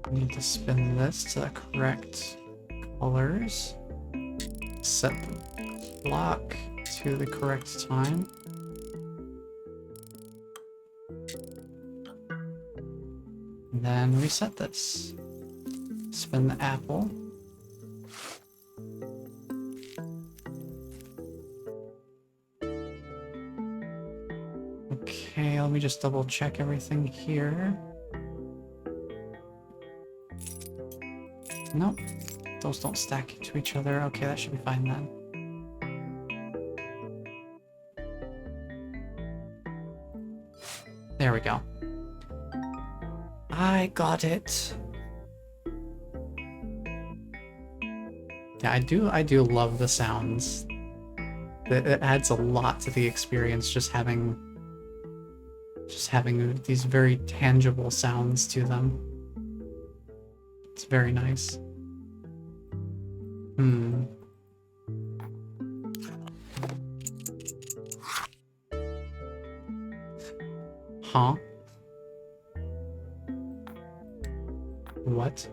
we need to spin this to the correct colors. Set the clock to the correct time. And then reset this. Spin the apple. Okay, let me just double check everything here. Nope, those don't stack to each other. Okay, that should be fine then. There we go. I got it. Yeah, I do love the sounds. It adds a lot to the experience just having these very tangible sounds to them. It's very nice. Huh? What?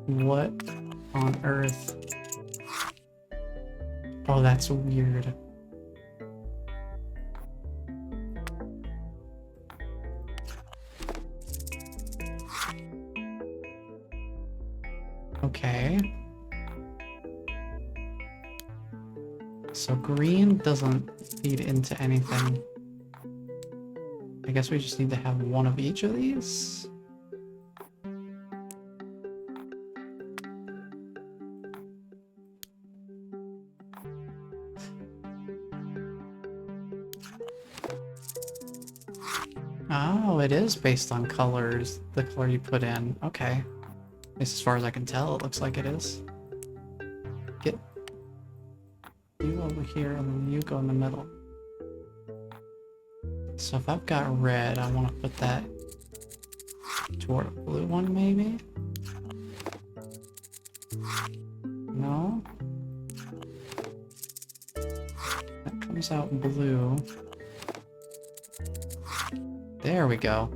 What on earth? Oh, that's weird. Okay. So green doesn't feed into anything. I guess we just need to have one of each of these. Oh, it is based on colors, the color you put in. Okay. At least as far as I can tell, it looks like it is. Get you over here, and then you go in the middle. So if I've got red, I want to put that toward a blue one, maybe? No? That comes out blue. There we go.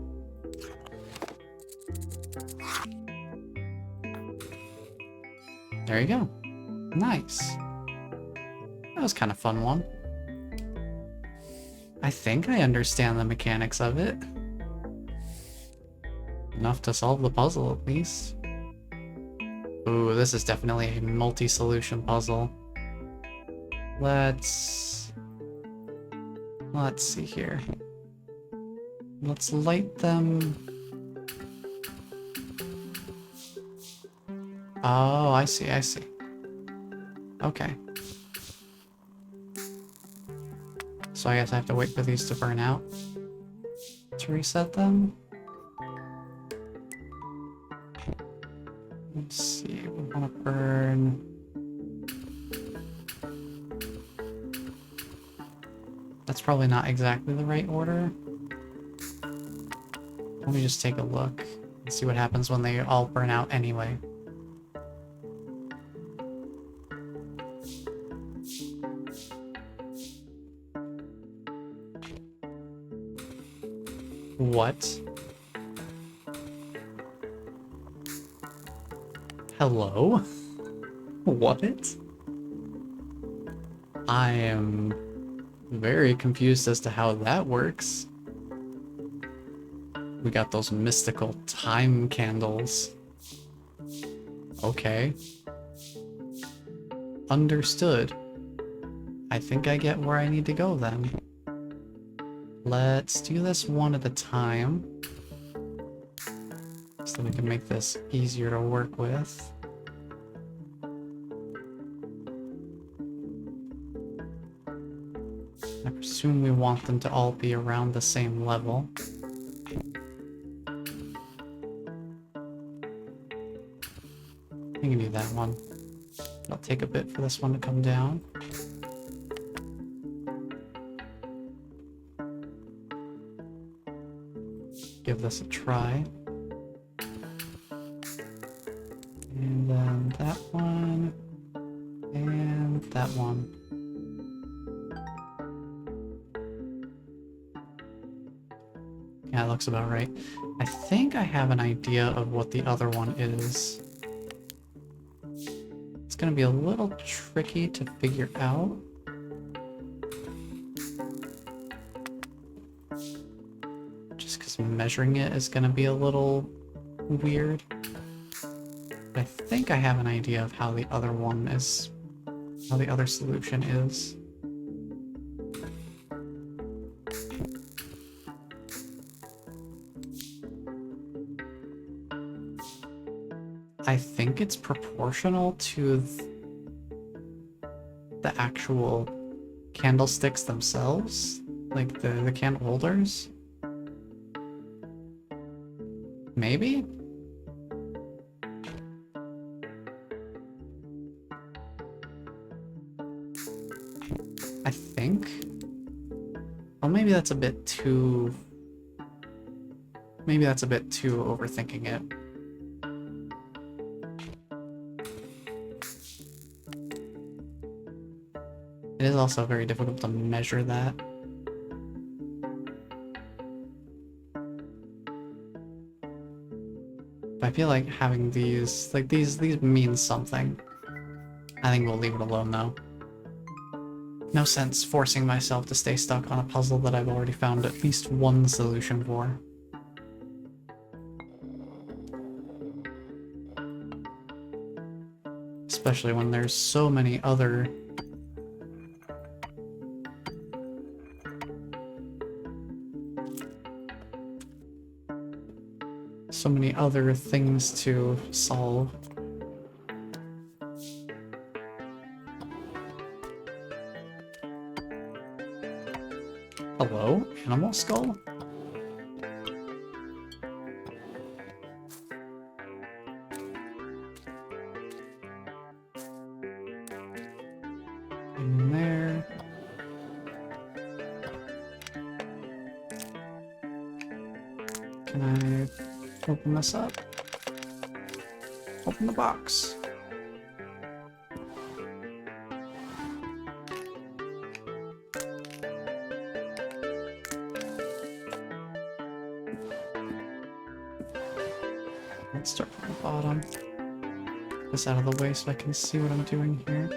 There you go. Nice. That was kind of fun one. I think I understand the mechanics of it. Enough to solve the puzzle, at least. Ooh, this is definitely a multi-solution puzzle. Let's see here. Let's light them. Oh, I see, I see. Okay. So I guess I have to wait for these to burn out to reset them. Let's see, we want to burn That's probably not exactly the right order. Let me just take a look and see what happens when they all burn out anyway. What? Hello? What? I am very confused as to how that works. We got those mystical time candles. Okay. Understood. I think I get where I need to go then. Let's do this one at a time, so we can make this easier to work with. I presume we want them to all be around the same level. You can do that one. It'll take a bit for this one to come down. Give this a try. And then that one. And that one. Yeah, it looks about right. I think I have an idea of what the other one is. It's gonna be a little tricky to figure out. Just because measuring it is gonna be a little weird. But I think I have an idea of how the other one is, how the other solution is. I think it's proportional to the actual candlesticks themselves, like the candle holders. Maybe? I think. Well, maybe that's a bit too... Maybe that's a bit too overthinking it. It is also very difficult to measure that. But I feel like having these, like these mean something. I think we'll leave it alone though. No sense forcing myself to stay stuck on a puzzle that I've already found at least one solution for. Especially when there's so many other things to solve. Hello, animal skull? In there. Can I open this up? Open the box. Let's start from the bottom. Get this out of the way so I can see what I'm doing here.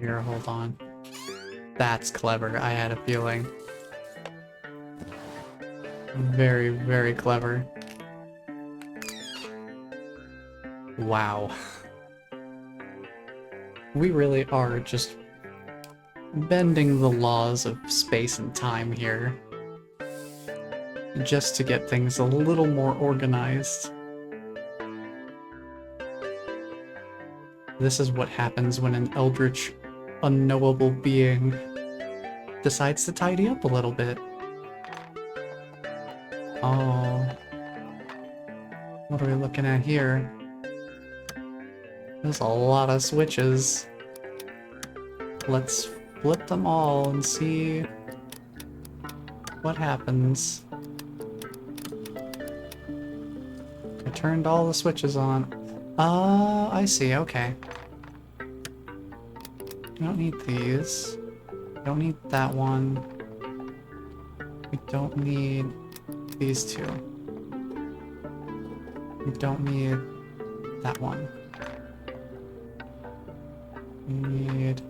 Here, hold on. That's clever. I had a feeling. Very, very clever. Wow. We really are just bending the laws of space and time here. just to get things a little more organized. This is what happens when an eldritch, unknowable being decides to tidy up a little bit. Oh. What are we looking at here? There's a lot of switches. Let's flip them all and see what happens. I turned all the switches on. Oh, I see, okay. We don't need these. We don't need that one. We don't need these two. We don't need that one. We need...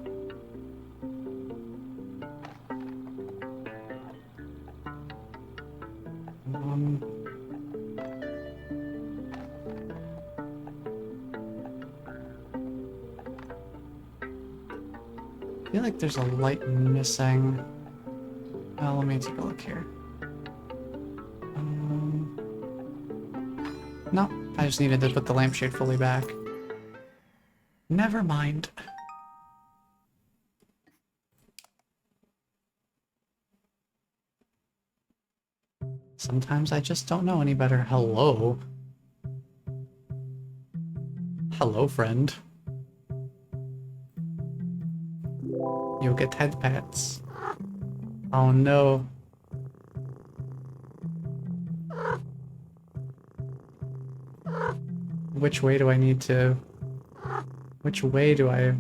I feel like there's a light missing. Let me take a look here. No, I just needed to put the lampshade fully back. Never mind. Sometimes I just don't know any better. Hello. Hello, friend. You'll get head pats. Oh no. Which way do I need to... Which way do I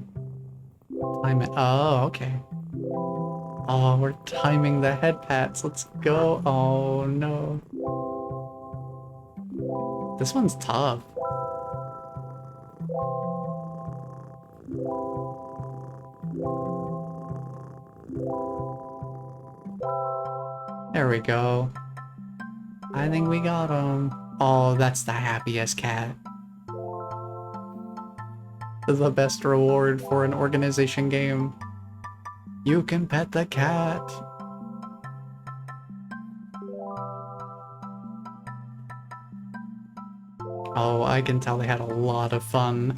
time it? Oh, okay. Oh, we're timing the head pats. Let's go. Oh no. This one's tough. There we go. I think we got him. Oh, that's the happiest cat. The best reward for an organization game. You can pet the cat. Oh, I can tell they had a lot of fun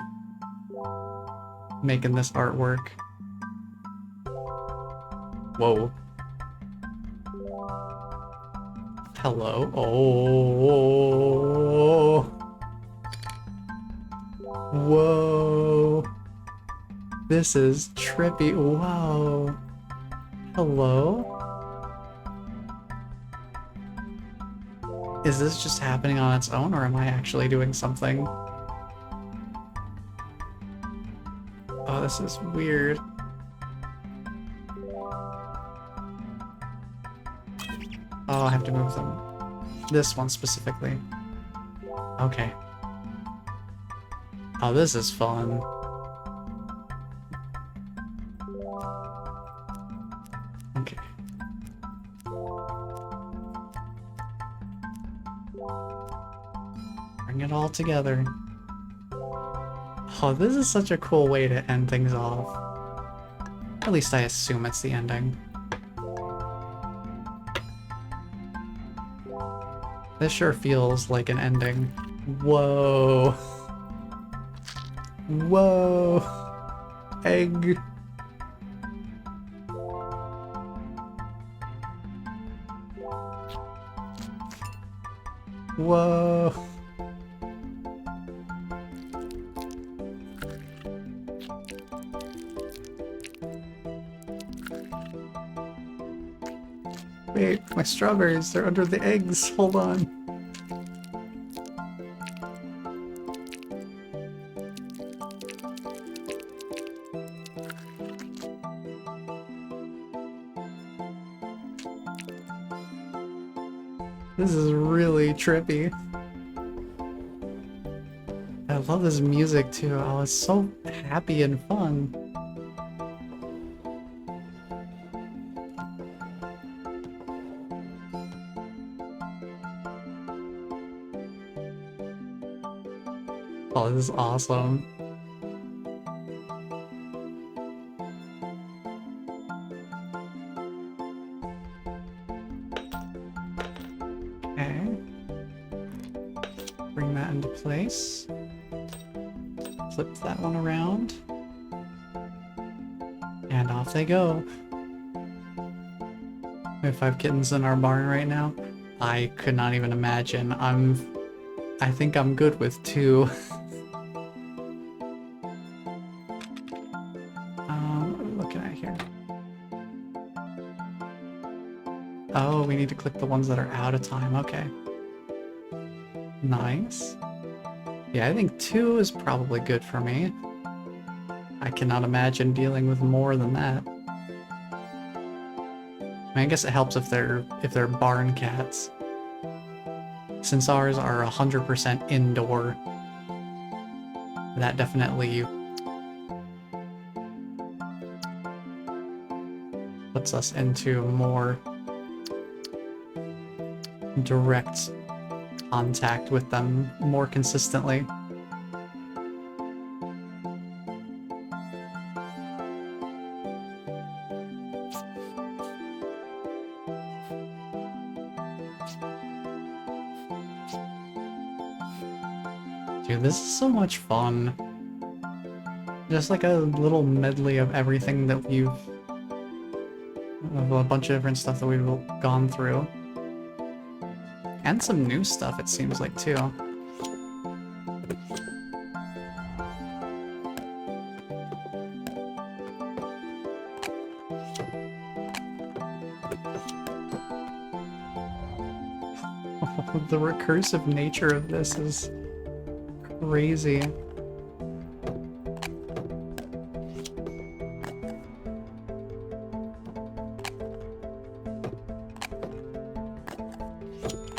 making this artwork. Whoa. Hello. Oh. Whoa. This is trippy. Wow. Hello? Is this just happening on its own, or am I actually doing something? Oh, this is weird. Oh, I have to move them. This one specifically. Okay. Oh, this is fun. Okay. Bring it all together. Oh, this is such a cool way to end things off. At least I assume it's the ending. This sure feels like an ending. Whoa. Whoa. Egg. Whoa. Wait, my strawberries, they're under the eggs. Hold on. This is really trippy. I love this music too. Oh, it's so happy and fun. Oh, this is awesome. Okay. Bring that into place. Flip that one around. And off they go. We have 5 kittens in our barn right now. I could not even imagine. I think I'm good with 2. What are we looking at here? Oh, we need to click the ones that are out of time. Okay. Nice. Yeah, I think 2 is probably good for me. I cannot imagine dealing with more than that. I guess it helps if they're barn cats. Since ours are 100% indoor, that definitely puts us into more direct contact with them more consistently. Dude, this is so much fun. Just like a little medley of everything that of a bunch of different stuff that we've gone through. And some new stuff, it seems like, too. The recursive nature of this is crazy.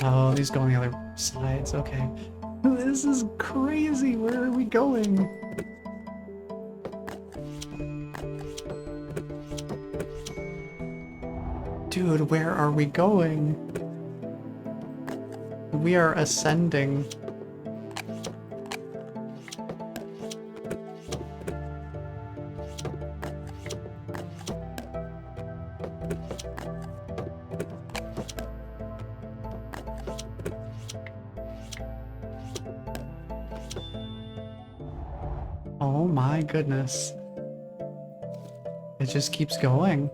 Oh, these go on the other sides, okay. This is crazy, where are we going? Dude, where are we going? We are ascending. Oh my goodness. It just keeps going.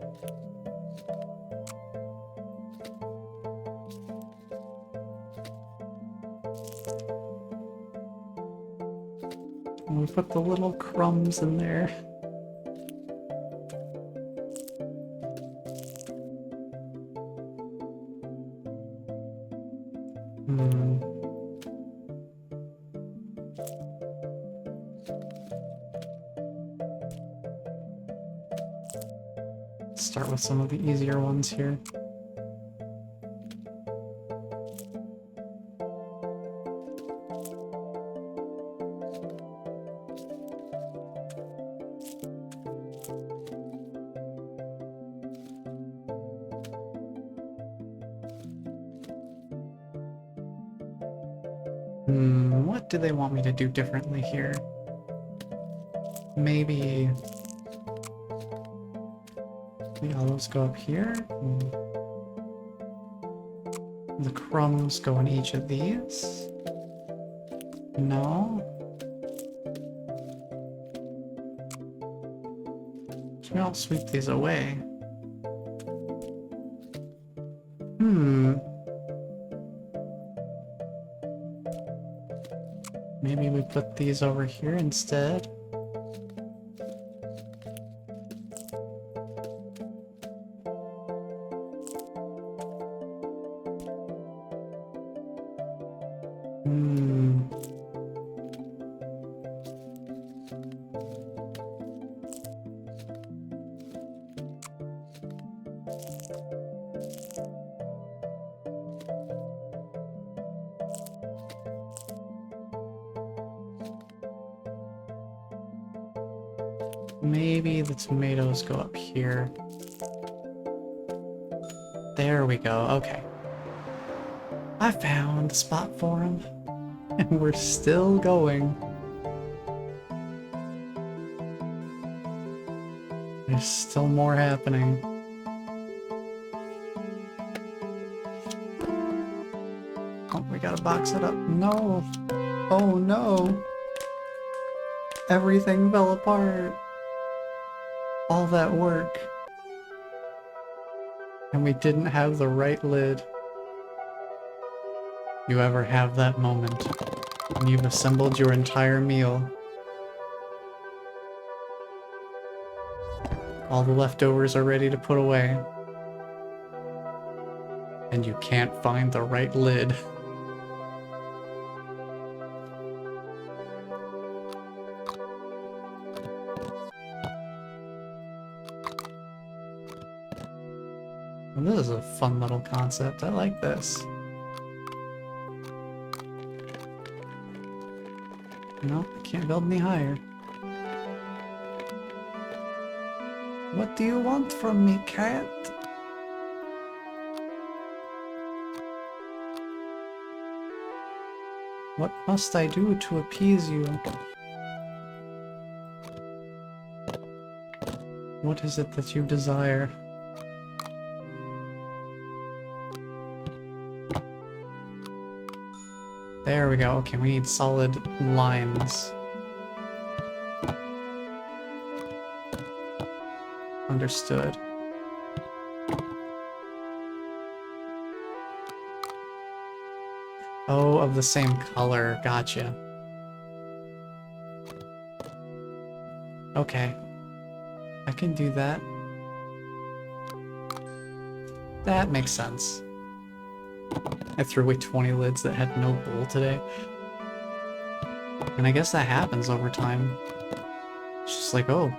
We put the little crumbs in there. Start with some of the easier ones here. What do they want me to do differently here? Maybe the olives go up here. The crumbs go in each of these. No. Maybe I'll sweep these away. Maybe we put these over here instead. Maybe the tomatoes go up here. There we go, okay. I found the spot for them. And we're still going. There's still more happening. gotta box it up. No! Oh no! Everything fell apart! All that work. And we didn't have the right lid. You ever have that moment when you've assembled your entire meal? All the leftovers are ready to put away. And you can't find the right lid. Well, this is a fun little concept. I like this. No, I can't build any higher. What do you want from me, cat? What must I do to appease you? What is it that you desire? There we go. Okay, we need solid lines. Understood. Oh, of the same color. Gotcha. Okay. I can do that. That makes sense. I threw away 20 lids that had no bowl today. And I guess that happens over time. It's just like, oh,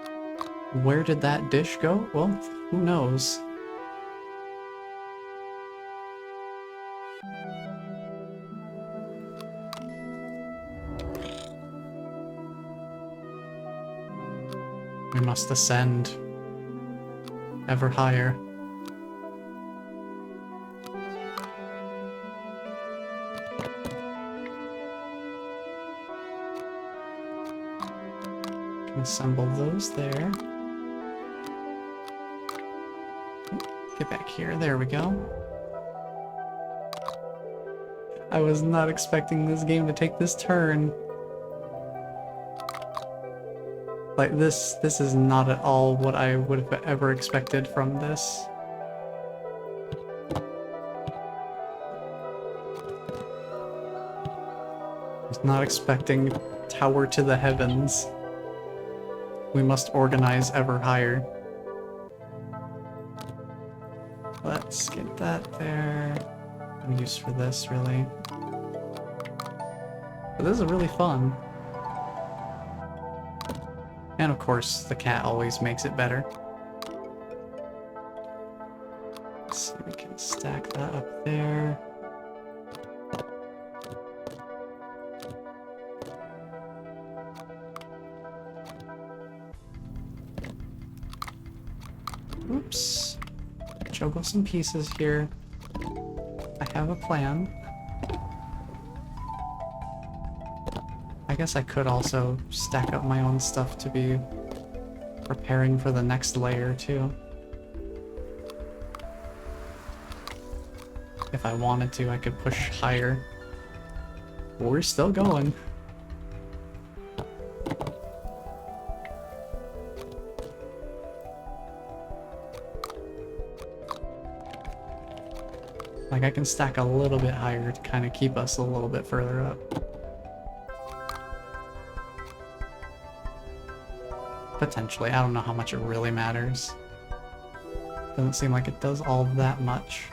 where did that dish go? Well, who knows? We must ascend ever higher. Assemble those there. Get back here. There we go. I was not expecting this game to take this turn. Like, this is not at all what I would have ever expected from this. I was not expecting Tower to the Heavens. We must organize ever higher. Let's get that there. No use for this, really. But this is really fun. And of course, the cat always makes it better. Let's see, we can stack that up there. Oops. Juggle some pieces here. I have a plan. I guess I could also stack up my own stuff to be preparing for the next layer too. If I wanted to, I could push higher. But we're still going. Like, I can stack a little bit higher to kind of keep us a little bit further up. Potentially. I don't know how much it really matters. Doesn't seem like it does all that much.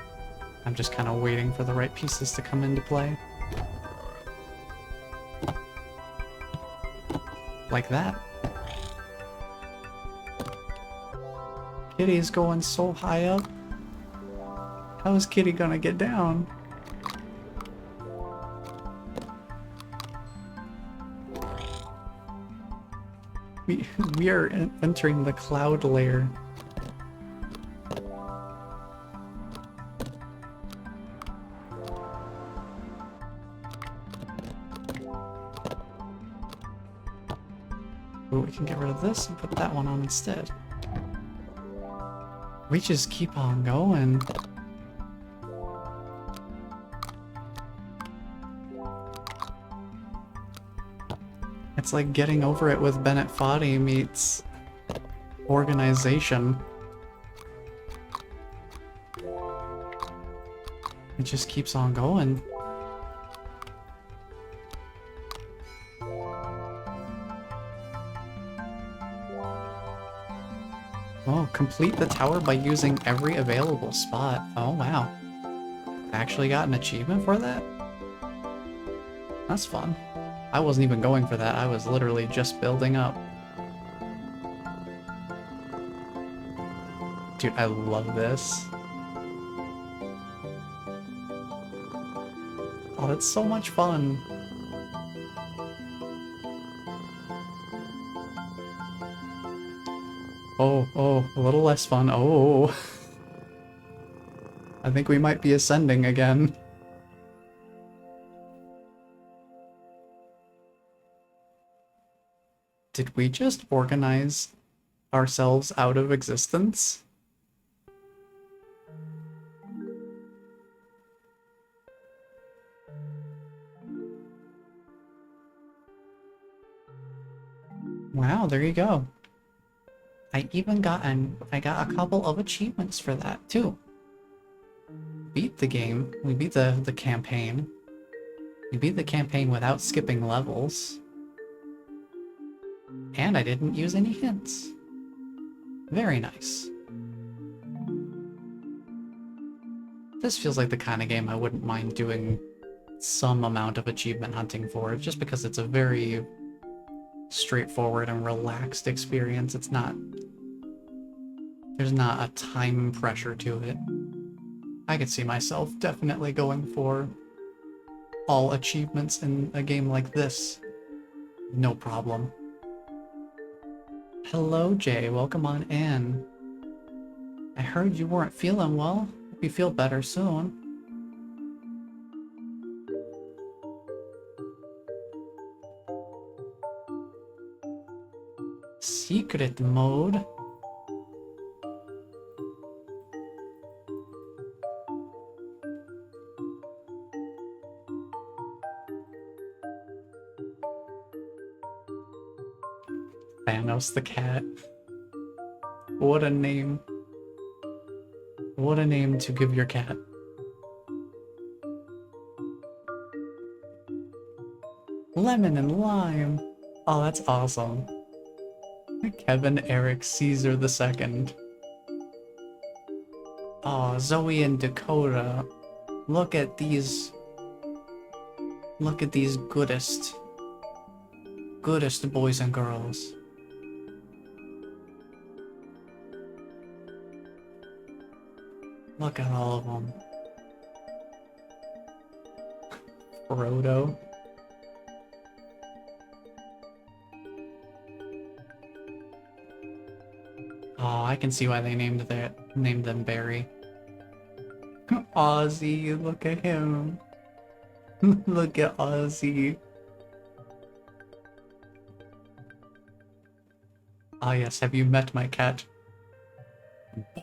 I'm just kind of waiting for the right pieces to come into play. Like that. Kitty's going so high up. How is Kitty gonna get down? We are entering the cloud layer. Ooh, we can get rid of this and put that one on instead. We just keep on going. It's like getting over it with Bennett Foddy meets organization. It just keeps on going. Oh, complete the tower by using every available spot. Oh, wow. I actually got an achievement for that? That's fun. I wasn't even going for that. I was literally just building up. Dude, I love this. Oh, that's so much fun. Oh, a little less fun. Oh. I think we might be ascending again. Did we just organize ourselves out of existence? Wow, there you go. I got a couple of achievements for that too. Beat the game. We beat the campaign. We beat the campaign without skipping levels. And I didn't use any hints. Very nice. This feels like the kind of game I wouldn't mind doing some amount of achievement hunting for, just because it's a very straightforward and relaxed experience. It's not... There's not a time pressure to it. I could see myself definitely going for all achievements in a game like this. No problem. Hello, Jay. Welcome on in. I heard you weren't feeling well. Hope you feel better soon. Secret mode. Thanos the cat. What a name. What a name to give your cat. Lemon and lime. Oh, that's awesome. Kevin Eric Caesar II. Oh, Zoe and Dakota. Look at these. Look at these goodest boys and girls. Look at all of them. Frodo. Oh, I can see why they named them Barry. Ozzy, look at him. Look at Ozzy. Ah yes, have you met my cat?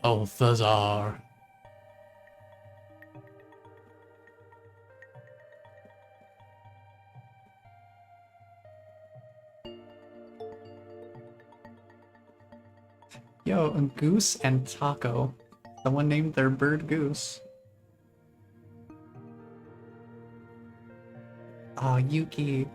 Balthazar. Yo, Goose and Taco. Someone named their bird Goose. Aw, Yuki.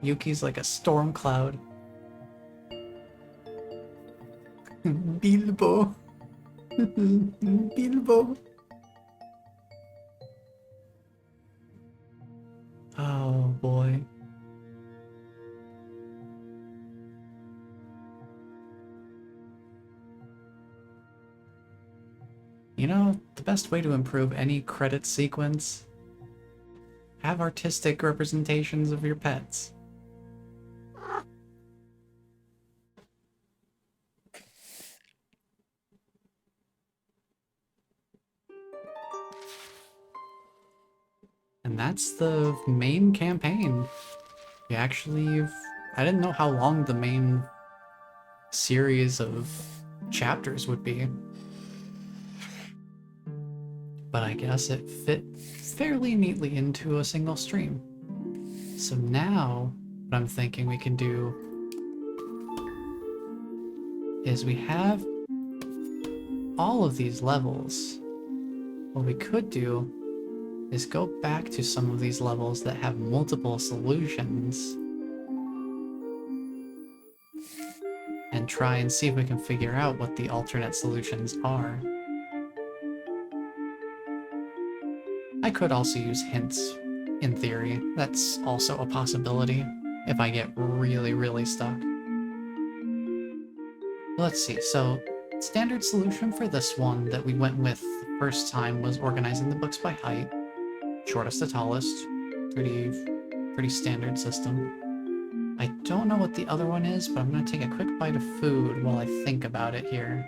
Yuki's like a storm cloud. Bilbo. Bilbo. Oh boy. You know, the best way to improve any credit sequence? Have artistic representations of your pets. And that's the main campaign. You actually... I didn't know how long the main series of chapters would be. but I guess it fit fairly neatly into a single stream. So now, what I'm thinking we can do is we have all of these levels. What we could do is go back to some of these levels that have multiple solutions and try and see if we can figure out what the alternate solutions are. I could also use hints, in theory. That's also a possibility if I get really, really stuck. Let's see, so standard solution for this one that we went with the first time was organizing the books by height. Shortest to tallest. Pretty standard system. I don't know what the other one is, but I'm gonna take a quick bite of food while I think about it here.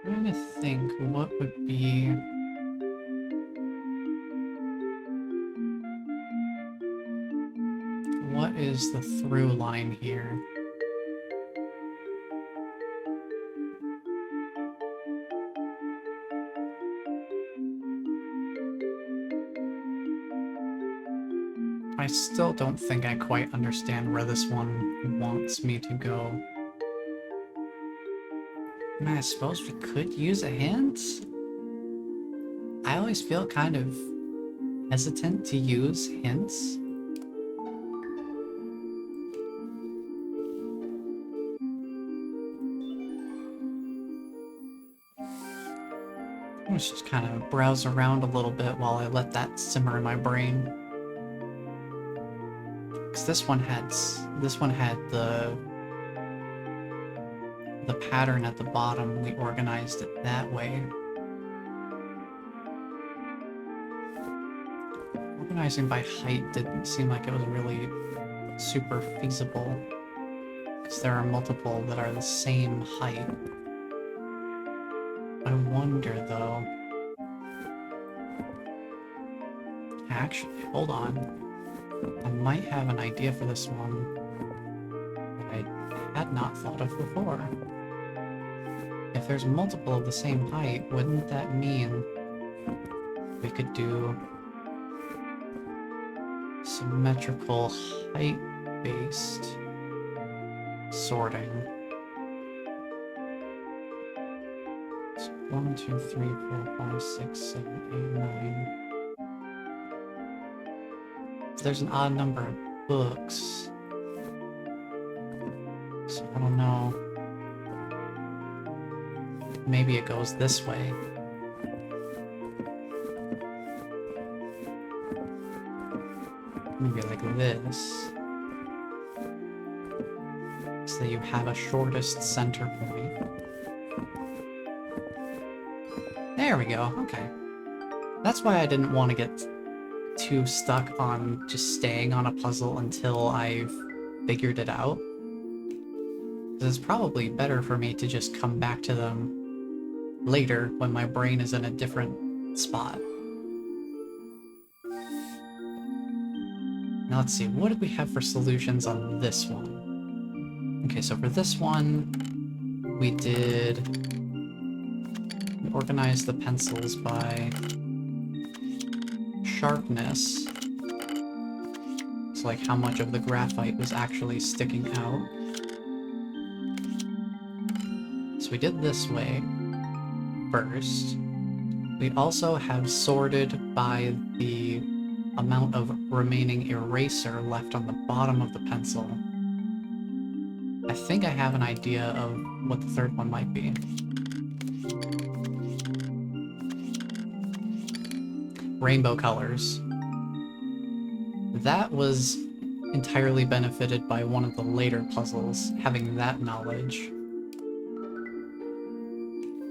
I'm trying to think what would be... What is the through line here? I still don't think I quite understand where this one wants me to go. I mean, I suppose we could use a hint? I always feel kind of hesitant to use hints. Let's just kind of browse around a little bit while I let that simmer in my brain. Because this one had the pattern at the bottom. We organized it that way. Organizing by height didn't seem like it was really super feasible, because there are multiple that are the same height. I wonder though. Actually, hold on. I might have an idea for this one that I had not thought of before. If there's multiple of the same height, wouldn't that mean we could do symmetrical height-based sorting? So 1, 2, 3, 4, 5, 6, 7, 8, 9. If there's an odd number of books, so I don't know. Maybe it goes this way. Maybe like this. So that you have a shortest center point. There we go, okay. That's why I didn't want to get too stuck on just staying on a puzzle until I've figured it out. Because it's probably better for me to just come back to them later when my brain is in a different spot. Now let's see, what did we have for solutions on this one? Okay, so for this one, we organized the pencils by sharpness. So like how much of the graphite was actually sticking out. So we did this way first. We also have sorted by the amount of remaining eraser left on the bottom of the pencil. I think I have an idea of what the third one might be. Rainbow colors. That was entirely benefited by one of the later puzzles, having that knowledge.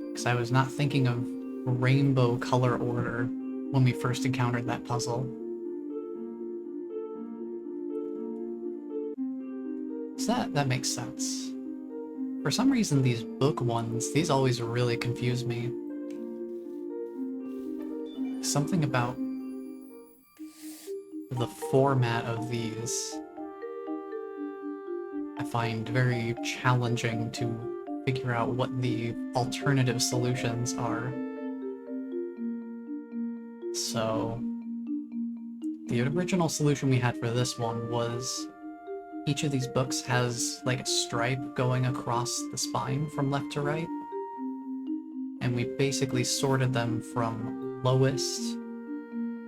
Because I was not thinking of rainbow color order when we first encountered that puzzle. So that makes sense. For some reason, these book ones, these always really confuse me. Something about the format of these I find very challenging to figure out what the alternative solutions are. So, the original solution we had for this one was each of these books has like a stripe going across the spine from left to right. And we basically sorted them from lowest,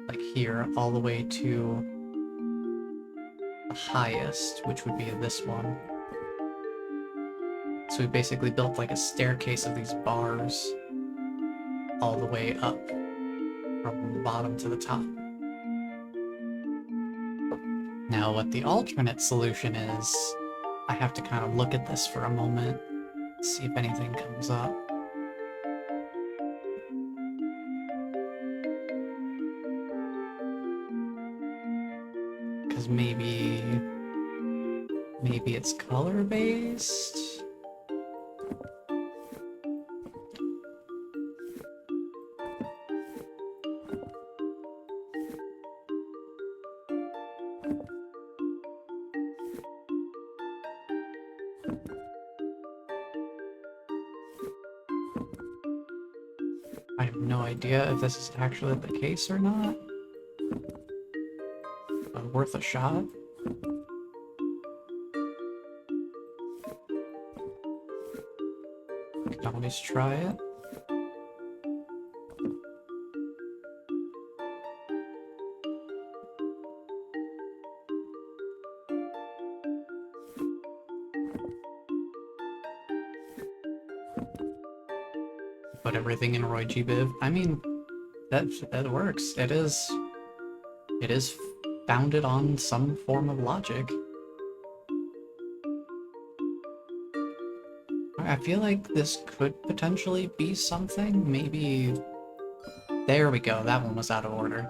like here, all the way to the highest, which would be this one. So we basically built like a staircase of these bars all the way up from the bottom to the top. Now what the alternate solution is, I have to kind of look at this for a moment, see if anything comes up. Because maybe it's color-based? I have no idea if this is actually the case or not. But worth a shot. Can always try it. Put everything in Roy G. Biv. I mean, that works. It is founded on some form of logic. I feel like this could potentially be something. Maybe... There we go, that one was out of order.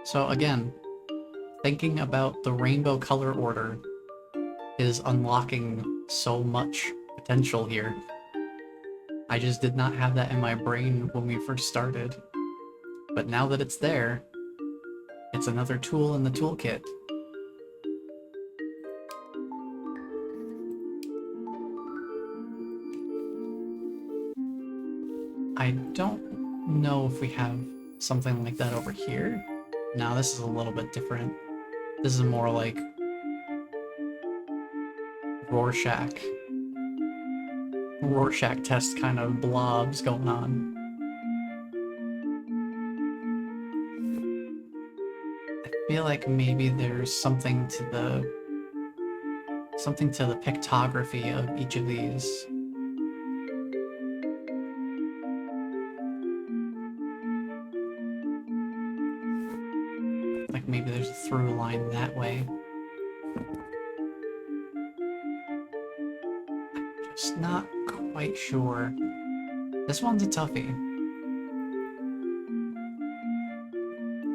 So again, thinking about the rainbow color order is unlocking so much potential here. I just did not have that in my brain when we first started. But now that it's there, it's another tool in the toolkit. I don't know if we have something like that over here. No, this is a little bit different. This is more like Rorschach test kind of blobs going on. I feel like maybe there's something to the pictography of each of these. Like maybe there's a through line that way. I'm just not quite sure. This one's a toughie.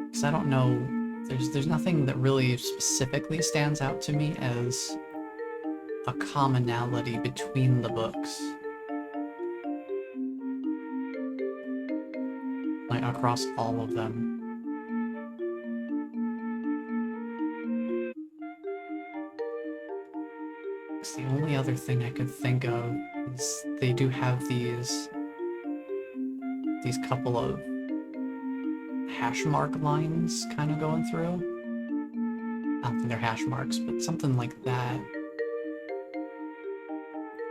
Because I don't know, there's nothing that really specifically stands out to me as a commonality between the books. Like across all of them. Because the only other thing I could think of is they do have these couple of hash mark lines kind of going through. I don't think they're hash marks, but something like that.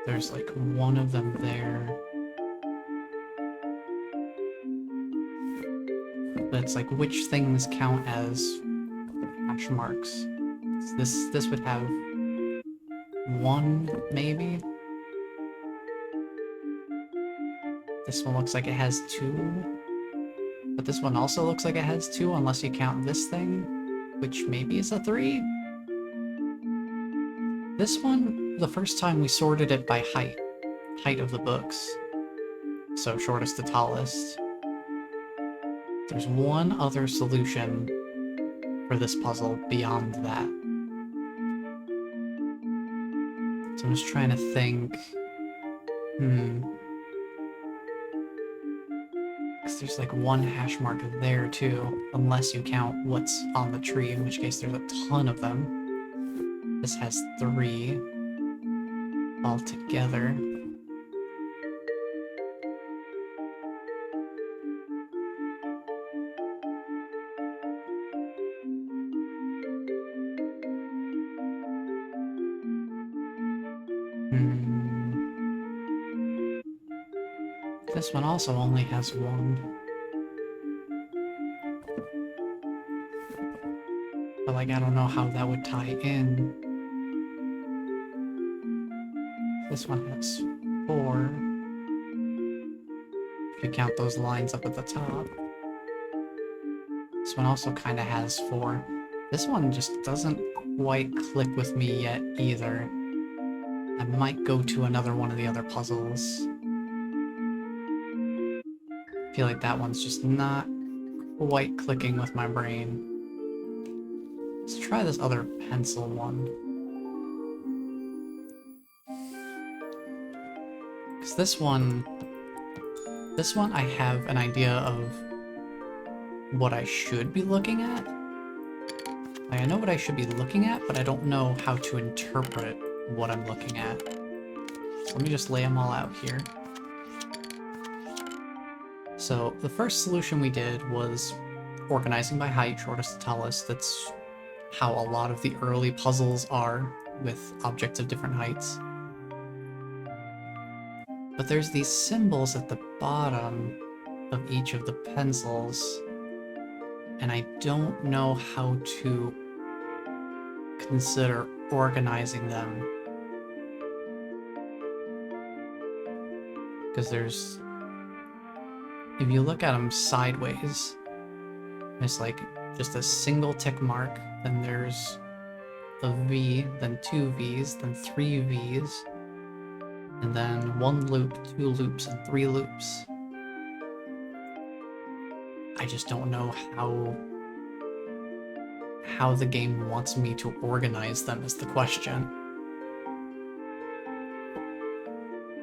There's like one of them there. But it's like which things count as hash marks. This would have one, maybe? This one looks like it has two. But this one also looks like it has two, unless you count this thing. which maybe is a 3. This one, the first time we sorted it by height of the books. So shortest to tallest. There's one other solution for this puzzle beyond that. So I'm just trying to think. Because there's like one hash mark there too, unless you count what's on the tree, in which case there's a ton of them. This has 3 altogether. This one also only has 1. But like, I don't know how that would tie in. This one has 4. If you count those lines up at the top. This one also kind of has 4. This one just doesn't quite click with me yet either. I might go to another one of the other puzzles. I feel like that one's just not quite clicking with my brain. Let's try this other pencil one. Because this one I have an idea of what I should be looking at. Like, I know what I should be looking at, but I don't know how to interpret what I'm looking at. So let me just lay them all out here. So the first solution we did was organizing by height, shortest to tallest. That's how a lot of the early puzzles are, with objects of different heights. But there's these symbols at the bottom of each of the pencils, and I don't know how to consider organizing them. Because there's... if you look at them sideways, there's like just a single tick mark, then there's a V, then 2 V's, then 3 V's, and then 1 loop, 2 loops, and 3 loops. I just don't know how the game wants me to organize them is the question.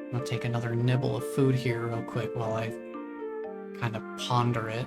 I'm gonna take another nibble of food here real quick while I kind of ponder it.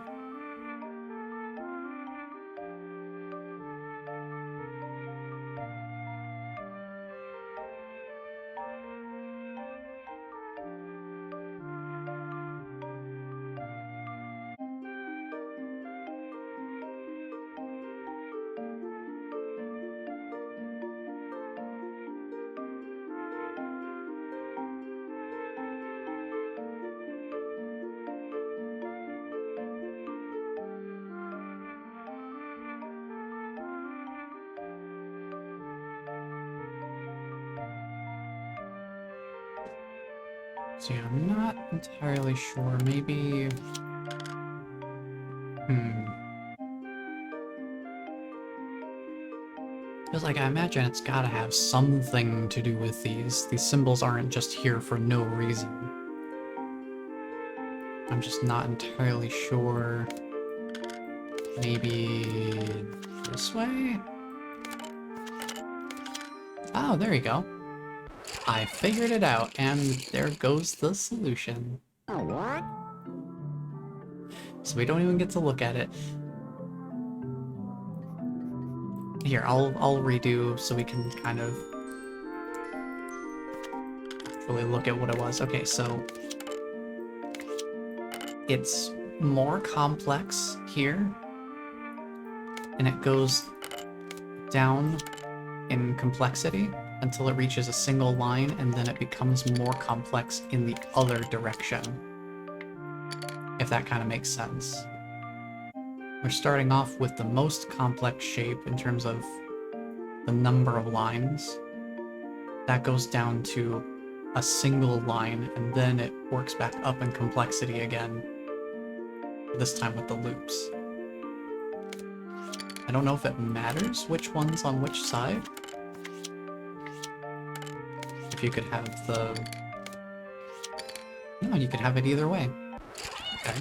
So yeah, I'm not entirely sure. Maybe... Because, like, I imagine it's gotta have something to do with these. These symbols aren't just here for no reason. I'm just not entirely sure. Maybe... this way? Oh, there you go. I figured it out, and there goes the solution. So we don't even get to look at it. Here, I'll redo so we can kind of really look at what it was. Okay, so it's more complex here, and it goes down in complexity until it reaches a single line, and then it becomes more complex in the other direction. If that kind of makes sense. We're starting off with the most complex shape in terms of the number of lines. That goes down to a single line, and then it works back up in complexity again, this time with the loops. I don't know if it matters which one's on which side. If you could have the... No, you could have it either way. Okay.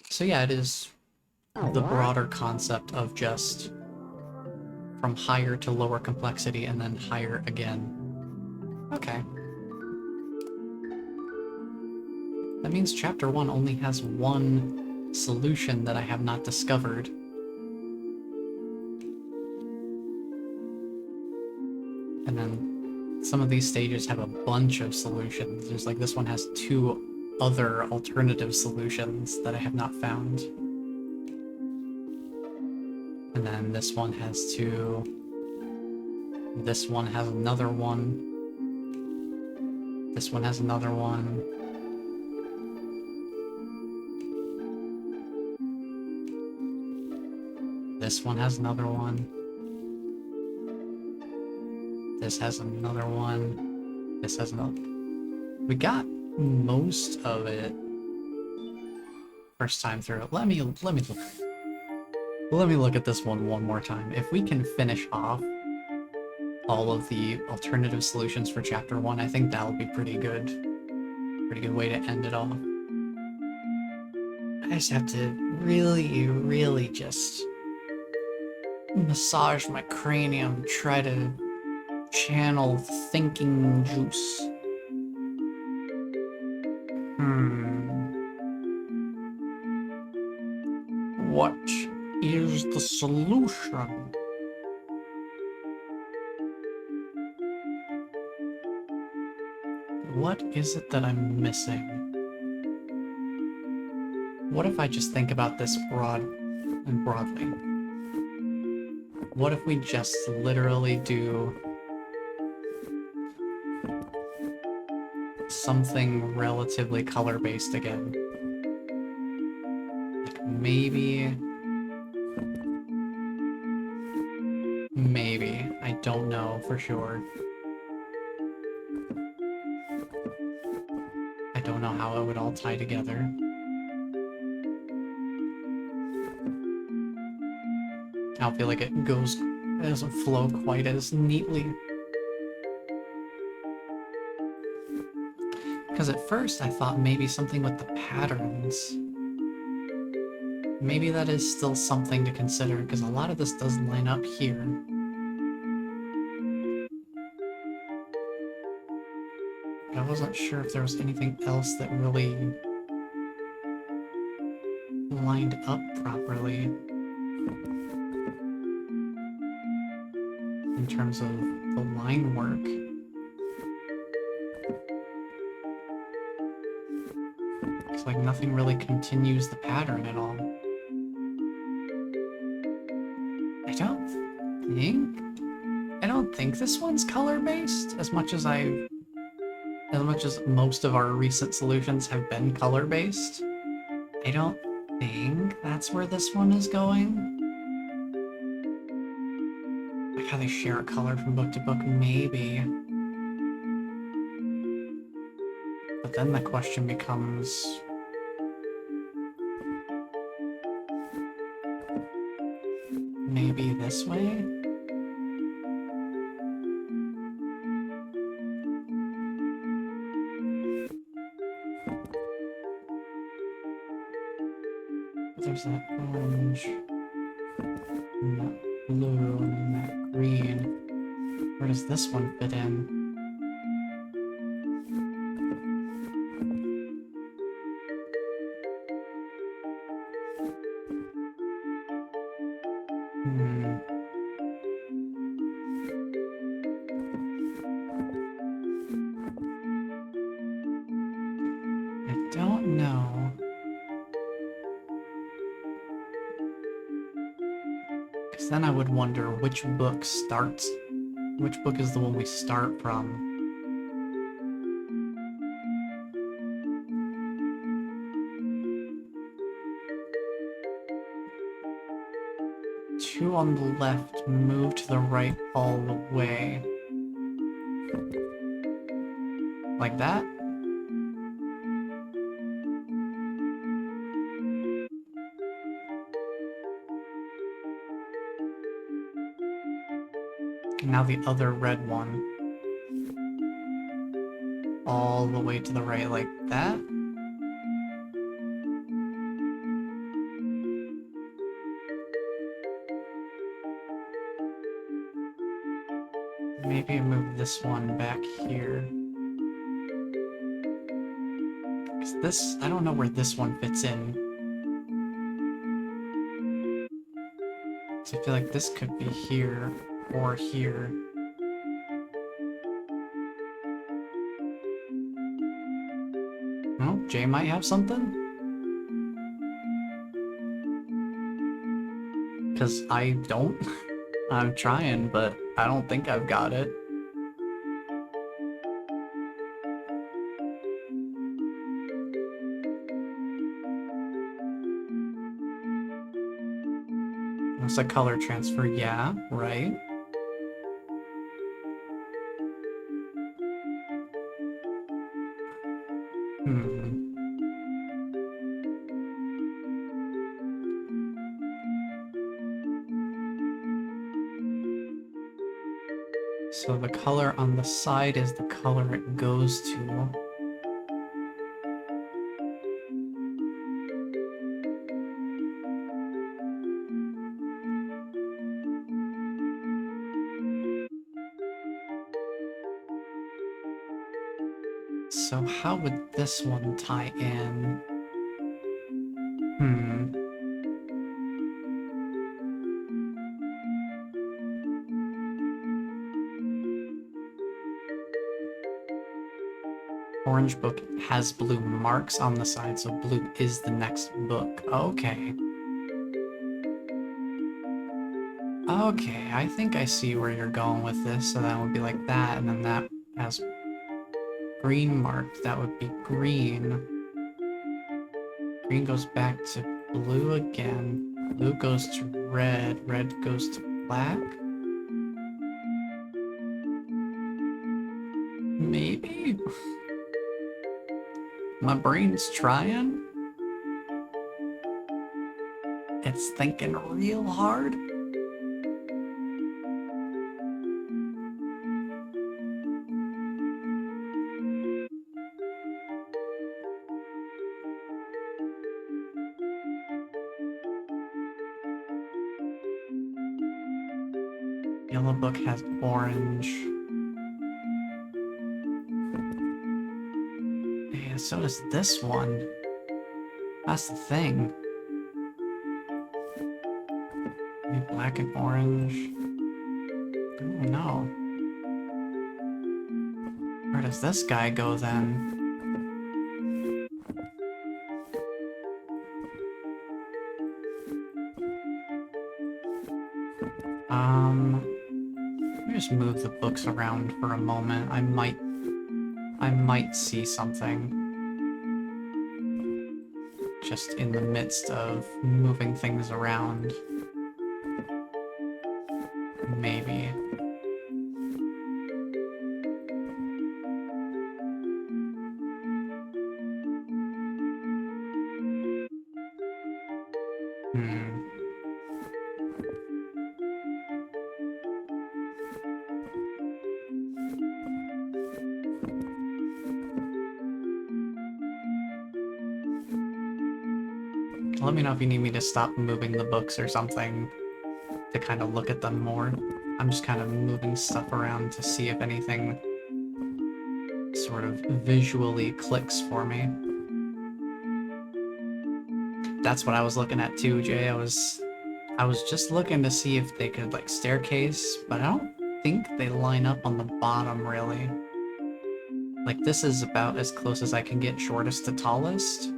So yeah, it is the broader concept of just from higher to lower complexity and then higher again. Okay. That means chapter 1 only has one solution that I have not discovered. And then some of these stages have a bunch of solutions. There's like this one has 2 other alternative solutions that I have not found. And then this one has 2. This one has another one. This one has another one. This one has another one. This has another one. This has another. We got most of it first time through. Let me look. Let me look at this one more time. If we can finish off all of the alternative solutions for chapter 1, I think that'll be pretty good. Pretty good way to end it off. I just have to really just massage my cranium, try to channel thinking juice. What is the solution? What is it that I'm missing? What if I just think about this broadly? What if we just literally do something relatively color-based again? Like maybe, I don't know for sure. I don't know how it would all tie together. I don't feel like it doesn't flow quite as neatly. Because at first I thought maybe something with the patterns. Maybe that is still something to consider, because a lot of this does line up here. But I wasn't sure if there was anything else that really lined up properly in terms of the line work. It's like nothing really continues the pattern at all. I don't think this one's color-based as much as most of our recent solutions have been color-based. I don't think that's where this one is going. Like how they share a color from book to book, maybe. But then the question becomes... maybe this way? There's that orange, and that blue, and that green. Where does this one fit in? I don't know. Because then I would wonder which book is the one we start from. Two on the left, move to the right all the way. Like that? Okay, now the other red one. All the way to the right like that. Maybe move this one back here. Because this, I don't know where this one fits in. So I feel like this could be here or here. Oh, Jay might have something? Because I don't. I'm trying, but I don't think I've got it. It's a color transfer, yeah, right. So the color on the side is the color it goes to. So how would this one tie in? Orange book has blue marks on the side, so blue is the next book. Okay. Okay, I think I see where you're going with this. So that would be like that, and then that has green marked. That would be green. Green goes back to blue again. Blue goes to red. Red goes to black. Maybe? My brain's trying. It's thinking real hard. Yellow book has orange. Yeah, so does this one. That's the thing. Maybe black and orange. Oh no. Where does this guy go then? Let me just move the books around for a moment. I might see something. Just in the midst of moving things around. Maybe. Let me know if you need me to stop moving the books or something to kind of look at them more. I'm just kind of moving stuff around to see if anything sort of visually clicks for me. That's what I was looking at too, Jay. I was just looking to see if they could like staircase, but I don't think they line up on the bottom really. Like this is about as close as I can get shortest to tallest.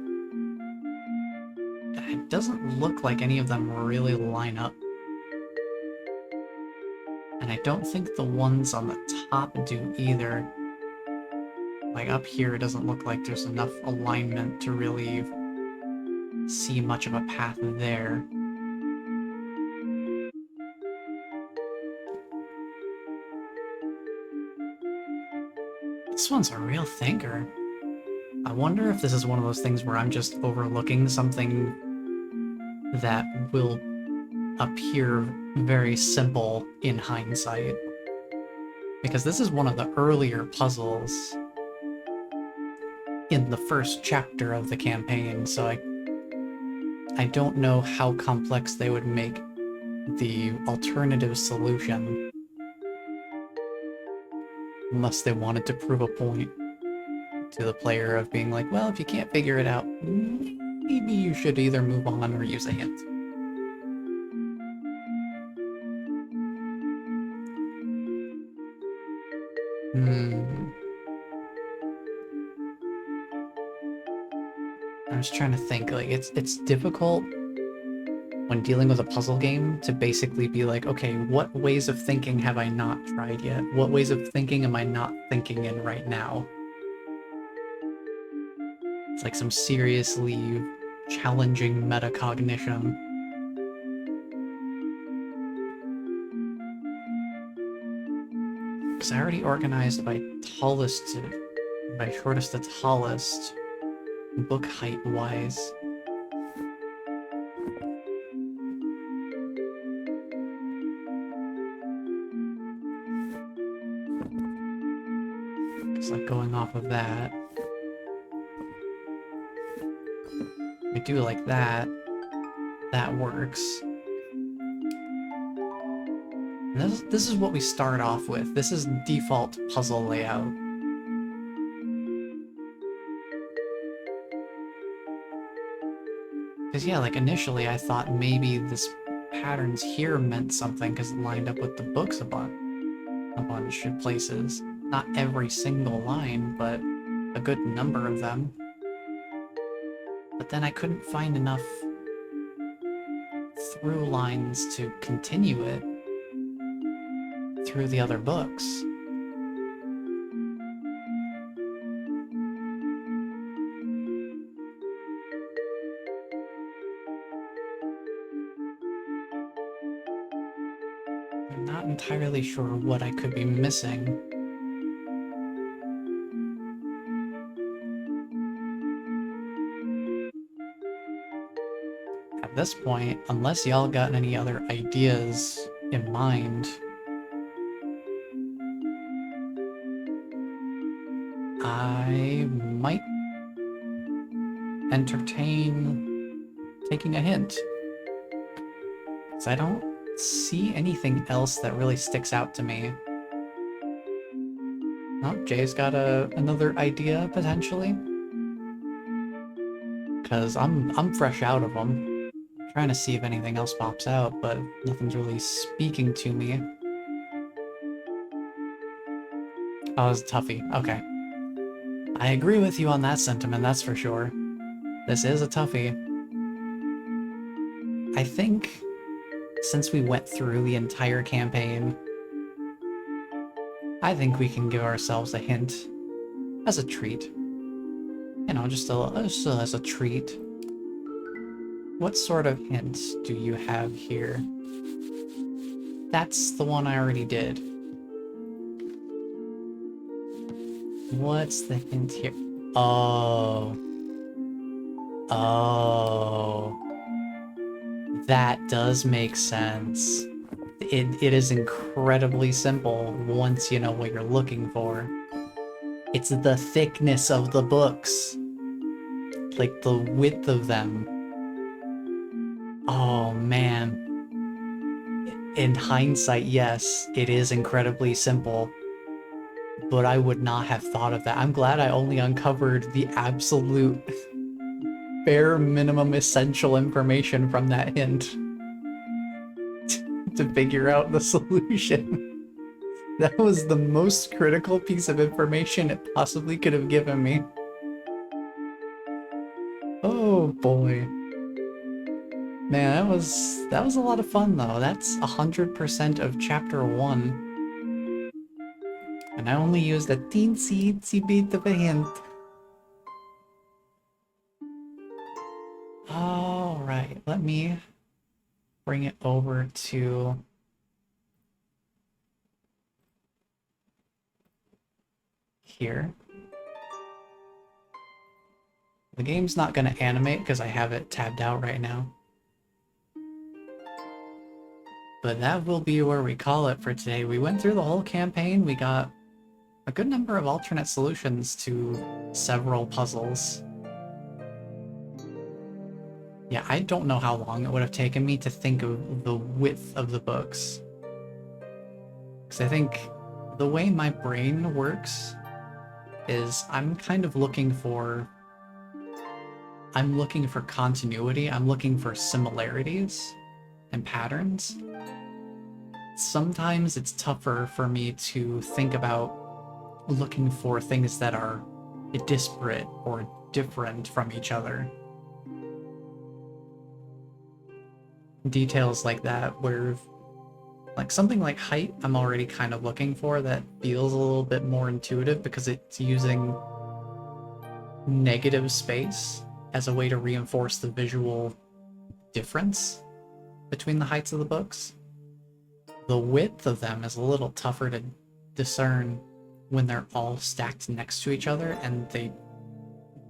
It doesn't look like any of them really line up. And I don't think the ones on the top do either. Like up here, it doesn't look like there's enough alignment to really see much of a path there. This one's a real thinker. I wonder if this is one of those things where I'm just overlooking something that will appear very simple in hindsight. Because this is one of the earlier puzzles in the first chapter of the campaign, so I don't know how complex they would make the alternative solution unless they wanted to prove a point to the player of being like, well, if you can't figure it out, maybe you should either move on or use a hint. I'm just trying to think, like, it's difficult when dealing with a puzzle game to basically be like, okay, what ways of thinking have I not tried yet? What ways of thinking am I not thinking in right now? It's like some seriously challenging metacognition. Because I already organized by tallest to, by shortest to tallest, book height wise. It's like going off of that. I do like that. That works. And this is what we start off with. This is default puzzle layout. Because yeah, like initially I thought maybe this patterns here meant something because it lined up with the books a bunch of places. Not every single line, but a good number of them. But then I couldn't find enough through lines to continue it through the other books. I'm not entirely sure what I could be missing. At this point, unless y'all got any other ideas in mind, I might entertain taking a hint. Because I don't see anything else that really sticks out to me. Oh, Jay's got another idea, potentially. Because I'm fresh out of them. Trying to see if anything else pops out, but nothing's really speaking to me. Oh, it's a toughie. Okay. I agree with you on that sentiment, that's for sure. This is a toughie. I think since we went through the entire campaign, I think we can give ourselves a hint as a treat. You know, just as a treat. What sort of hints do you have here? That's the one I already did. What's the hint here? Oh. Oh. That does make sense. It is incredibly simple once you know what you're looking for. It's the thickness of the books. Like the width of them. Oh man. In hindsight, yes, it is incredibly simple. But I would not have thought of that. I'm glad I only uncovered the absolute bare minimum essential information from that hint to figure out the solution. That was the most critical piece of information it possibly could have given me. Oh boy. Man, that was a lot of fun though. That's 100% of chapter 1. And I only used a teensy bit of a hint. Alright, let me bring it over to here. The game's not going to animate because I have it tabbed out right now. But that will be where we call it for today. We went through the whole campaign. We got a good number of alternate solutions to several puzzles. Yeah, I don't know how long it would have taken me to think of the width of the books. Because I think the way my brain works is I'm kind of looking for continuity, I'm looking for similarities and patterns. Sometimes it's tougher for me to think about looking for things that are disparate or different from each other. Details like that where like something like height I'm already kind of looking for that feels a little bit more intuitive because it's using negative space as a way to reinforce the visual difference between the heights of the books. The width of them is a little tougher to discern when they're all stacked next to each other and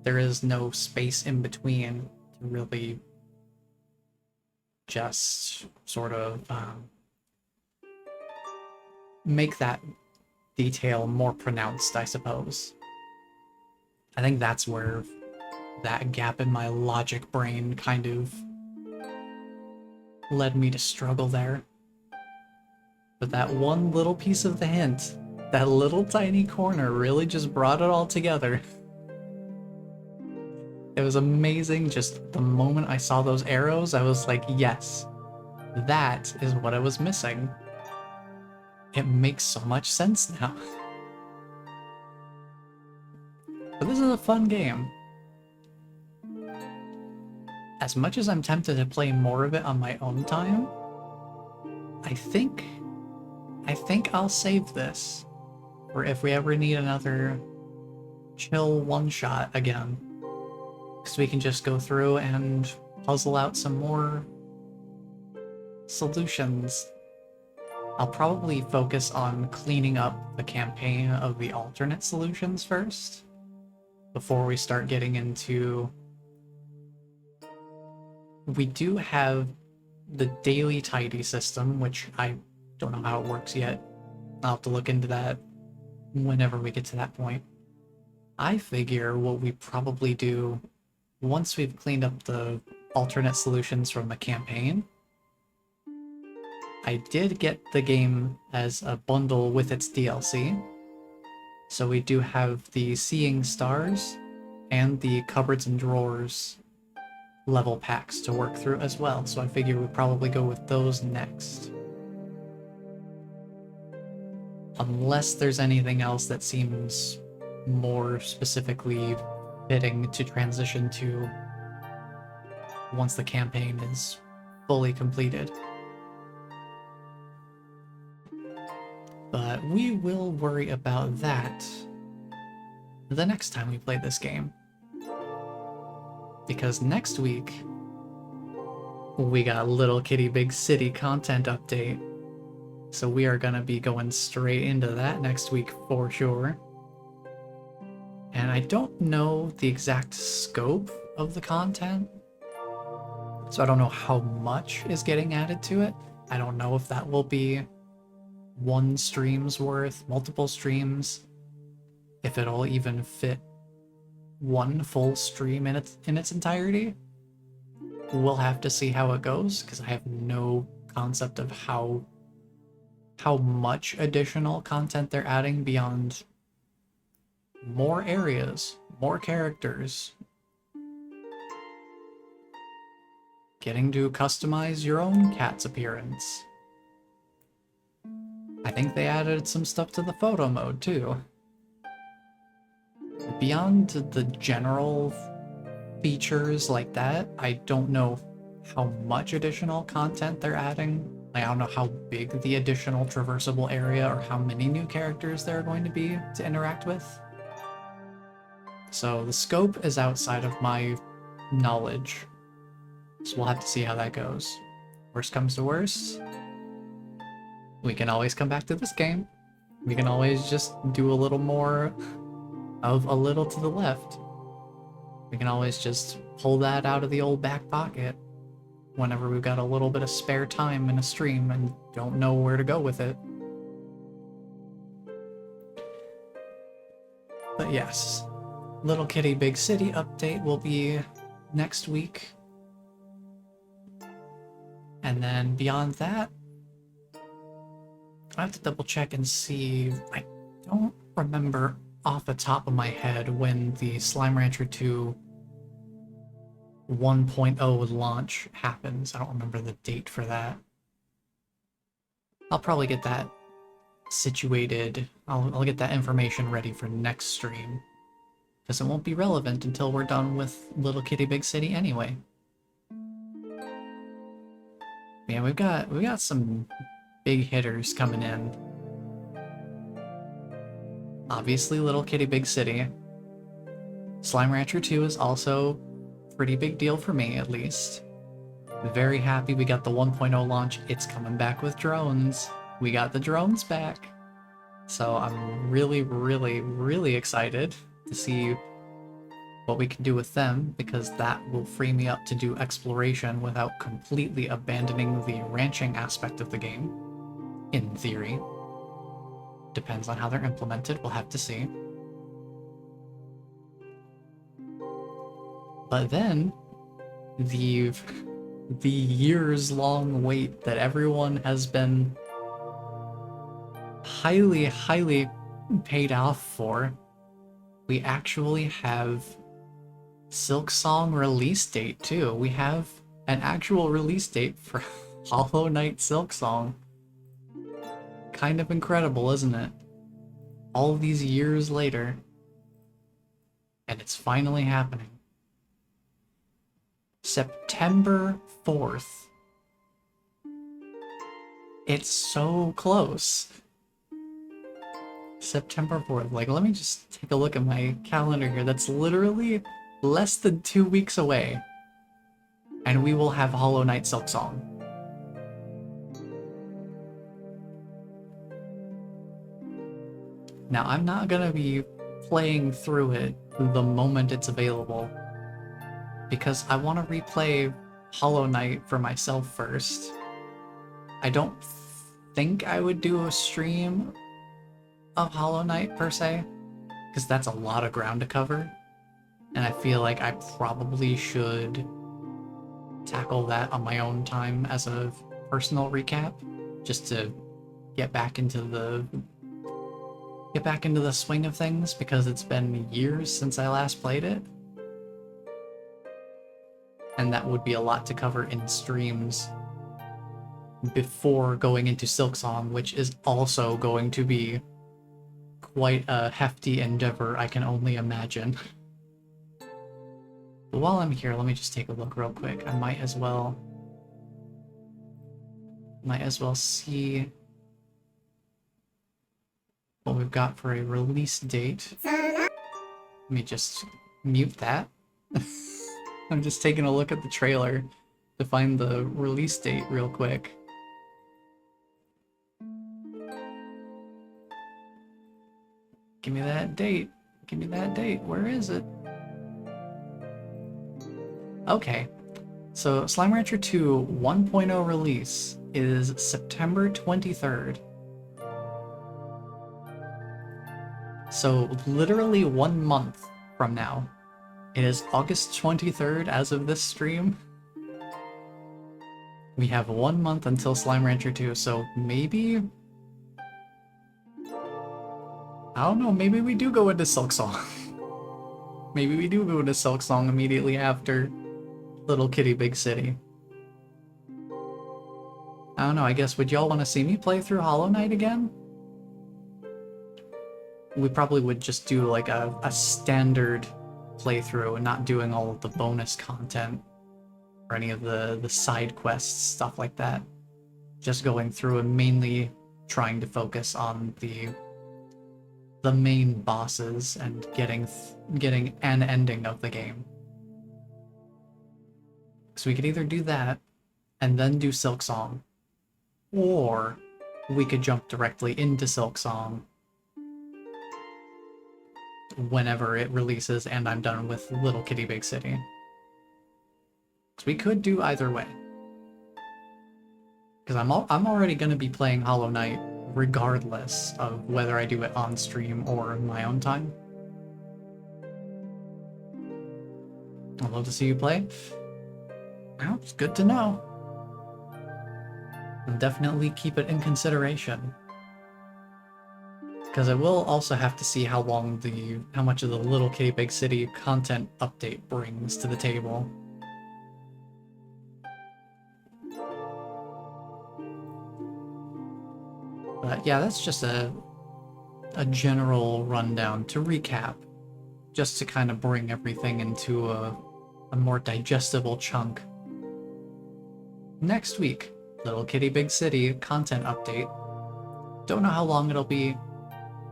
there is no space in between to really just sort of make that detail more pronounced, I suppose. I think that's where that gap in my logic brain kind of led me to struggle there. But that one little piece of the hint, that little tiny corner really just brought it all together. It was amazing. Just the moment I saw those arrows, I was like, yes, that is what I was missing. It makes so much sense now. But this is a fun game. As much as I'm tempted to play more of it on my own time, I think I'll save this for if we ever need another chill one-shot again. Because we can just go through and puzzle out some more solutions. I'll probably focus on cleaning up the campaign of the alternate solutions first, before we start getting into... We do have the daily tidy system, which I don't know how it works yet. I'll have to look into that whenever we get to that point. I figure what we probably do once we've cleaned up the alternate solutions from the campaign. I did get the game as a bundle with its DLC, so we do have the Seeing Stars and the Cupboards and Drawers level packs to work through as well, so I figure we'd probably go with those next. Unless there's anything else that seems more specifically fitting to transition to once the campaign is fully completed. But we will worry about that the next time we play this game. Because next week, we got Little Kitty Big City content update. So we are going to be going straight into that next week for sure. And I don't know the exact scope of the content, so I don't know how much is getting added to it. I don't know if that will be one stream's worth, multiple streams, if it'll even fit one full stream in its entirety. We'll have to see how it goes, because I have no concept of how much additional content they're adding beyond more areas, more characters, getting to customize your own cat's appearance. I think they added some stuff to the photo mode too. Beyond the general features like that, I don't know how much additional content they're adding. Like, I don't know how big the additional traversable area or how many new characters there are going to be to interact with. So the scope is outside of my knowledge, so we'll have to see how that goes. Worst comes to worst, we can always come back to this game. We can always just do a little more of a little to the left. We can always just pull that out of the old back pocket whenever we've got a little bit of spare time in a stream and don't know where to go with it. But yes, Little Kitty Big City update will be next week. And then beyond that, I have to double check and see. I don't remember off the top of my head when the Slime Rancher 2 1.0 launch happens. I don't remember the date for that. I'll probably get that situated. I'll get that information ready for next stream, because it won't be relevant until we're done with Little Kitty Big City anyway. Yeah, we've got some big hitters coming in. Obviously, Little Kitty Big City. Slime Rancher 2 is also a pretty big deal for me, at least. Very happy we got the 1.0 launch. It's coming back with drones. We got the drones back. So I'm really, really, really excited to see what we can do with them, because that will free me up to do exploration without completely abandoning the ranching aspect of the game, in theory. Depends on how they're implemented, we'll have to see. But then, the years-long wait that everyone has been highly, highly paid off for, we actually have Silksong release date too. We have an actual release date for Hollow Knight Silksong. Kind of incredible, isn't it? All these years later, and it's finally happening. September 4th. It's so close. September 4th. Like, let me just take a look at my calendar here. That's literally less than 2 weeks away, and we will have Hollow Knight Silksong. Now, I'm not gonna be playing through it the moment it's available, because I want to replay Hollow Knight for myself first. I don't think I would do a stream of Hollow Knight per se, because that's a lot of ground to cover. And I feel like I probably should tackle that on my own time as a personal recap, just to get back into the swing of things, because it's been years since I last played it. And that would be a lot to cover in streams before going into Silksong, which is also going to be quite a hefty endeavor, I can only imagine. But while I'm here, let me just take a look real quick. I might as well see what we've got for a release date. Let me just mute that. I'm just taking a look at the trailer to find the release date real quick. Give me that date. Give me that date. Where is it? Okay. So Slime Rancher 2 1.0 release is September 23rd. So literally 1 month from now. It is August 23rd as of this stream. We have 1 month until Slime Rancher 2, so maybe... I don't know, maybe we do go into Silksong. Maybe we do go into Silksong immediately after Little Kitty Big City. I don't know, I guess, would y'all want to see me play through Hollow Knight again? We probably would just do like a standard playthrough and not doing all of the bonus content or any of the side quests, stuff like that. Just going through and mainly trying to focus on the main bosses and getting an ending of the game. So we could either do that and then do Silksong, or we could jump directly into Silksong whenever it releases and I'm done with Little Kitty Big City. So we could do either way. Because I'm already going to be playing Hollow Knight regardless of whether I do it on stream or in my own time. I'd love to see you play. Well, it's good to know. I'll definitely keep it in consideration. Because I will also have to see how much of the Little Kitty Big City content update brings to the table. But yeah, that's just a general rundown to recap, just to kind of bring everything into a more digestible chunk. Next week, Little Kitty Big City content update. Don't know how long it'll be.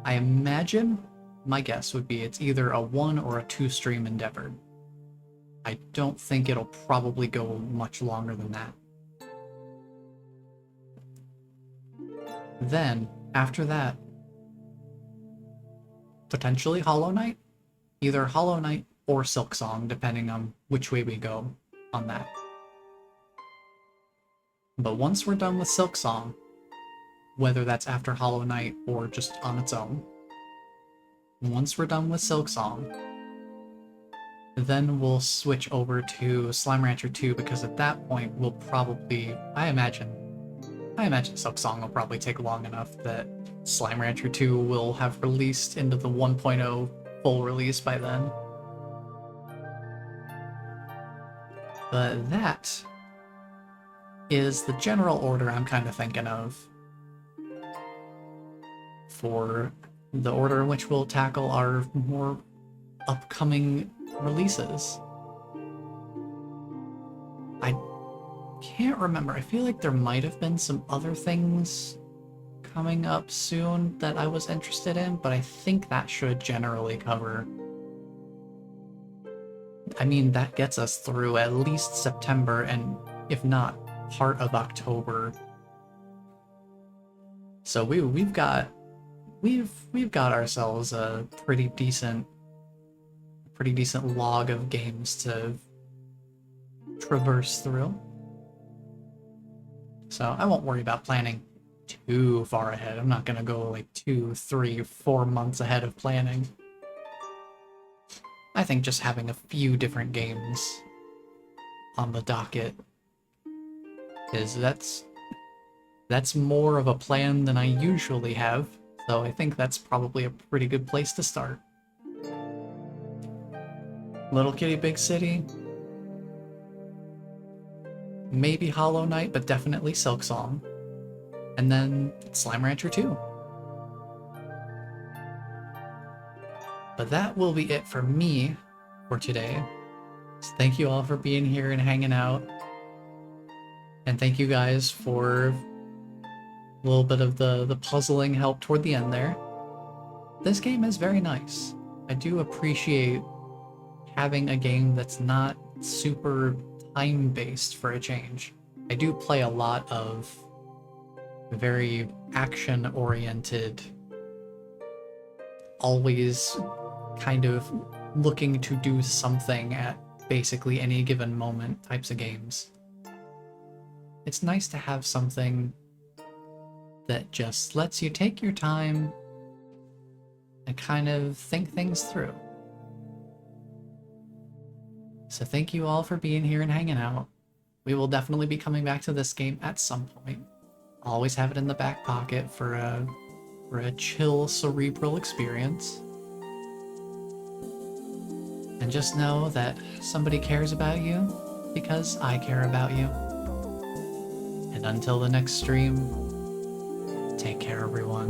I imagine, my guess would be it's either a 1 or a 2 stream endeavor. I don't think it'll probably go much longer than that. Then, after that, potentially Hollow Knight? Either Hollow Knight or Silksong, depending on which way we go on that. But once we're done with Silksong, whether that's after Hollow Knight or just on its own, once we're done with Silksong, then we'll switch over to Slime Rancher 2, because at that point we'll probably, I imagine Silksong will probably take long enough that Slime Rancher 2 will have released into the 1.0 full release by then. But that is the general order I'm kind of thinking of for the order in which we'll tackle our more upcoming releases. I can't remember. I feel like there might have been some other things coming up soon that I was interested in, but I think that should generally cover. I mean, that gets us through at least September, and if not, part of October. So we've got ourselves a pretty decent log of games to traverse through. So I won't worry about planning too far ahead. I'm not gonna go like 2, 3, 4 months ahead of planning. I think just having a few different games on the docket that's more of a plan than I usually have, so I think that's probably a pretty good place to start. Little Kitty Big City, maybe Hollow Knight, but definitely Silksong, and then Slime Rancher 2. But that will be it for me for today. So thank you all for being here and hanging out. And thank you guys for a little bit of the puzzling help toward the end there. This game is very nice. I do appreciate having a game that's not super time-based for a change. I do play a lot of very action-oriented, always kind of looking to do something at basically any given moment types of games. It's nice to have something that just lets you take your time and kind of think things through. So thank you all for being here and hanging out. We will definitely be coming back to this game at some point. Always have it in the back pocket for a chill, cerebral experience. And just know that somebody cares about you because I care about you. And until the next stream, take care, everyone.